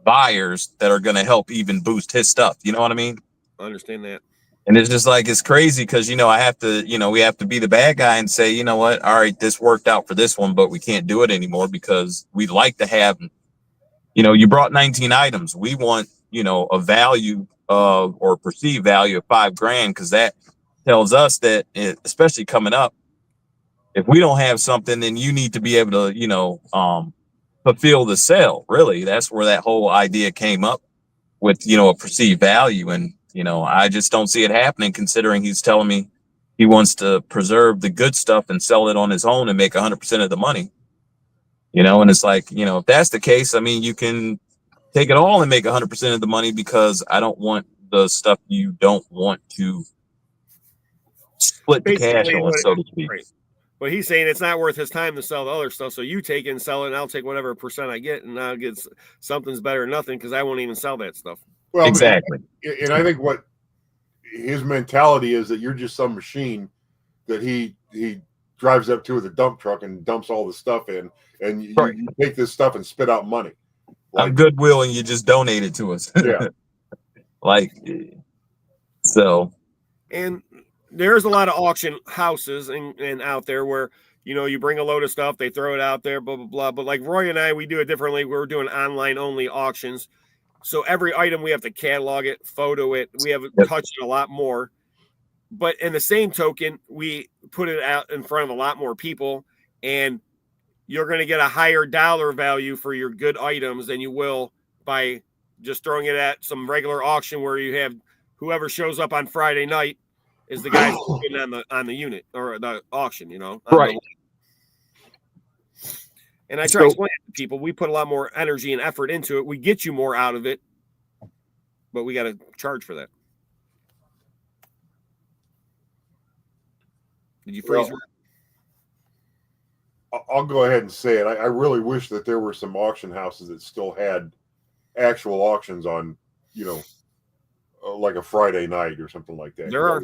buyers that are going to help even boost his stuff. You know what I mean? I understand that. And it's just like, it's crazy because, you know, I have to, you know, we have to be the bad guy and say, you know what? All right, this worked out for this one, but we can't do it anymore because we'd like to have, you know, you brought 19 items. We want, you know, a value of or perceived value of $5,000 because that tells us that, especially coming up, if we don't have something, then you need to be able to, you know, fulfill the sale. Really, that's where that whole idea came up with, you know, a perceived value. And, you know, I just don't see it happening considering he's telling me he wants to preserve the good stuff and sell it on his own and make 100% of the money. You know, and it's like, you know, if that's the case, I mean, you can take it all and make 100% of the money because I don't want the stuff you don't want to split the cash on, so to speak. Right. But he's saying it's not worth his time to sell the other stuff. So you take it and sell it, and I'll take whatever percent I get, and I'll get something's better than nothing because I won't even sell that stuff. Well, exactly. And I think what his mentality is that you're just some machine that he drives up to with a dump truck and dumps all the stuff in, and you take this stuff and spit out money. Like, I'm Goodwill, and you just donate it to us. Yeah. Like, so. And there's a lot of auction houses and out there where, you know, you bring a load of stuff, they throw it out there, blah, blah, blah. But like Roy and I, we do it differently. We're doing online only auctions. So every item we have to catalog it, photo it. We have touched it a lot more. But in the same token, we put it out in front of a lot more people, and you're going to get a higher dollar value for your good items than you will by just throwing it at some regular auction where you have whoever shows up on Friday night is the guy getting on the unit or the auction, you know. Right. And I try to explain it to people. We put a lot more energy and effort into it. We get you more out of it, but we got to charge for that. Did you freeze? Well, I'll go ahead and say it. I really wish that there were some auction houses that still had actual auctions on, you know, like a Friday night or something like that. There are.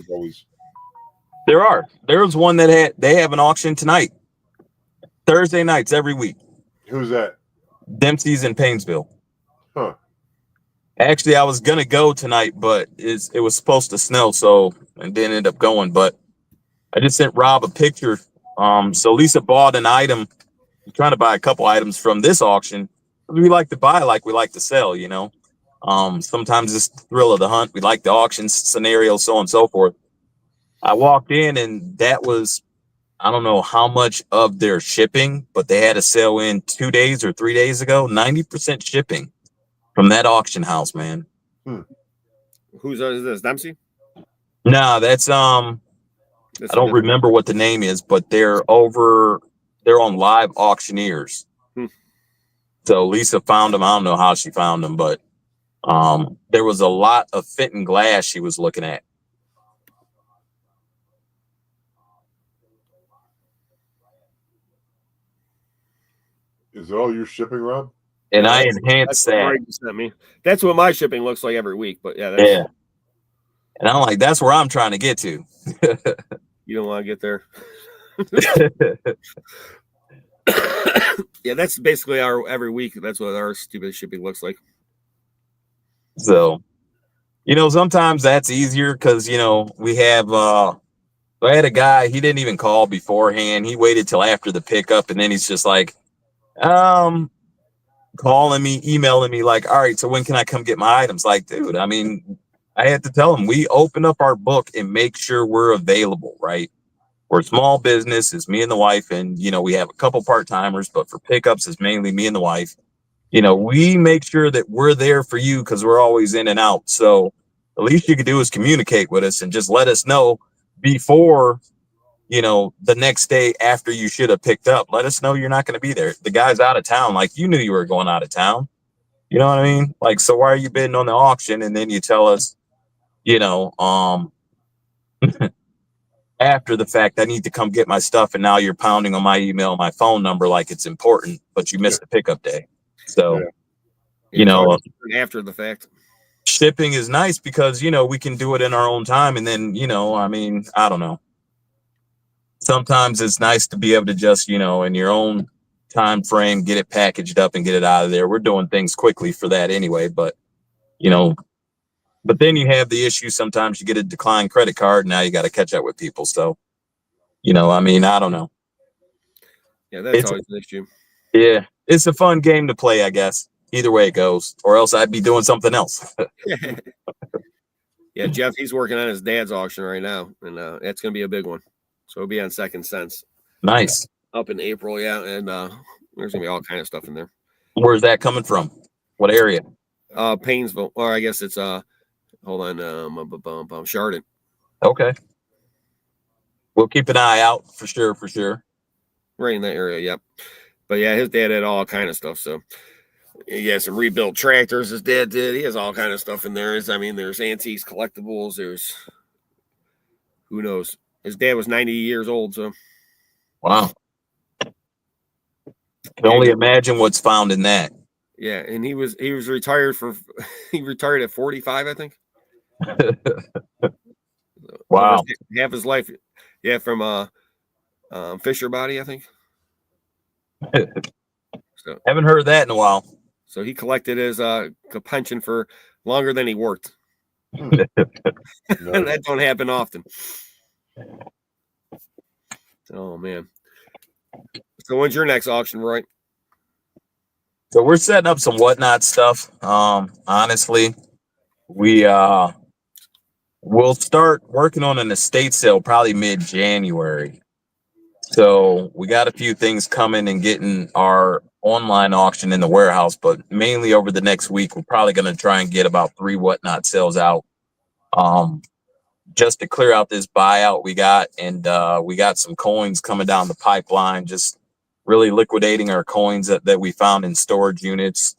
There are. There's one that they have an auction tonight. Thursday nights every week. Who's that? Dempsey's in Painesville. Huh. Actually, I was gonna go tonight, but it was supposed to snow, so and didn't end up going. But I just sent Rob a picture. So Lisa bought an item. I'm trying to buy a couple items from this auction. We like to buy like we like to sell, you know. Sometimes it's the thrill of the hunt. We like the auction scenario, so on and so forth. I walked in and that was, I don't know how much of their shipping, but they had a sale in 2 days or 3 days ago, 90% shipping from that auction house, man. Who's is this? Dempsey? No, that's I don't remember what the name is, but they're on Live Auctioneers. So Lisa found them. I don't know how she found them, but there was a lot of Fenton glass she was looking at. Is it all your shipping, Rob? And I enhanced that. Sent me. That's what my shipping looks like every week. But yeah, yeah. And I'm like, that's where I'm trying to get to. You don't want to get there. Yeah, that's basically our every week. That's what our stupid shipping looks like. So, you know, sometimes that's easier because, you know, we have I had a guy, he didn't even call beforehand. He waited till after the pickup, and then he's just like, calling me, emailing me like, all right, so when can I come get my items? Like, dude, I mean, I had to tell him we open up our book and make sure we're available, right? We're a small business. It's me and the wife, and, you know, we have a couple part-timers, but for pickups, it's mainly me and the wife. You know, we make sure that we're there for you because we're always in and out. So the least you could do is communicate with us and just let us know before, you know, the next day after you should have picked up. Let us know you're not going to be there. The guy's out of town. Like, you knew you were going out of town. You know what I mean? Like, so why are you bidding on the auction? And then you tell us, you know, after the fact, I need to come get my stuff. And now you're pounding on my email, my phone number, like it's important, but you missed the pickup day. So, you know, after the fact, shipping is nice because, you know, we can do it in our own time. And then, you know, I mean, I don't know. Sometimes it's nice to be able to just, you know, in your own time frame, get it packaged up and get it out of there. We're doing things quickly for that anyway, but, you know, but then you have the issue. Sometimes you get a declined credit card. Now you got to catch up with people. So, you know, I mean, I don't know. Yeah, that's always an issue. Yeah, it's a fun game to play, I guess. Either way it goes, or else I'd be doing something else. Yeah, Jeff, he's working on his dad's auction right now, and that's going to be a big one. So it'll be on Second Sense. Nice. Up in April, yeah, and there's going to be all kind of stuff in there. Where's that coming from? What area? Painesville, or I guess it's hold on, Chardon. Okay. We'll keep an eye out for sure. Right in that area, yep. But yeah, his dad had all kind of stuff. So he has some rebuilt tractors. His dad did. He has all kind of stuff in there. I mean, there's antiques, collectibles. There's who knows. His dad was 90 years old. So wow. Can only imagine what's found in that. Yeah, and he was retired he retired at 45, I think. Wow. Half his life. Yeah, from Fisher Body, I think. So haven't heard that in a while. So he collected his pension for longer than he worked. That don't happen often. Oh man. So when's your next auction, Roy? So we're setting up some whatnot stuff. Honestly, we'll start working on an estate sale probably mid-January. So we got a few things coming and getting our online auction in the warehouse, but mainly over the next week, we're probably going to try and get about 3 whatnot sales out, just to clear out this buyout we got. And we got some coins coming down the pipeline, just really liquidating our coins that we found in storage units,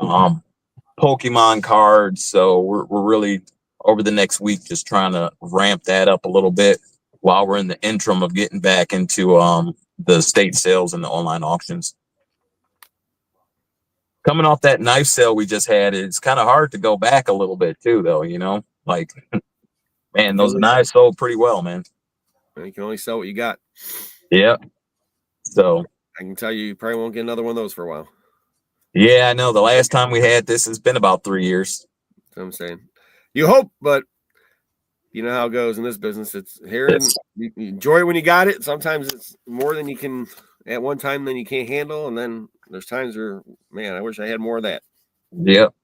Pokemon cards. So we're really over the next week just trying to ramp that up a little bit while we're in the interim of getting back into the estate sales and the online auctions. Coming off that knife sale we just had, it's kind of hard to go back a little bit too, though, you know, like, man, those knives sold pretty well, man. You can only sell what you got. Yeah. So I can tell you probably won't get another one of those for a while. Yeah, I know. The last time we had this has been about 3 years. what I'm saying. You hope, but you know how it goes in this business. It's here and you enjoy it when you got it. Sometimes it's more than you can at one time than you can't handle. And then there's times where, man, I wish I had more of that. Yep.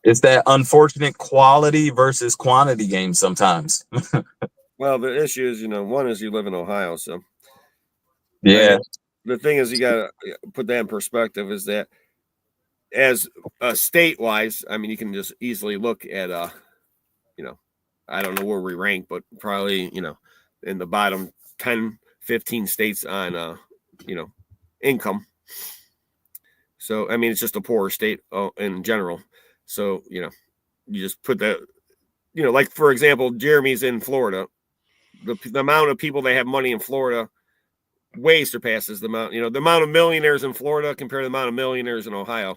It's that unfortunate quality versus quantity game sometimes. Well, the issue is, one is you live in Ohio. So, Yeah. The thing is, you got to put that in perspective is that as state wise, I mean, you can just easily look at, I don't know where we rank, but probably, in the bottom 10, 15 states on, income. So, I mean, it's just a poorer state in general. So, you just put that, like, for example, Jeremy's in Florida. The amount of people that have money in Florida way surpasses the amount, the amount of millionaires in Florida compared to the amount of millionaires in Ohio.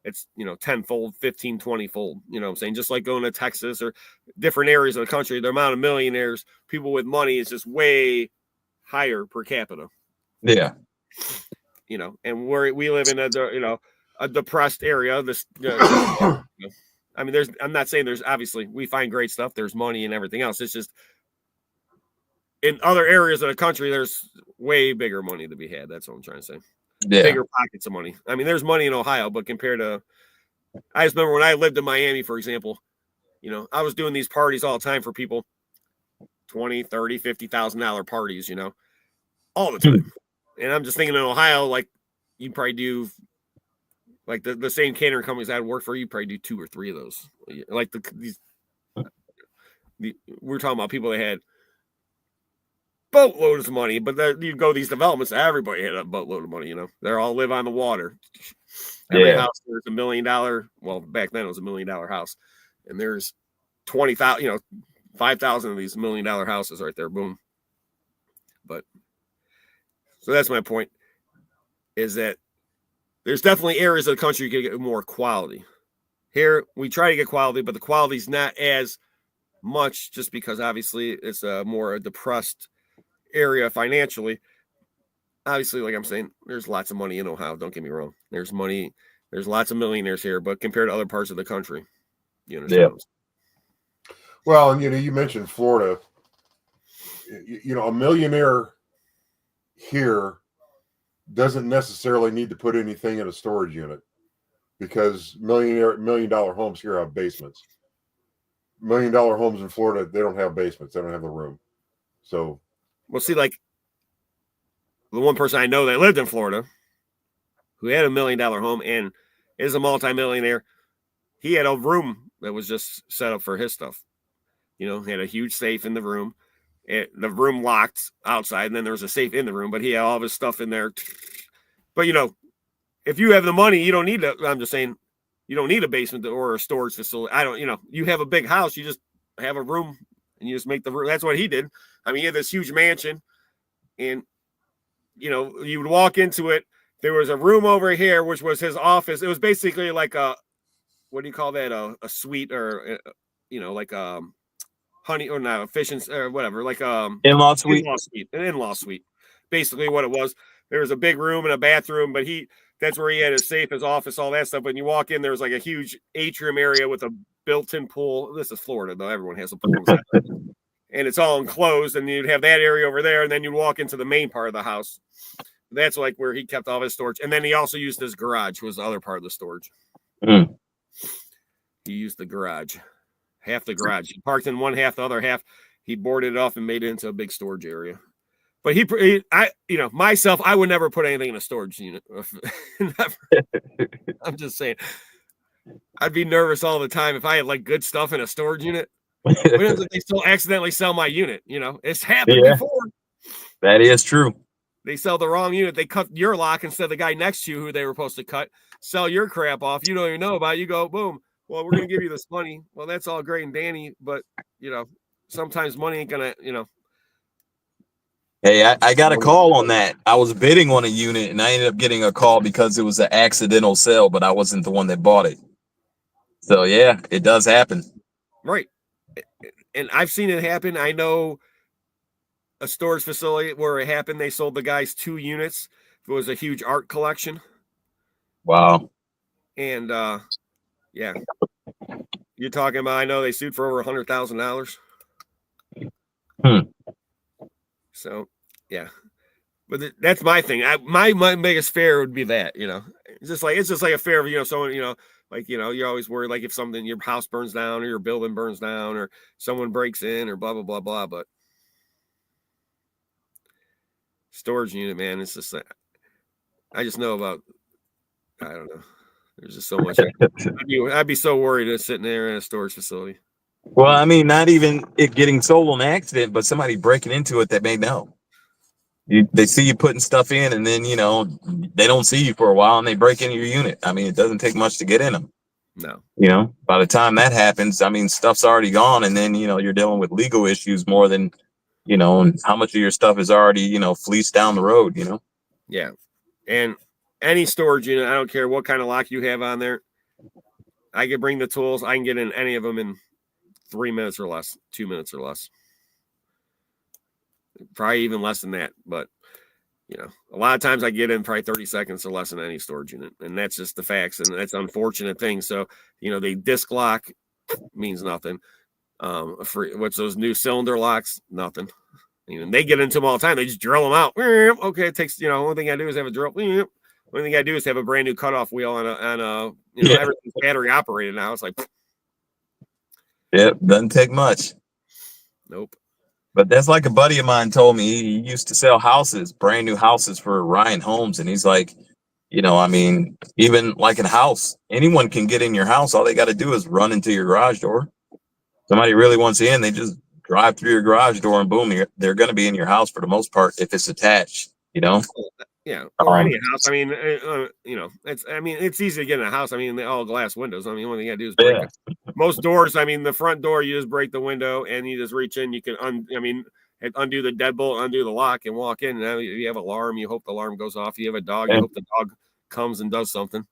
It's, 10-fold, 15, 20-fold, what I'm saying? Just like going to Texas or different areas of the country, the amount of millionaires, people with money is just way higher per capita. Yeah. And we live in a depressed area. I mean, I'm not saying there's obviously we find great stuff. There's money and everything else. It's just in other areas of the country, there's way bigger money to be had. That's what I'm trying to say. Yeah. Bigger pockets of money. I mean, there's money in Ohio, but compared to, I just remember when I lived in Miami, for example, I was doing these parties all the time for people, $20,000, $30,000, $50,000 parties, all the time. And I'm just thinking in Ohio, like you probably do, like the same catering companies I'd work for, you probably do 2 or 3 of those. Like we're talking about people that had boatloads of money, but you go these developments, everybody had a boatload of money, they all live on the water. Every house, there's $1 million. Well, back then it was $1 million house. And there's 20,000, 5,000 of these $1 million houses right there. Boom. But so that's my point, is that there's definitely areas of the country you can get more quality. Here, we try to get quality, but the quality's not as much just because obviously it's a more depressed area financially. Obviously, like I'm saying, there's lots of money in Ohio. Don't get me wrong. There's money. There's lots of millionaires here, but compared to other parts of the country, you understand? Yeah. Well, and you mentioned Florida. A millionaire here doesn't necessarily need to put anything in a storage unit because $1 million homes here have basements. $1 million homes in Florida, they don't have basements. They don't have the room. So, well, see, like the one person I know that lived in Florida who had $1 million home and is a multimillionaire, he had a room that was just set up for his stuff. He had a huge safe in the room. The room locked outside, and then there was a safe in the room, but he had all of his stuff in there. But, if you have the money, you don't need to, I'm just saying, you don't need a basement or a storage facility. You have a big house, you just have a room and you just make the room. That's what he did. I mean, he had this huge mansion and, you would walk into it. There was a room over here, which was his office. It was basically like what do you call that? A suite or, like honey or not a fish or whatever, like in-law suite. An in-law suite. Basically what it was. There was a big room and a bathroom, but that's where he had his safe, his office, all that stuff. When you walk in, there was like a huge atrium area with a built-in pool. This is Florida, though. Everyone has a pool. And it's all enclosed, and you'd have that area over there, and then you'd walk into the main part of the house. That's like where he kept all of his storage. And then he also used his garage, was the other part of the storage. Mm. He used the garage. Half the garage. He parked in one half, the other half. He boarded it off and made it into a big storage area. But myself, I would never put anything in a storage unit. Never. I'm just saying. I'd be nervous all the time if I had like good stuff in a storage unit. What if they still accidentally sell my unit? It's happened before. That is true. They sell the wrong unit. They cut your lock instead of the guy next to you who they were supposed to cut. Sell your crap off. You don't even know about it. You go, boom. Well, we're going to give you this money. Well, that's all great and dandy, but, sometimes money ain't going to, Hey, I got a call on that. I was bidding on a unit, and I ended up getting a call because it was an accidental sale, but I wasn't the one that bought it. So, yeah, it does happen. Right. And I've seen it happen. I know a storage facility where it happened. They sold the guys 2 units. It was a huge art collection. Wow. And, yeah. You're talking about, I know they sued for over $100,000. So, yeah. But that's my thing. My biggest fear would be that, it's just like a fear of, someone, like, you're always worried, like if something, your house burns down or your building burns down or someone breaks in or blah, blah, blah, blah. But storage unit, man, it's just like, I just know about, I don't know. There's just so much. I'd be so worried just sitting there in a storage facility. Well, I mean, not even it getting sold on accident, but somebody breaking into it that may know. They see you putting stuff in, and then, they don't see you for a while, and they break into your unit. I mean, it doesn't take much to get in them. No. By the time that happens, I mean, stuff's already gone, and then, you're dealing with legal issues more than, and how much of your stuff is already, fleeced down the road, Yeah. And any storage unit, I don't care what kind of lock you have on there. I can bring the tools. I can get in any of them in 3 minutes or less, 2 minutes or less. Probably even less than that. But, a lot of times I get in probably 30 seconds or less in any storage unit. And that's just the facts. And that's an unfortunate thing. So, they disc lock means nothing. What's those new cylinder locks? Nothing. They get into them all the time. They just drill them out. Okay, it takes, only thing I do is have a drill. Only thing I do is have a brand new cutoff wheel on everything's battery operated now. It's like, yep, doesn't take much. Nope. But that's like a buddy of mine told me. He used to sell houses, brand new houses for Ryan Homes, and he's like, I mean, even like a house, anyone can get in your house. All they got to do is run into your garage door. Somebody really wants in, they just drive through your garage door, and boom, they're going to be in your house for the most part if it's attached. Yeah, or any house. I mean, it's easy to get in a house. I mean, all glass windows. I mean, the only thing you got to do is break it. Most doors. I mean, the front door, you just break the window and you just reach in. You can undo the deadbolt, undo the lock, and walk in. Now you have an alarm. You hope the alarm goes off. You have a dog. You hope the dog comes and does something.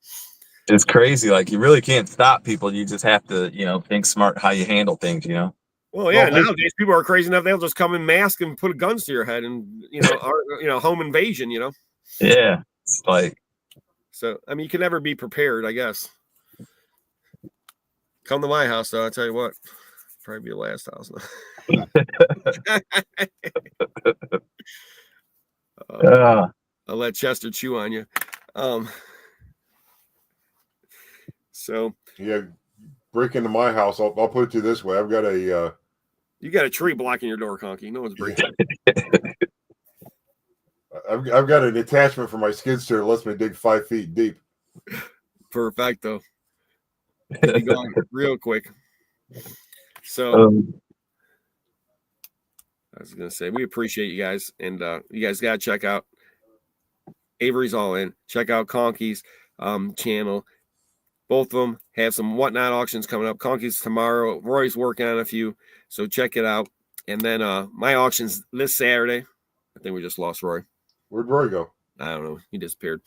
It's crazy. Like, you really can't stop people. You just have to, think smart how you handle things. Well, yeah. Nowadays, people are crazy enough. They'll just come in mask and put guns to your head, and home invasion. Yeah, it's like. So, I mean, you can never be prepared, I guess. Come to my house, though. I'll tell you what, probably be the last house. I'll let Chester chew on you. So yeah, break into my house. I'll put it to you this way. I've got a. You got a tree blocking your door, Conky. No one's breaking. I've got an attachment for my skid steer that lets me dig 5 feet deep. Perfecto. Be gone real quick. So I was gonna say we appreciate you guys, and you guys gotta check out Avery's All In. Check out Conky's channel. Both of them have some whatnot auctions coming up. Conky's tomorrow. Roy's working on a few, so check it out. And then my auction's this Saturday. I think we just lost Roy. Where'd Roy go? I don't know. He disappeared.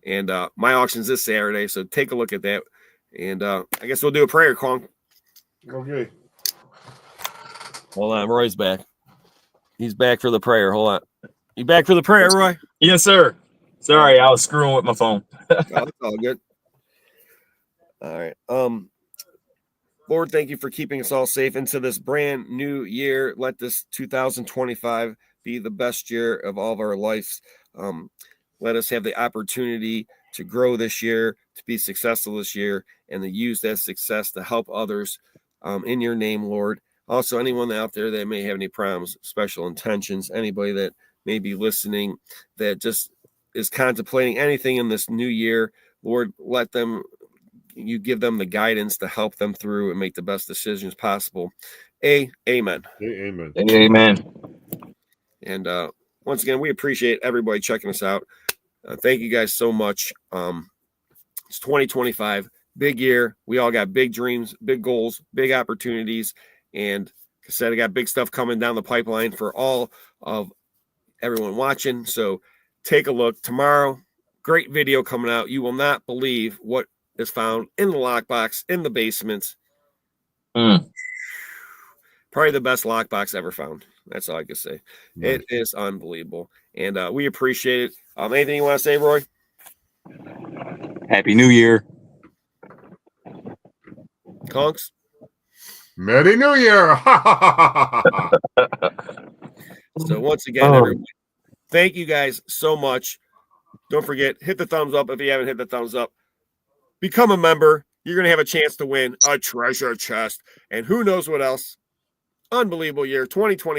And my auction's this Saturday, so take a look at that. And I guess we'll do a prayer, Conk. Okay. Hold on, Roy's back. He's back for the prayer. Hold on. You back for the prayer, Roy? Yes, sir. Sorry, I was screwing with my phone. That's all good. All right. Lord, thank you for keeping us all safe into this brand new year. Let this 2025 be the best year of all of our lives. Let us have the opportunity to grow this year, to be successful this year, and to use that success to help others in your name, Lord. Also, anyone out there that may have any problems, special intentions, anybody that may be listening that just is contemplating anything in this new year, Lord, you give them the guidance to help them through and make the best decisions possible. Amen. Amen. Amen. And once again, we appreciate everybody checking us out. Thank you guys so much. It's 2025, big year. We all got big dreams, big goals, big opportunities. And like I said, I got big stuff coming down the pipeline for all of everyone watching. So take a look tomorrow. Great video coming out. You will not believe what is found in the lockbox in the basement. Probably the best lockbox ever found. That's all I can say. Nice. It is unbelievable. And we appreciate it. Anything you want to say, Roy? Happy New Year. Conks. Merry New Year. So once again, everyone, thank you guys so much. Don't forget, hit the thumbs up if you haven't hit the thumbs up. Become a member. You're going to have a chance to win a treasure chest and who knows what else. Unbelievable year, 2020.